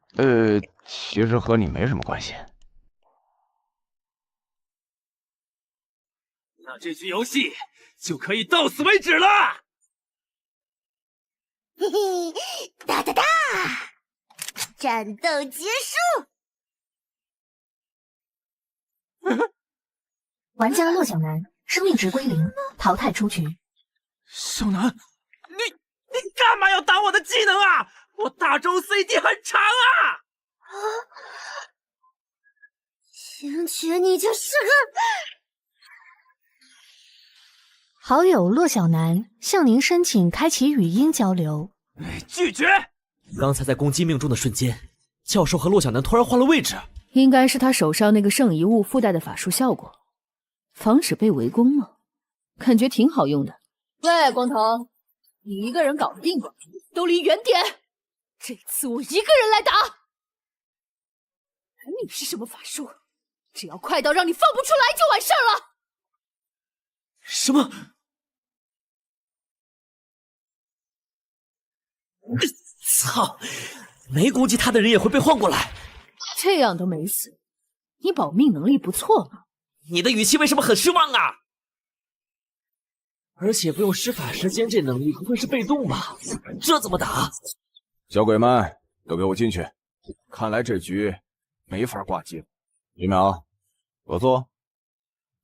其实和你没什么关系。那这局游戏就可以到此为止了。嘿嘿，哒哒哒，战斗结束。玩家骆小楠生命值归0，淘汰出局。小南，你干嘛要挡我的技能啊？我大招 CD 很长啊！星爵，你就是个……好友骆小楠向您申请开启语音交流。拒绝！刚才在攻击命中的瞬间，教授和骆小楠突然换了位置，应该是他手上那个圣遗物附带的法术效果，防止被围攻吗？感觉挺好用的。喂，光头，你一个人搞不定吧？都离远点！这次我一个人来打。你是什么法术？只要快到让你放不出来就完事儿了。什么？操！没攻击他的人也会被换过来，这样都没死，你保命能力不错嘛。你的语气为什么很失望啊？而且不用施法时间，这能力不会是被动吧？这怎么打？小鬼们都给我进去！看来这局没法挂机了。李淼，合作，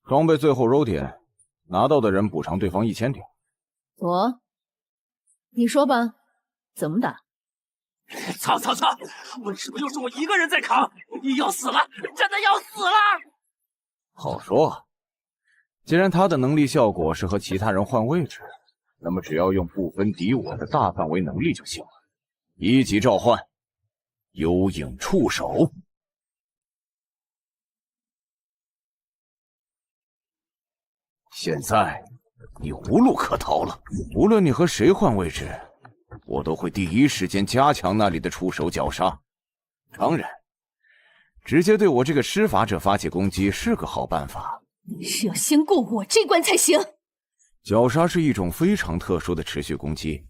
装备最后揉点，拿到的人补偿对方1000点。我，你说吧，怎么打？操！为什么又是我一个人在扛？要死了，真的要死了！好说，既然他的能力效果是和其他人换位置，那么只要用不分敌我的大范围能力就行了。1级召唤，幽影触手。现在你无路可逃了，无论你和谁换位置，我都会第一时间加强那里的触手绞杀。当然，直接对我这个施法者发起攻击是个好办法。是要先过我这关才行。绞杀是一种非常特殊的持续攻击，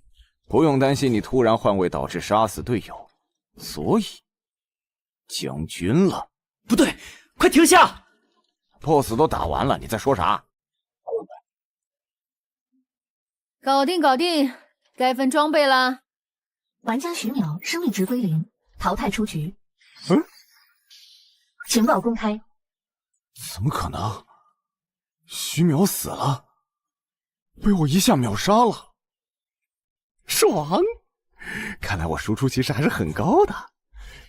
不用担心你突然换位导致杀死队友，所以将军了。不对，快停下 ！BOSS 都打完了，你在说啥？搞定，该分装备啦。玩家徐淼生命值归0，淘汰出局。情报公开。怎么可能？徐淼死了，被我一下秒杀了，爽！看来我输出其实还是很高的，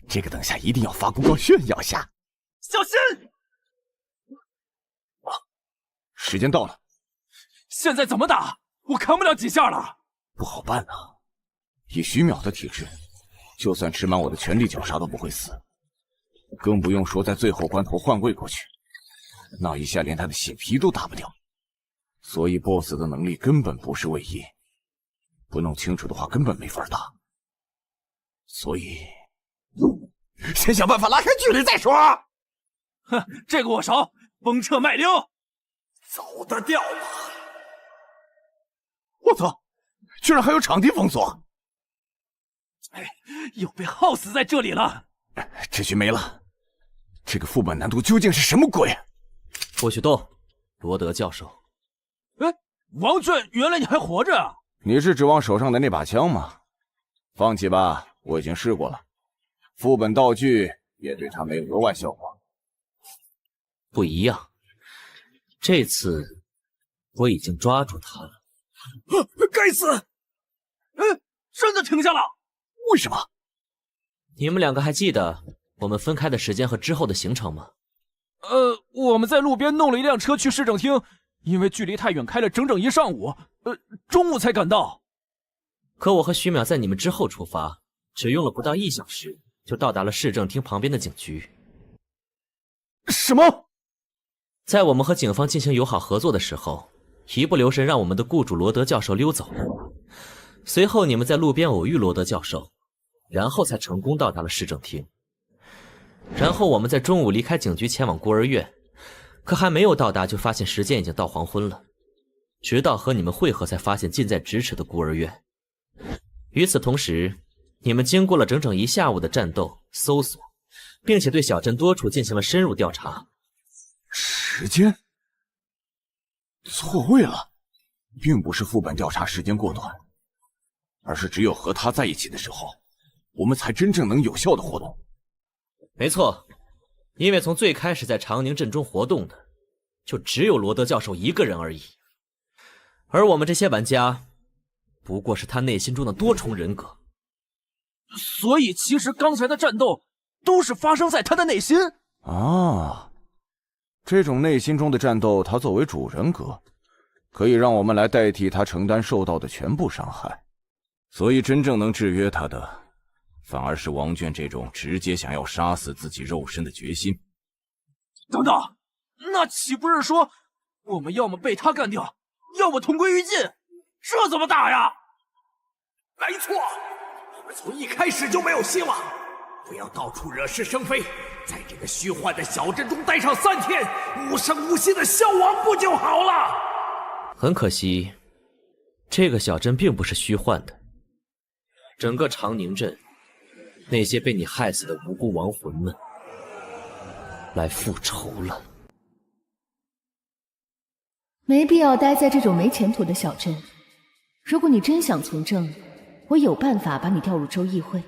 这个等下一定要发公告炫耀下。小心！时间到了，现在怎么打？我扛不了几下了。不好办啊！以徐淼的体质，就算吃满我的全力绞杀都不会死，更不用说在最后关头换位过去，那一下连他的血皮都打不掉。所以 BOSS 的能力根本不是位移，不弄清楚的话根本没法打。所以，先想办法拉开距离再说。哼，这个我熟，崩彻脉溜，走得掉吗？我操！居然还有场地封锁！又被耗死在这里了。这局没了，这个副本难度究竟是什么鬼？不许动，罗德教授。王俊，原来你还活着啊！你是指望手上的那把枪吗？放弃吧，我已经试过了，副本道具也对他没有额外效果。不一样，这次我已经抓住他了。该死！真的停下了？为什么？你们两个还记得我们分开的时间和之后的行程吗？我们在路边弄了一辆车去市政厅，因为距离太远，开了整整一上午，中午才赶到。可我和徐淼在你们之后出发，只用了不到1小时，就到达了市政厅旁边的警局。什么？在我们和警方进行友好合作的时候，一不留神让我们的雇主罗德教授溜走了。随后你们在路边偶遇罗德教授，然后才成功到达了市政厅。然后我们在中午离开警局前往孤儿院，可还没有到达就发现时间已经到黄昏了。直到和你们会合才发现近在咫尺的孤儿院。与此同时，你们经过了整整1下午的战斗、搜索，并且对小镇多处进行了深入调查。时间错位了，并不是副本调查时间过短，而是只有和他在一起的时候，我们才真正能有效的活动。没错，因为从最开始在长宁镇中活动的，就只有罗德教授一个人而已。而我们这些玩家，不过是他内心中的多重人格。所以其实刚才的战斗都是发生在他的内心啊！这种内心中的战斗，他作为主人格，可以让我们来代替他承担受到的全部伤害。所以真正能制约他的，反而是王娟这种直接想要杀死自己肉身的决心。等等，那岂不是说我们要么被他干掉，要么同归于尽？这怎么打呀？没错，我们从一开始就没有希望。不要到处惹是生非，在这个虚幻的小镇中待上3天，无声无息的消亡不就好了？很可惜，这个小镇并不是虚幻的。整个长宁镇，那些被你害死的无辜亡魂们，来复仇了。没必要待在这种没前途的小镇。如果你真想从政，我有办法把你调入州议会。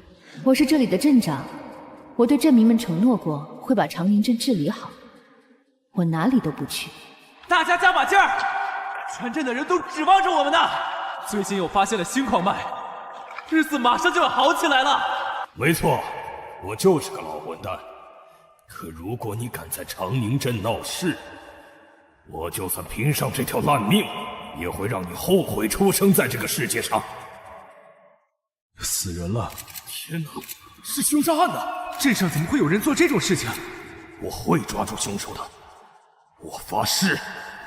我是这里的镇长，我对镇民们承诺过会把长宁镇治理好。我哪里都不去。大家加把劲儿，全镇的人都指望着我们呢。最近又发现了新矿脉，日子马上就要好起来了。没错，我就是个老混蛋。可如果你敢在长宁镇闹事，我就算拼上这条烂命，也会让你后悔出生在这个世界上。死人了！天哪，是凶杀案呢！镇上怎么会有人做这种事情？我会抓住凶手的，我发誓。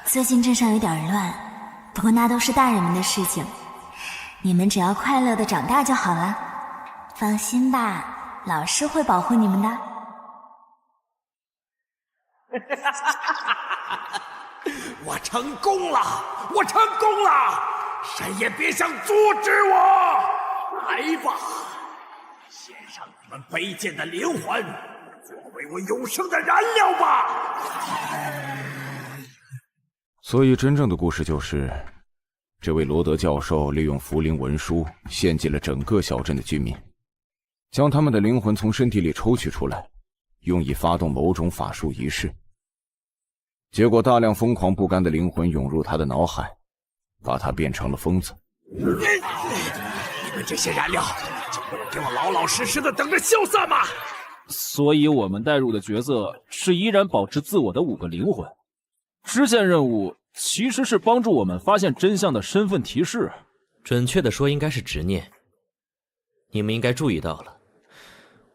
最近镇上有点乱，不过那都是大人们的事情，你们只要快乐的长大就好了。放心吧，老师会保护你们的。我成功了！我成功了！谁也别想阻止我！来吧，献上你们卑贱的灵魂，作为我永生的燃料吧！所以真正的故事就是，这位罗德教授利用符灵文书献祭了整个小镇的居民，将他们的灵魂从身体里抽取出来，用以发动某种法术仪式。结果大量疯狂不甘的灵魂涌入他的脑海，把他变成了疯子。你们这些燃料就不能给我老老实实的等着消散吗？所以我们带入的角色是依然保持自我的5个灵魂。支线任务其实是帮助我们发现真相的身份提示，准确的说应该是执念。你们应该注意到了，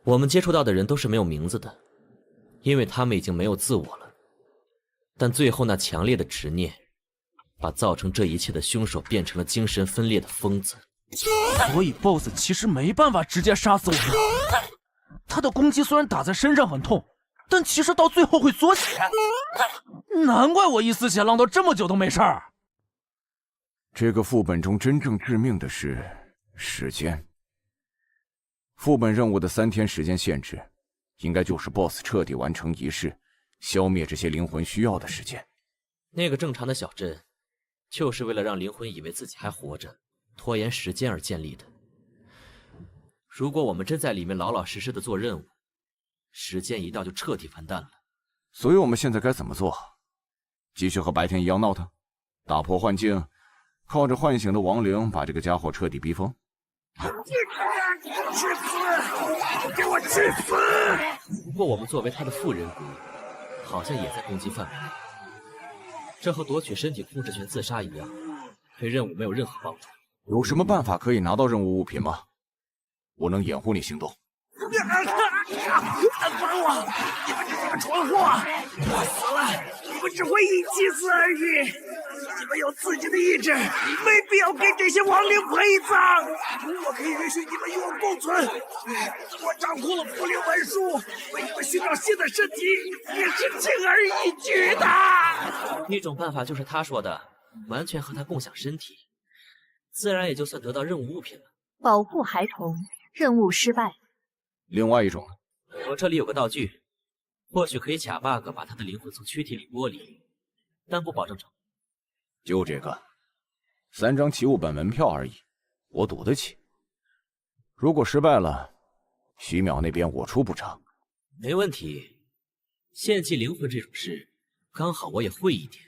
我们接触到的人都是没有名字的，因为他们已经没有自我了。但最后那强烈的执念，把造成这一切的凶手变成了精神分裂的疯子。所以 BOSS 其实没办法直接杀死我们。他的攻击虽然打在身上很痛，但其实到最后会缩血。难怪我一丝血浪到这么久都没事儿。这个副本中真正致命的是时间。副本任务的3天时间限制，应该就是 BOSS 彻底完成仪式，消灭这些灵魂需要的时间。那个正常的小镇，就是为了让灵魂以为自己还活着，拖延时间而建立的。如果我们真在里面老老实实的做任务，时间一到就彻底完蛋了。所以我们现在该怎么做？继续和白天一样闹腾，打破幻境，靠着唤醒的亡灵把这个家伙彻底逼疯？去死！给我去死！不过我们作为他的副人格，好像也在攻击范围内。这和夺取身体控制权自杀一样，对任务没有任何帮助。有什么办法可以拿到任务物品吗？我能掩护你行动。放我！你们这几个蠢货！我死了，你们只会一起死而已。你们有自己的意志，没必要给这些亡灵陪葬。我可以允许你们与我共存。我掌控了符灵文书，为你们寻找新的身体也是轻而易举的。一种办法就是他说的，完全和他共享身体，自然也就算得到任务物品了。保护孩童，任务失败。另外一种，我这里有个道具，或许可以假 bug 把他的灵魂从躯体里剥离，但不保证成功。就这个，3张奇物本门票而已，我赌得起。如果失败了，徐淼那边我出补偿。没问题，献祭灵魂这种事，刚好我也会一点。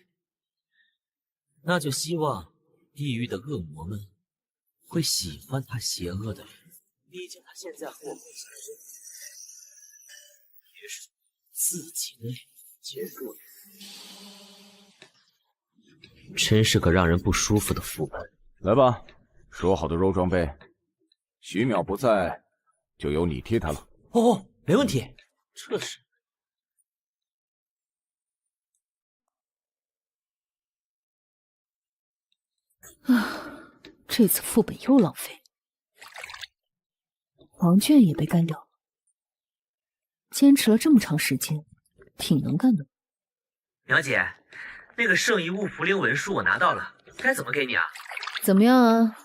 那就希望地狱的恶魔们会喜欢他邪恶的人，毕竟他现在和我共享身体，也是自己的结束。真是个让人不舒服的副本。来吧，说好的肉装备，徐淼不在，就由你替他了。哦，没问题。这是。这次副本又浪费，王卷也被干掉了。坚持了这么长时间，挺能干的。苗姐，那个圣遗物符灵文书我拿到了，该怎么给你啊？怎么样啊？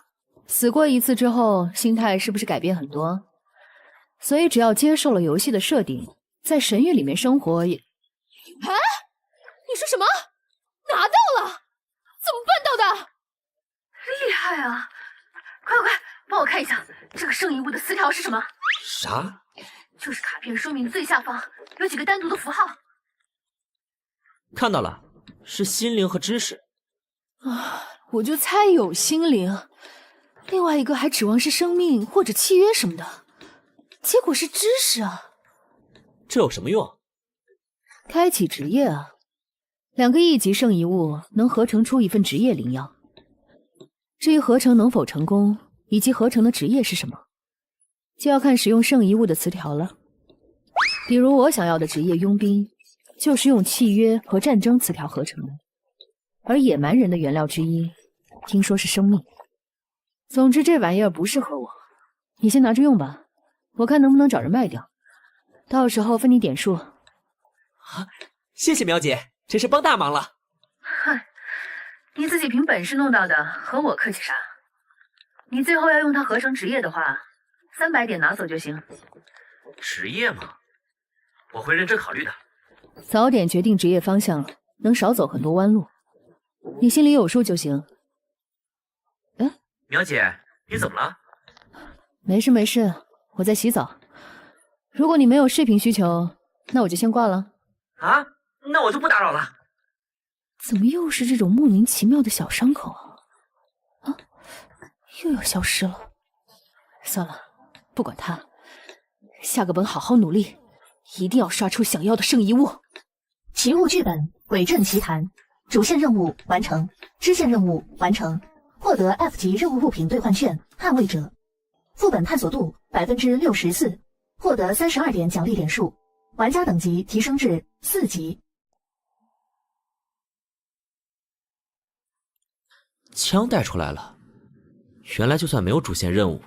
死过一次之后，心态是不是改变很多？所以只要接受了游戏的设定，在神域里面生活也……啊？你说什么？拿到了？怎么办到的？厉害啊！快，帮我看一下这个圣遗物的词条是什么？啥？就是卡片说明最下方有几个单独的符号。看到了，是心灵和知识。啊，我就猜有心灵，另外一个还指望是生命或者契约什么的，结果是知识啊。这有什么用？开启职业啊，2个1级圣遗物能合成出一份职业灵药。至于合成能否成功，以及合成的职业是什么，就要看使用圣遗物的词条了。比如我想要的职业佣兵，就是用契约和战争词条合成的，而野蛮人的原料之一，听说是生命。总之这玩意儿不适合我，你先拿着用吧，我看能不能找人卖掉，到时候分你点数。啊，谢谢苗姐，真是帮大忙了。嗨，你自己凭本事弄到的，和我客气啥？你最后要用它合成职业的话，300点拿走就行。职业吗？我会认真考虑的。早点决定职业方向，能少走很多弯路。你心里有数就行。哎，苗姐，你怎么了？没事，我在洗澡。如果你没有视频需求，那我就先挂了。啊，那我就不打扰了。怎么又是这种莫名其妙的小伤口啊？啊，又要消失了。算了，不管它，下个本好好努力，一定要刷出想要的圣遗物。奇物剧本《鬼阵奇谭》，主线任务完成，支线任务完成，获得 F 级任务物品兑换券《捍卫者》，副本探索度64%，获得32点奖励点数，玩家等级提升至4级。枪带出来了，原来就算没有主线任务，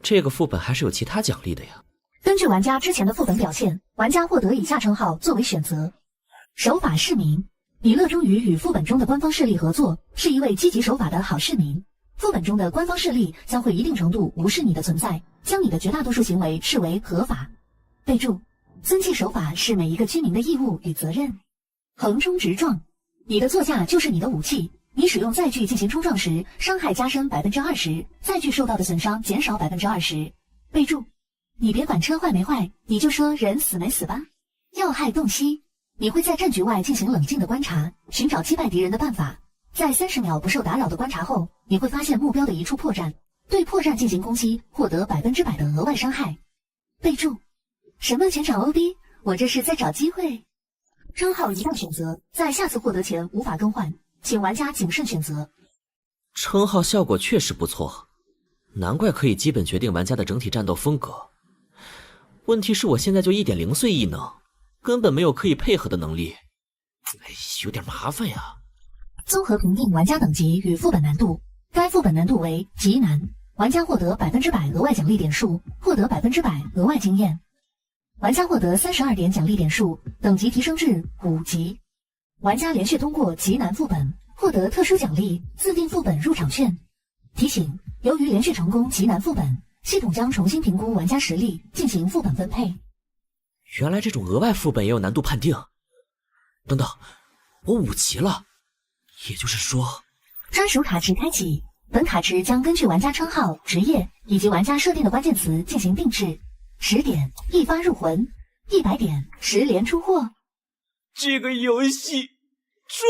这个副本还是有其他奖励的呀。根据玩家之前的副本表现，玩家获得以下称号作为选择：守法市民。你乐衷于与副本中的官方势力合作，是一位积极守法的好市民。副本中的官方势力将会一定程度无视你的存在，将你的绝大多数行为视为合法。备注：遵纪守法是每一个居民的义务与责任。横冲直撞，你的座驾就是你的武器。你使用载具进行冲撞时，伤害加深20%，载具受到的损伤减少20%。备注：你别管车坏没坏，你就说人死没死吧。要害洞悉，你会在战局外进行冷静的观察，寻找击败敌人的办法。在30秒不受打扰的观察后，你会发现目标的一处破绽，对破绽进行攻击，获得100%的额外伤害。备注：什么全场 OB， 我这是在找机会。称号一旦选择，在下次获得前无法更换，请玩家谨慎选择。称号效果确实不错，难怪可以基本决定玩家的整体战斗风格。问题是我现在就1.0岁异能，根本没有可以配合的能力，有点麻烦呀。综合评定玩家等级与副本难度，该副本难度为极难，玩家获得100%额外奖励点数，获得100%额外经验。玩家获得32点奖励点数，等级提升至5级。玩家连续通过极难副本，获得特殊奖励自定副本入场券。提醒：由于连续成功极难副本，系统将重新评估玩家实力，进行副本分配。原来这种额外副本也有难度判定。等等，我5级了，也就是说，专属卡池开启。本卡池将根据玩家称号、职业以及玩家设定的关键词进行定制。10点一发入魂，100点10连出货。这个游戏终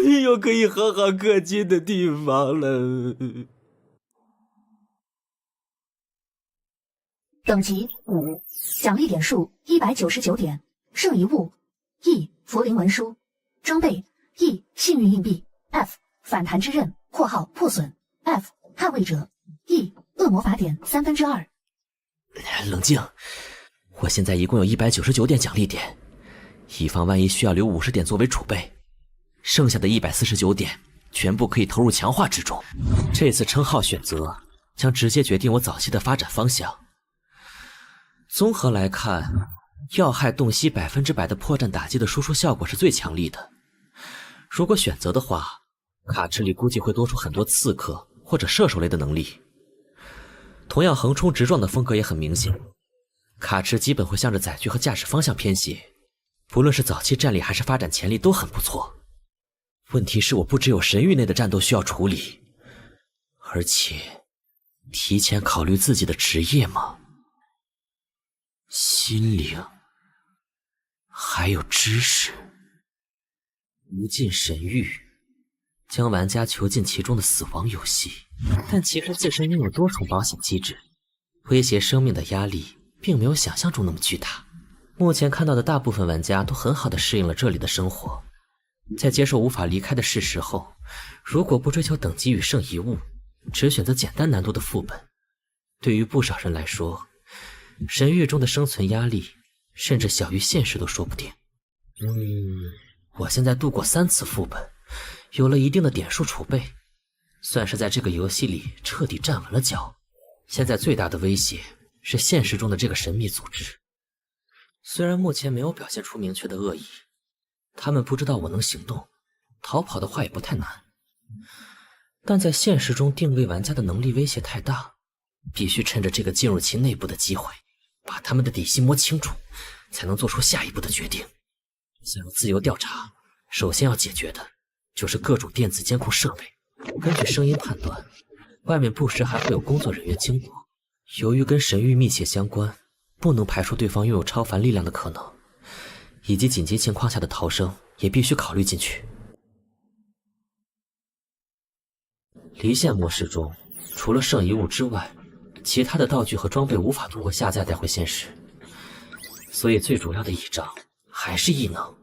于有可以好好氪金的地方了。等级5，奖励点数199点，圣遗物 E 佛灵文书，装备 E 幸运硬币 F 反弹之刃（括号破损 F 捍卫者 E 恶魔法典2/3）。冷静，我现在一共有199点奖励点，以防万一需要留50点作为储备，剩下的149点全部可以投入强化之中。这次称号选择将直接决定我早期的发展方向。综合来看，要害洞悉100%的破绽打击的输出效果是最强力的。如果选择的话，卡池里估计会多出很多刺客或者射手类的能力。同样横冲直撞的风格也很明显，卡池基本会向着载具和驾驶方向偏斜，不论是早期战力还是发展潜力都很不错。问题是我不只有神域内的战斗需要处理，而且提前考虑自己的职业吗？心灵还有知识，无尽神域将玩家囚禁其中的死亡游戏，但其实自身拥有多重保险机制，威胁生命的压力并没有想象中那么巨大。目前看到的大部分玩家都很好的适应了这里的生活，在接受无法离开的事实后，如果不追求等级与圣遗物，只选择简单难度的副本，对于不少人来说，神域中的生存压力甚至小于现实都说不定。我现在度过3次副本，有了一定的点数储备，算是在这个游戏里彻底站稳了脚。现在最大的威胁是现实中的这个神秘组织，虽然目前没有表现出明确的恶意，他们不知道我能行动，逃跑的话也不太难，但在现实中定位玩家的能力威胁太大，必须趁着这个进入其内部的机会，把他们的底细摸清楚，才能做出下一步的决定。想要自由调查，首先要解决的就是各种电子监控设备。根据声音判断，外面不时还会有工作人员经过。由于跟神域密切相关，不能排除对方拥有超凡力量的可能，以及紧急情况下的逃生也必须考虑进去。离线模式中，除了圣遗物之外，其他的道具和装备无法通过下载带回现实，所以最主要的一张还是异能。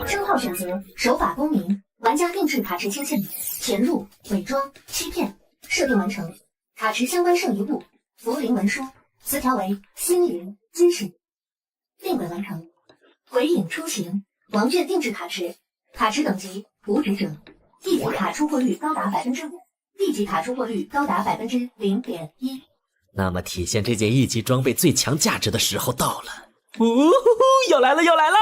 称号选择守法公民，玩家定制卡池切线，潜入、伪装、欺骗，设定完成。卡池相关圣遗物：符灵文书，词条为心灵、知识。定轨完成。鬼影出行，王卷定制卡池，卡池等级无职者，1级卡出货率高达5%，1级卡出货率高达0.1%。那么体现这件1级装备最强价值的时候到了。要来了要来了！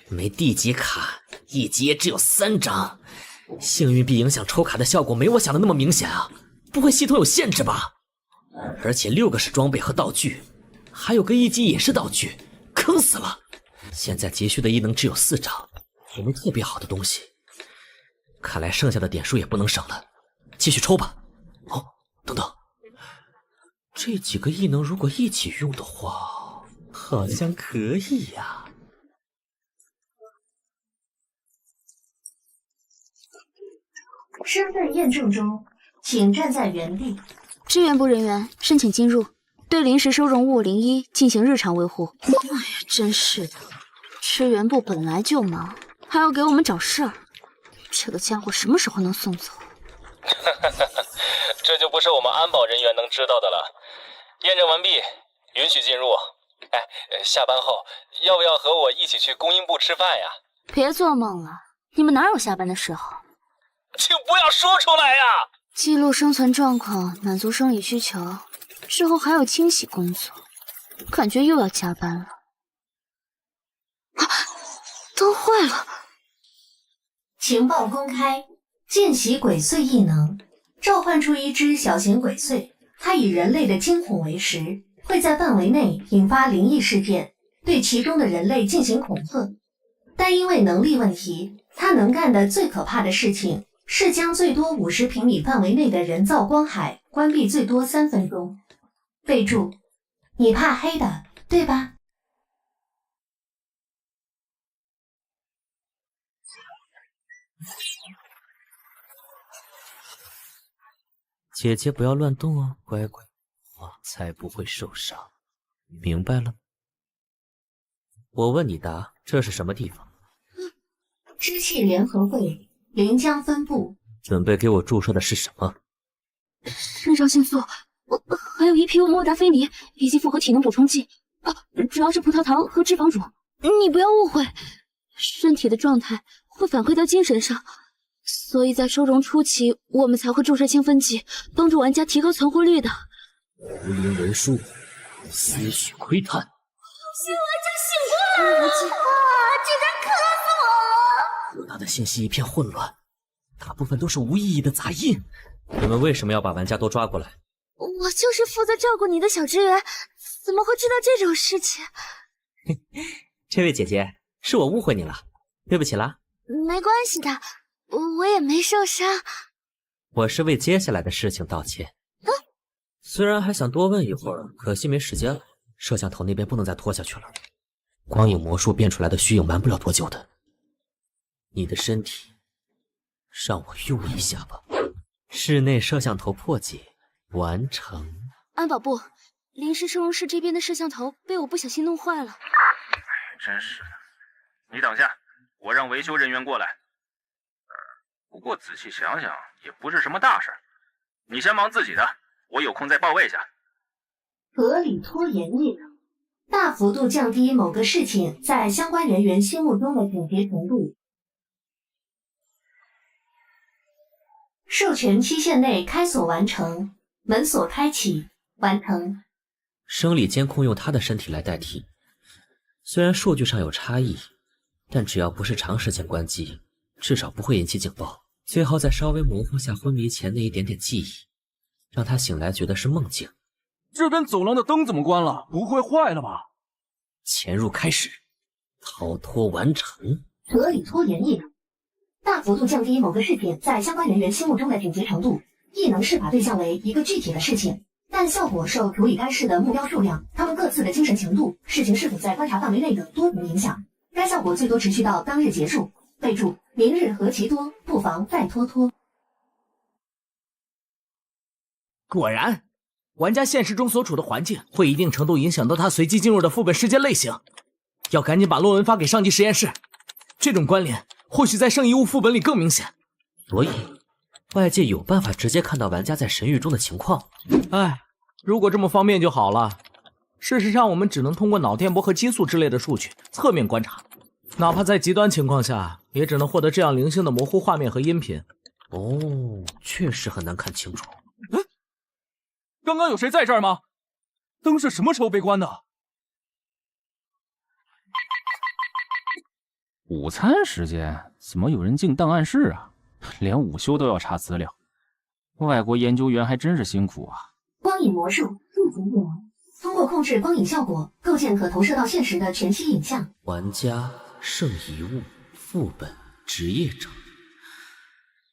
没地级卡，1级也只有3张，幸运币影响抽卡的效果没我想的那么明显啊！不会系统有限制吧？而且6个是装备和道具，还有个1级也是道具，坑死了！现在急需的异能只有4张，也没特别好的东西，看来剩下的点数也不能省了，继续抽吧。哦，等等，这几个异能如果一起用的话，好像可以呀。身份验证中，请站在原地。支援部人员申请进入。对临时收容物01进行日常维护。哎呀，真是的，支援部本来就忙，还要给我们找事儿。这个家伙什么时候能送走？这就不是我们安保人员能知道的了。验证完毕，允许进入。哎，下班后要不要和我一起去供应部吃饭呀？别做梦了，你们哪有下班的时候？请不要说出来呀！记录生存状况，满足生理需求，之后还有清洗工作，感觉又要加班了。啊，灯坏了！情报公开，见习鬼祟异能，召唤出一只小型鬼祟，它以人类的惊恐为食，会在范围内引发灵异事件，对其中的人类进行恐吓。但因为能力问题，它能干的最可怕的事情是将最多50平米范围内的人造光海关闭最多3分钟。备注：你怕黑的，对吧？姐姐不要乱动哦，乖乖，才不会受伤。明白了？我问你答，这是什么地方？支气联合会临江分部。准备给我注射的是什么？肾上腺素，还有一批莫达菲尼以及复合体能补充剂。主要是葡萄糖和脂肪乳。你不要误会，身体的状态会反馈到精神上。所以在收容初期，我们才会注射兴奋剂，帮助玩家提高存活率的。无灵文书，思绪窥探。新玩家醒过来了！竟然渴死我了！可大的信息一片混乱，大部分都是无意义的杂音。你们为什么要把玩家都抓过来？我就是负责照顾你的小职员，怎么会知道这种事情？这位姐姐，是我误会你了，对不起啦。没关系的。我也没受伤，我是为接下来的事情道歉。虽然还想多问一会儿，可惜没时间了。摄像头那边不能再拖下去了，光影魔术变出来的虚影瞒不了多久的。你的身体，让我用一下吧。室内摄像头破解完成。安保部，临时收容室这边的摄像头被我不小心弄坏了。真是的，你等下，我让维修人员过来。不过仔细想想，也不是什么大事。你先忙自己的，我有空再报位下。合理拖延异能，大幅度降低某个事情在相关人员心目中的紧急程度。授权期限内开锁完成，门锁开启完成。生理监控用他的身体来代替，虽然数据上有差异，但只要不是长时间关机，至少不会引起警报。最后在稍微模糊下昏迷前那一点点记忆，让他醒来觉得是梦境。这边走廊的灯怎么关了？不会坏了吧？潜入开始，逃脱完成。合理拖延异能，大幅度降低某个事情在相关人员心目中的紧急程度。异能施法对象为一个具体的事情，但效果受处理该事的目标数量、他们各自的精神强度、事情是否在观察范围内等多层影响。该效果最多持续到当日结束。备注：明日何其多，不妨再拖拖。果然，玩家现实中所处的环境会一定程度影响到他随机进入的副本事件类型。要赶紧把论文发给上级实验室，这种关联或许在圣遗物副本里更明显。所以，外界有办法直接看到玩家在神域中的情况。哎，如果这么方便就好了。事实上，我们只能通过脑电波和激素之类的数据侧面观察。哪怕在极端情况下，也只能获得这样零星的模糊画面和音频。哦，确实很难看清楚。刚刚有谁在这儿吗？灯是什么时候被关的？午餐时间怎么有人进档案室啊？连午休都要查资料，外国研究员还真是辛苦啊。光影魔术入主异能，通过控制光影效果，构建可投射到现实的全息影像。玩家、圣遗物、副本、职业者，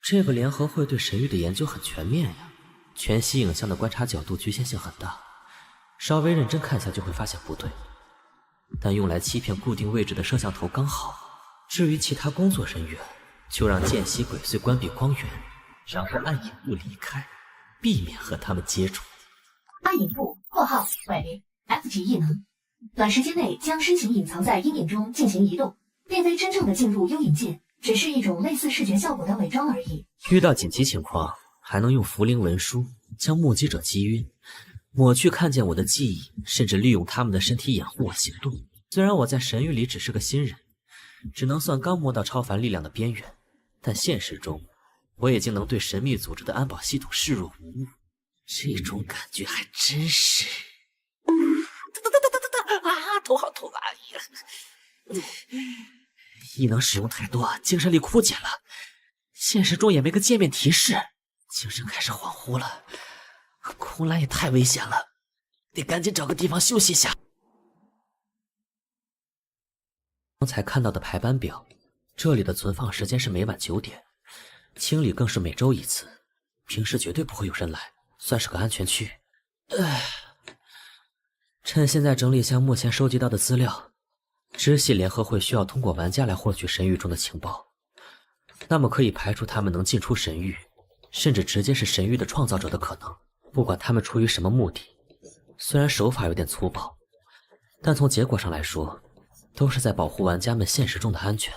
这个联合会对神域的研究很全面呀。全息影像的观察角度局限性很大，稍微认真看下就会发现不对。但用来欺骗固定位置的摄像头刚好。至于其他工作人员，就让见习鬼祟关闭光源，然后按引步离开，避免和他们接触。按引步（括号外围 F 级异能），短时间内将身形隐藏在阴影中进行移动，并非真正的进入幽影界，只是一种类似视觉效果的伪装而已。遇到紧急情况，还能用符灵文书将目击者击晕，抹去看见我的记忆，甚至利用他们的身体掩护我行动。虽然我在神域里只是个新人，只能算刚摸到超凡力量的边缘，但现实中我已经能对神秘组织的安保系统视若无物。这种感觉还真是……啊，头好痛啊！异能使用太多，精神力枯竭了。现实中也没个界面提示，精神开始恍惚了。空蓝也太危险了，得赶紧找个地方休息一下。刚才看到的排班表，这里的存放时间是每晚9点，清理更是每周1次，平时绝对不会有人来，算是个安全区。趁现在整理下目前收集到的资料，知悉联合会需要通过玩家来获取神域中的情报，那么可以排除他们能进出神域，甚至直接是神域的创造者的可能。不管他们出于什么目的，虽然手法有点粗暴，但从结果上来说，都是在保护玩家们现实中的安全。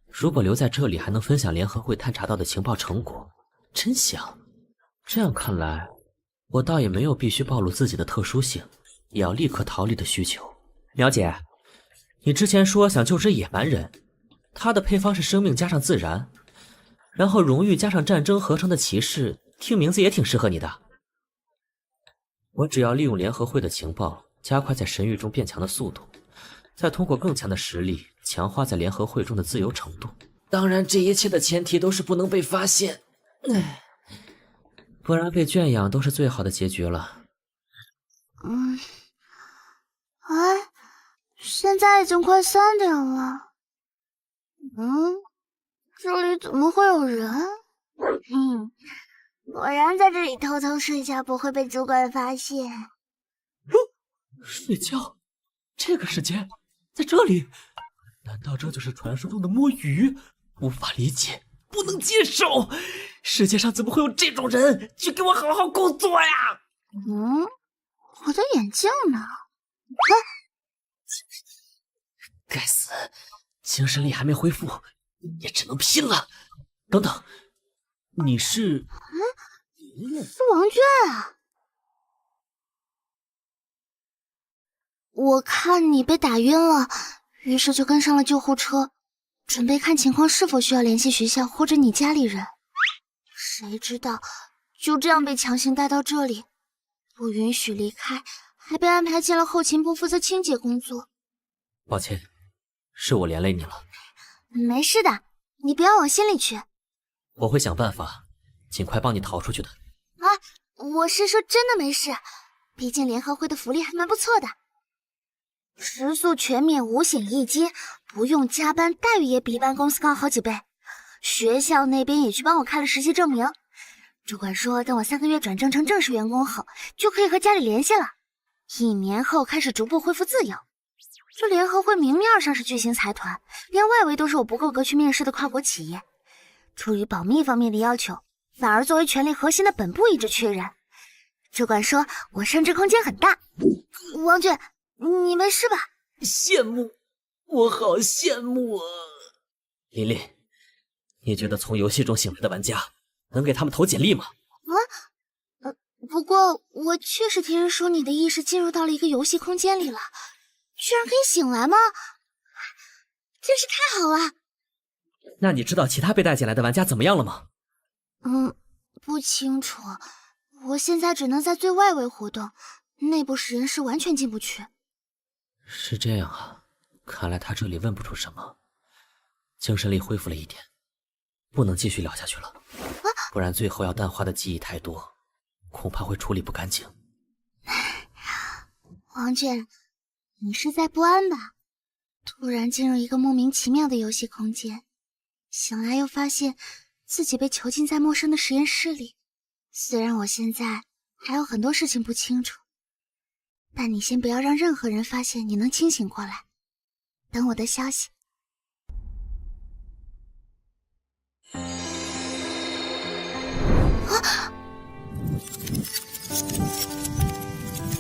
如果留在这里还能分享联合会探查到的情报成果，真香。这样看来，我倒也没有必须暴露自己的特殊性，也要立刻逃离的需求。苗姐，你之前说想救只野蛮人，他的配方是生命加上自然，然后荣誉加上战争合成的骑士，听名字也挺适合你的。我只要利用联合会的情报，加快在神域中变强的速度，再通过更强的实力强化在联合会中的自由程度。当然，这一切的前提都是不能被发现，不然被圈养都是最好的结局了。现在已经快3点了。这里怎么会有人？果然在这里偷偷睡觉不会被主管发现。睡觉？这个时间，在这里？难道这就是传说中的摸鱼？无法理解，不能接受！世界上怎么会有这种人？去给我好好工作呀！我的眼镜呢？该死，精神力还没恢复，也只能拼了。等等，你是？是王娟啊！我看你被打晕了，于是就跟上了救护车，准备看情况是否需要联系学校或者你家里人。谁知道就这样被强行带到这里，不允许离开，还被安排进了后勤部负责清洁工作。抱歉，是我连累你了。没事的，你不要往心里去。我会想办法尽快帮你逃出去的。我是说真的没事，毕竟联合会的福利还蛮不错的，食宿全免，5险1金，不用加班，待遇也比一般公司高好几倍。学校那边也去帮我开了实习证明，主管说等我3个月转正成正式员工后，就可以和家里联系了。1年后开始逐步恢复自由。这联合会明面上是巨型财团，连外围都是我不够格去面试的跨国企业。出于保密方面的要求，反而作为权力核心的本部一直缺人。主管说我升职空间很大。王卷，你没事吧？羡慕，我好羡慕啊！琳琳，你觉得从游戏中醒来的玩家能给他们投简历吗？不过我确实听人说你的意识进入到了一个游戏空间里了，居然可以醒来吗？真是太好了！那你知道其他被带进来的玩家怎么样了吗？不清楚，我现在只能在最外围活动，内部实验室完全进不去。是这样啊，看来他这里问不出什么。精神力恢复了1点，不能继续聊下去了，不然最后要淡化的记忆太多，恐怕会处理不干净。王卷，你是在不安吧？突然进入一个莫名其妙的游戏空间，醒来又发现自己被囚禁在陌生的实验室里。虽然我现在还有很多事情不清楚，但你先不要让任何人发现你能清醒过来，等我的消息。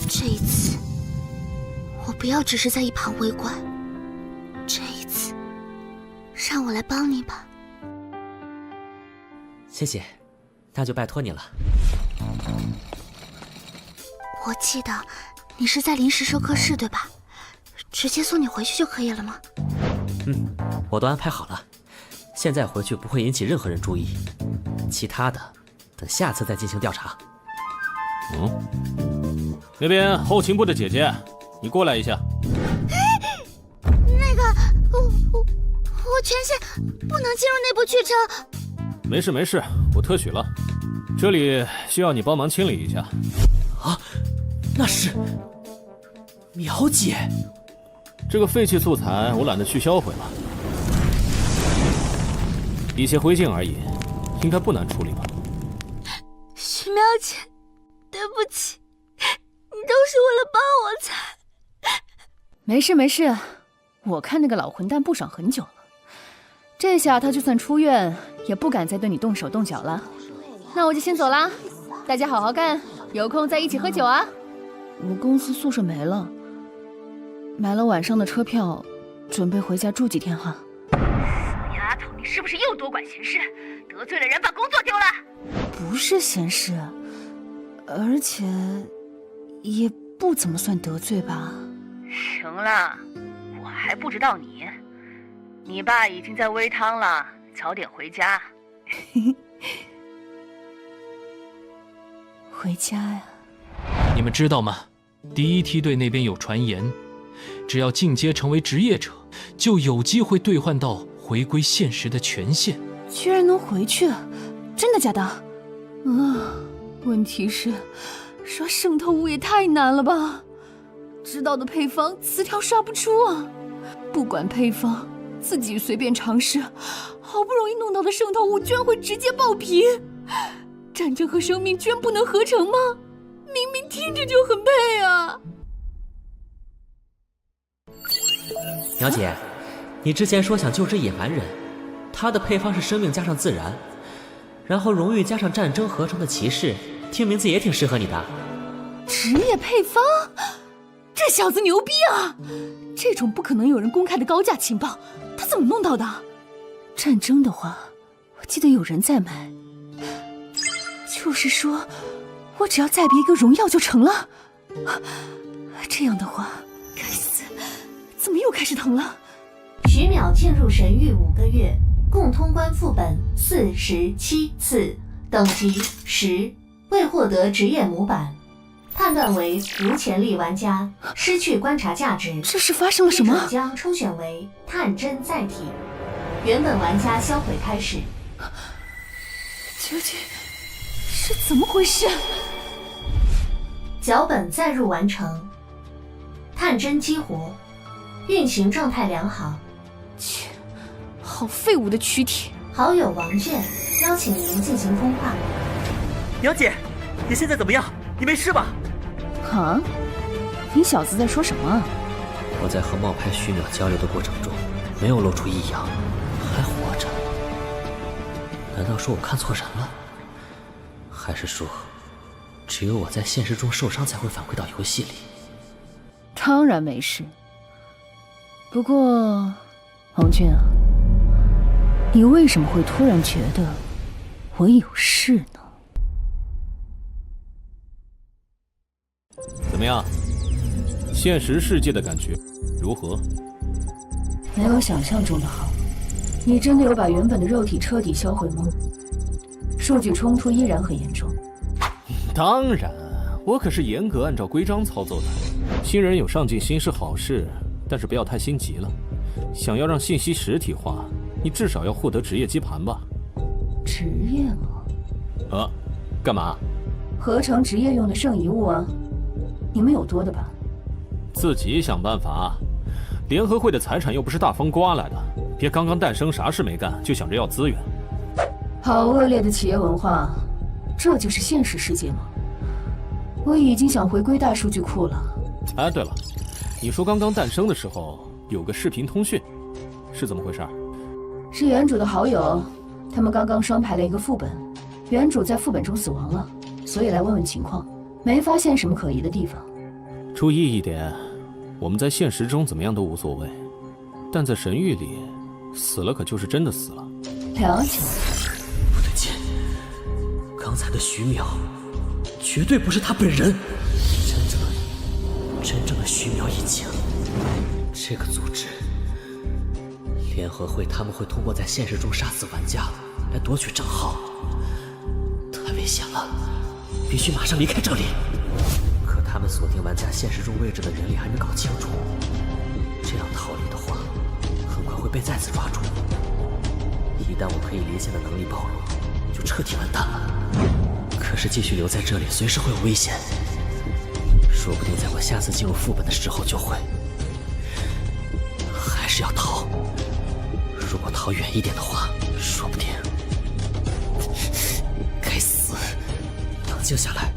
这一次不要只是在一旁围观，这一次，让我来帮你吧。谢谢，那就拜托你了。我记得你是在临时授课室对吧？直接送你回去就可以了吗？我都安排好了，现在回去不会引起任何人注意，其他的等下次再进行调查。那边后勤部的姐姐，你过来一下。那个，我权限不能进入内部去程。没事没事，我特许了。这里需要你帮忙清理一下。啊，那是苗姐。这个废弃素材我懒得去销毁了，一些灰烬而已，应该不难处理吧？徐苗姐，对不起，你都是为了帮我才。没事没事，我看那个老混蛋不爽很久了，这下他就算出院，也不敢再对你动手动脚了。那我就先走啦，大家好好干，有空再一起喝酒啊。我公司宿舍没了，买了晚上的车票，准备回家住几天哈。死丫头，你是不是又多管闲事，得罪了人把工作丢了？不是闲事，而且也不怎么算得罪吧。行了，我还不知道你爸已经在煨汤了，早点回家。回家呀？你们知道吗？第一梯队那边有传言，只要进阶成为职业者，就有机会兑换到回归现实的权限。居然能回去，真的假的？问题是刷圣透物也太难了吧？知道的配方词条刷不出啊！不管配方，自己随便尝试，好不容易弄到的圣透物居然会直接爆皮！战争和生命居然不能合成吗？明明听着就很配啊！苗姐，你之前说想救只野蛮人，他的配方是生命加上自然，然后荣誉加上战争合成的骑士，听名字也挺适合你的。职业配方？这小子牛逼啊！这种不可能有人公开的高价情报，他怎么弄到的？战争的话，我记得有人在买。就是说，我只要再别一个荣耀就成了。这样的话，该死，怎么又开始疼了？徐淼进入神域5个月，共通关副本47次，等级10，未获得职业模板，判断为无潜力玩家，失去观察价值。这是发生了什么？将抽选为探针载体，原本玩家销毁开始。究竟是怎么回事？脚本载入完成，探针激活，运行状态良好。切，好废物的躯体！好友王卷邀请您进行通话。苗姐，你现在怎么样？你没事吧？啊？你小子在说什么？我在和冒牌徐淼交流的过程中，没有露出异样，还活着。难道说我看错人了？还是说，只有我在现实中受伤才会反馈到游戏里？当然没事。不过，王俊啊，你为什么会突然觉得我有事呢？怎么样？现实世界的感觉如何？没有想象中的好。你真的有把原本的肉体彻底销毁吗？数据冲突依然很严重。当然，我可是严格按照规章操作的。新人有上进心是好事，但是不要太心急了。想要让信息实体化，你至少要获得职业基盘吧。职业吗？干嘛？合成职业用的剩遗物啊，你们有多的吧？自己想办法。联合会的财产又不是大风刮来的，别刚刚诞生啥事没干就想着要资源。好恶劣的企业文化，这就是现实世界吗？我已经想回归大数据库了。哎，对了，你说刚刚诞生的时候有个视频通讯，是怎么回事？是原主的好友，他们刚刚双排了一个副本，原主在副本中死亡了，所以来问问情况，没发现什么可疑的地方。注意一点，我们在现实中怎么样都无所谓，但在神域里，死了可就是真的死了。了解。我的剑，刚才的徐淼，绝对不是他本人。真正的徐淼已经，这个组织，联合会他们会通过在现实中杀死玩家来夺取账号，太危险了，必须马上离开这里。可他们锁定玩家现实中位置的人力还没搞清楚，这样逃离的话，很快会被再次抓住。一旦我可以离线的能力暴露，就彻底完蛋了。可是继续留在这里，随时会有危险。说不定在我下次进入副本的时候就会，还是要逃。如果逃远一点的话，说不定……该死！冷静下来。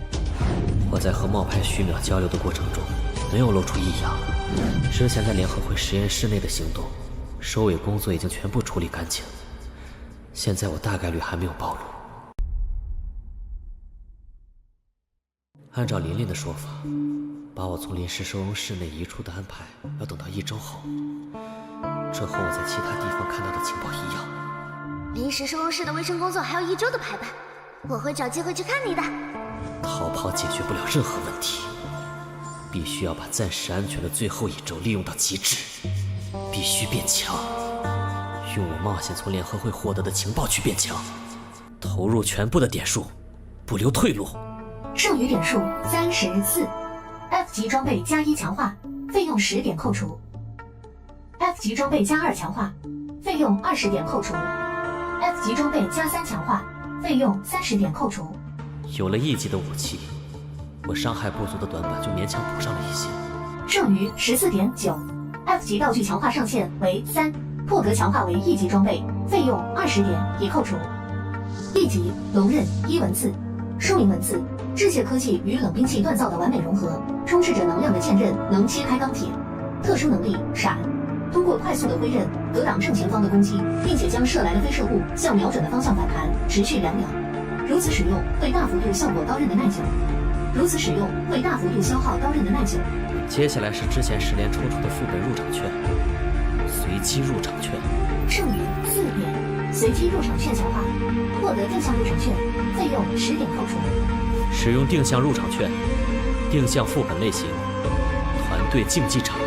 我在和冒牌徐淼交流的过程中，没有露出异样。之前在联合会实验室内的行动，收尾工作已经全部处理干净。现在我大概率还没有暴露。按照琳琳的说法，把我从临时收容室内移出的安排要等到1周后，这和我在其他地方看到的情报一样。临时收容室的卫生工作还有1周的排班，我会找机会去看你的。逃跑解决不了任何问题，必须要把暂时安全的最后1周利用到极致，必须变强，用我冒险从联合会获得的情报去变强，投入全部的点数，不留退路。剩余点数34。F 级装备+1强化，费用10点扣除。F 级装备+2强化，费用20点扣除。F 级装备+3强化，费用30点扣除。有了1级的武器，我伤害不足的短板就勉强补上了一些。剩余14.9。F 级道具强化上限为3，破格强化为1级装备，费用20点已扣除。1级龙刃1文刺，说明文刺。制械科技与冷兵器锻造的完美融合，充斥着能量的剑刃能切开钢铁。特殊能力闪，通过快速的挥刃格挡正前方的攻击，并且将射来的飞射物向瞄准的方向反弹，持续2秒。如此使用会大幅度效果刀刃的耐久。如此使用会大幅度消耗刀刃的耐久。接下来是之前10连抽出的副本入场券，随机入场券。剩余4点，随机入场券强化，获得定向入场券，费用10点扣除。使用定向入场券，定向副本类型，团队竞技场。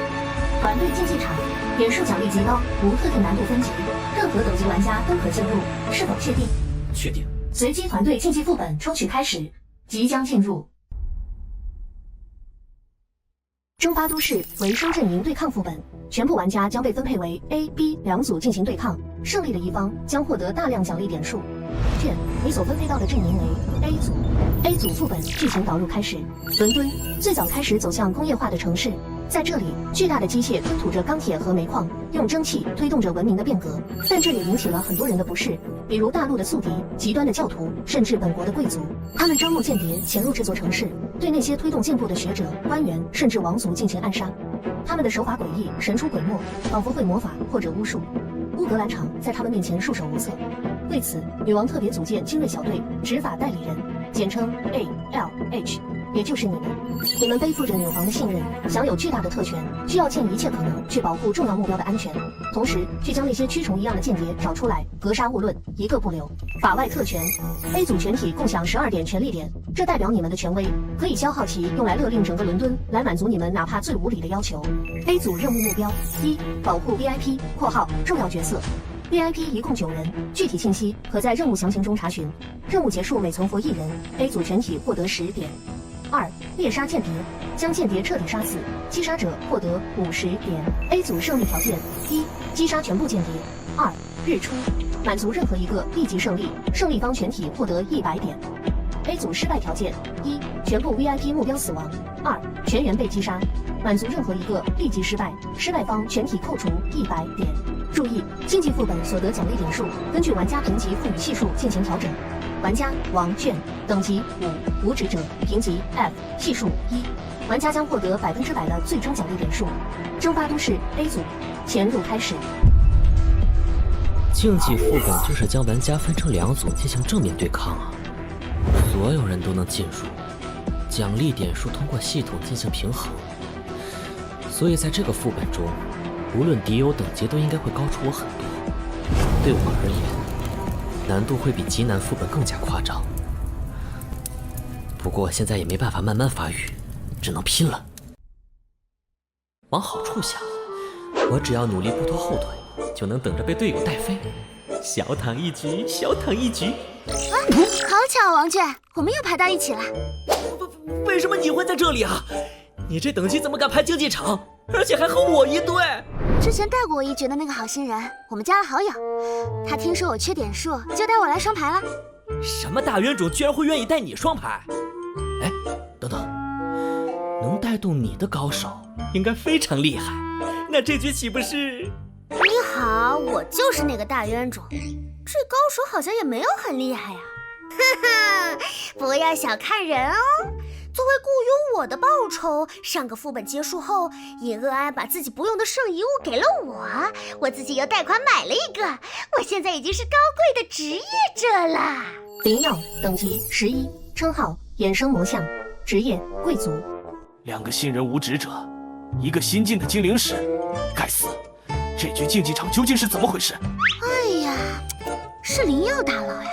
团队竞技场，点数奖励极高，无特定难度分级，任何等级玩家都可进入，是否确定？确定。随机团队竞技副本抽取开始，即将进入。征发都市为双阵营对抗副本，全部玩家将被分配为 A、B 2组进行对抗，胜利的一方将获得大量奖励点数。卷，你所分配到的阵营为 A 组。A 组副本剧情导入开始。伦敦最早开始走向工业化的城市，在这里，巨大的机械吞吐着钢铁和煤矿，用蒸汽推动着文明的变革。但这也引起了很多人的不适，比如大陆的宿敌、极端的教徒，甚至本国的贵族。他们招募间谍潜入这座城市，对那些推动进步的学者、官员，甚至王族进行暗杀。他们的手法诡异，神出鬼没，仿佛会魔法或者巫术。乌格兰场在他们面前束手无策。为此，女王特别组建精锐小队，执法代理人，简称 ALH， 也就是你们。你们背负着女皇的信任，享有巨大的特权，需要尽一切可能去保护重要目标的安全，同时去将那些蛆虫一样的间谍找出来，格杀勿论，一个不留。法外特权 ，A 组全体共享12点权力点，这代表你们的权威，可以消耗其用来勒令整个伦敦，来满足你们哪怕最无理的要求。A 组任务目标：1. 保护 VIP（ 括号重要角色）。VIP 一共9人，具体信息可在任务详情中查询。任务结束每存活1人 ，A 组全体获得10点。2. 猎杀间谍，将间谍彻底杀死，击杀者获得50点。A 组胜利条件：1. 击杀全部间谍；2. 日出，满足任何一个立即胜利，胜利方全体获得100点。A 组失败条件：1. 全部 VIP 目标死亡；2. 全员被击杀，满足任何一个立即失败，失败方全体扣除100点。注意，竞技副本所得奖励点数根据玩家评级赋予系数进行调整。玩家王卷等级5，无职者评级 F， 系数1，玩家将获得100%的最终奖励点数。征发都市 A 组，潜入开始。竞技副本就是将玩家分成2组进行正面对抗啊，所有人都能进入，奖励点数通过系统进行平衡。所以在这个副本中，无论敌友等级都应该会高出我很多。对我而言，难度会比极难副本更加夸张。不过现在也没办法慢慢发育，只能拼了。往好处想，我只要努力不拖后腿，就能等着被队友带飞。小躺一局，小躺一局。啊，好巧，王卷，我们又排到一起了。为什么你会在这里啊？你这等级怎么敢排竞技场，而且还和我一队？之前带过我一局的那个好心人，我们加了好友。他听说我缺点数，就带我来双排了。什么大冤种居然会愿意带你双排？哎，等等，能带动你的高手应该非常厉害，那这局岂不是？你好，我就是那个大冤种。这高手好像也没有很厉害呀。哈哈，不要小看人哦。作为雇佣我的报酬，上个副本结束后，尹鄂安把自己不用的圣遗物给了我自己又贷款买了一个，我现在已经是高贵的职业者了。灵药等级11，称号衍生魔像，职业贵族。2个新人无职者，1个新进的精灵使，该死！这局竞技场究竟是怎么回事？哎呀，是灵药大佬呀！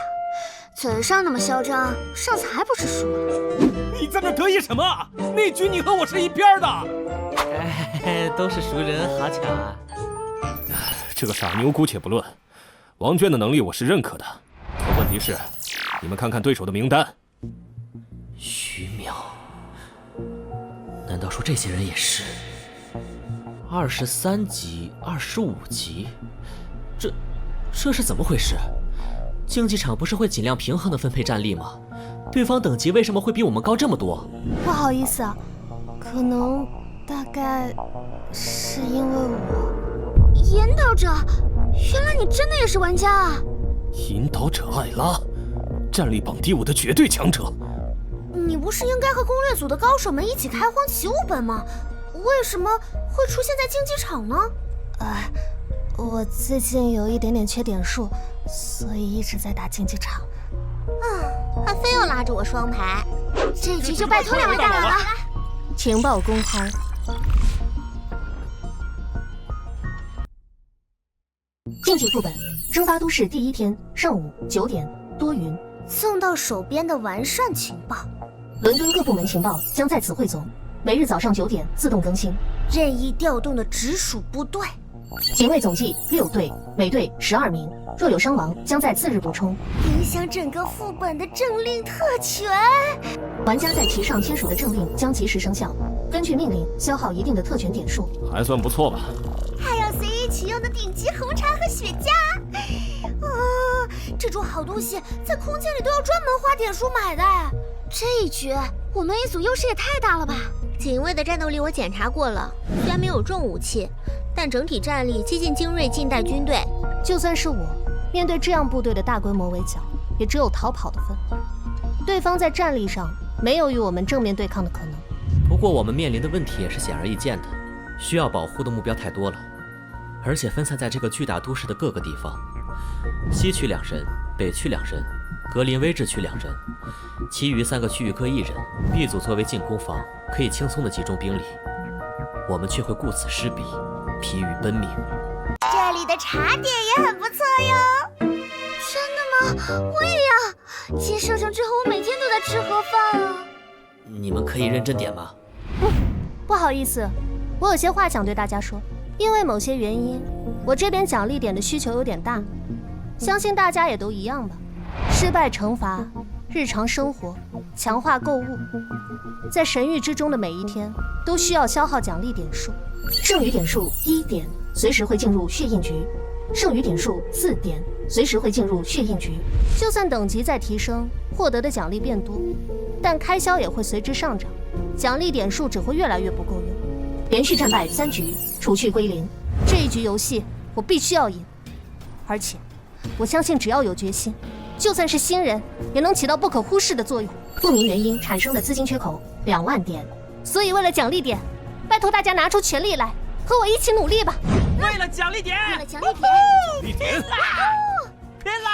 嘴上那么嚣张，上次还不是输了？你在这得意什么？那局你和我是一边的。哎，都是熟人，好巧啊！这个傻妞姑且不论，王娟的能力我是认可的。可问题是，你们看看对手的名单。徐淼，难道说这些人也是23级、25级？这是怎么回事？竞技场不是会尽量平衡的分配战力吗？对方等级为什么会比我们高这么多？不好意思啊，可能大概是因为我……引导者，原来你真的也是玩家啊！引导者艾拉，战力榜第5的绝对强者。你不是应该和攻略组的高手们一起开荒起舞本吗？为什么会出现在竞技场呢？我最近有一点点缺点数，所以一直在打竞技场。还非要拉着我双排，这局就拜托2位大佬了。情报公开。竞技副本：蒸发都市第1天上午9点，多云。送到手边的完善情报。伦敦各部门情报将在此汇总，每日早上9点自动更新。任意调动的直属部队。警卫总计6队，每队12名，若有伤亡，将在次日补充。影响整个副本的政令特权。玩家在其上签署的政令将及时生效，根据命令消耗一定的特权点数。还算不错吧？还有随意启用的顶级红茶和雪茄。这种好东西在空间里都要专门花点数买的。这一局我们一组优势也太大了吧！警卫的战斗力我检查过了，虽然没有重武器，但整体战力接近精锐近代军队。就算是我，面对这样部队的大规模围剿，也只有逃跑的份。对方在战力上没有与我们正面对抗的可能。不过我们面临的问题也是显而易见的，需要保护的目标太多了，而且分散在这个巨大都市的各个地方。西区2人，北区2人，格林威治区2人，其余3个区域各1人。B 组作为进攻方，可以轻松的集中兵力，我们却会顾此失彼，疲于奔命。这里的茶点也很不错哟。真的吗？我也要。进社城之后，我每天都在吃盒饭啊。你们可以认真点吗？不好意思，我有些话想对大家说。因为某些原因，我这边奖励点的需求有点大，相信大家也都一样吧。失败惩罚、日常生活、强化购物，在神域之中的每一天都需要消耗奖励点数。剩余点数1点，随时会进入血印局；剩余点数4点，随时会进入血印局。就算等级再提升，获得的奖励变多，但开销也会随之上涨，奖励点数只会越来越不够用。连续战败3局，除去归零。这一局游戏我必须要赢，而且我相信只要有决心，就算是新人也能起到不可忽视的作用。不明原因产生的资金缺口2万点，所以为了奖励点，拜托大家拿出全力来，和我一起努力吧。为了奖励点，为了奖励点，奖励点，拼啦！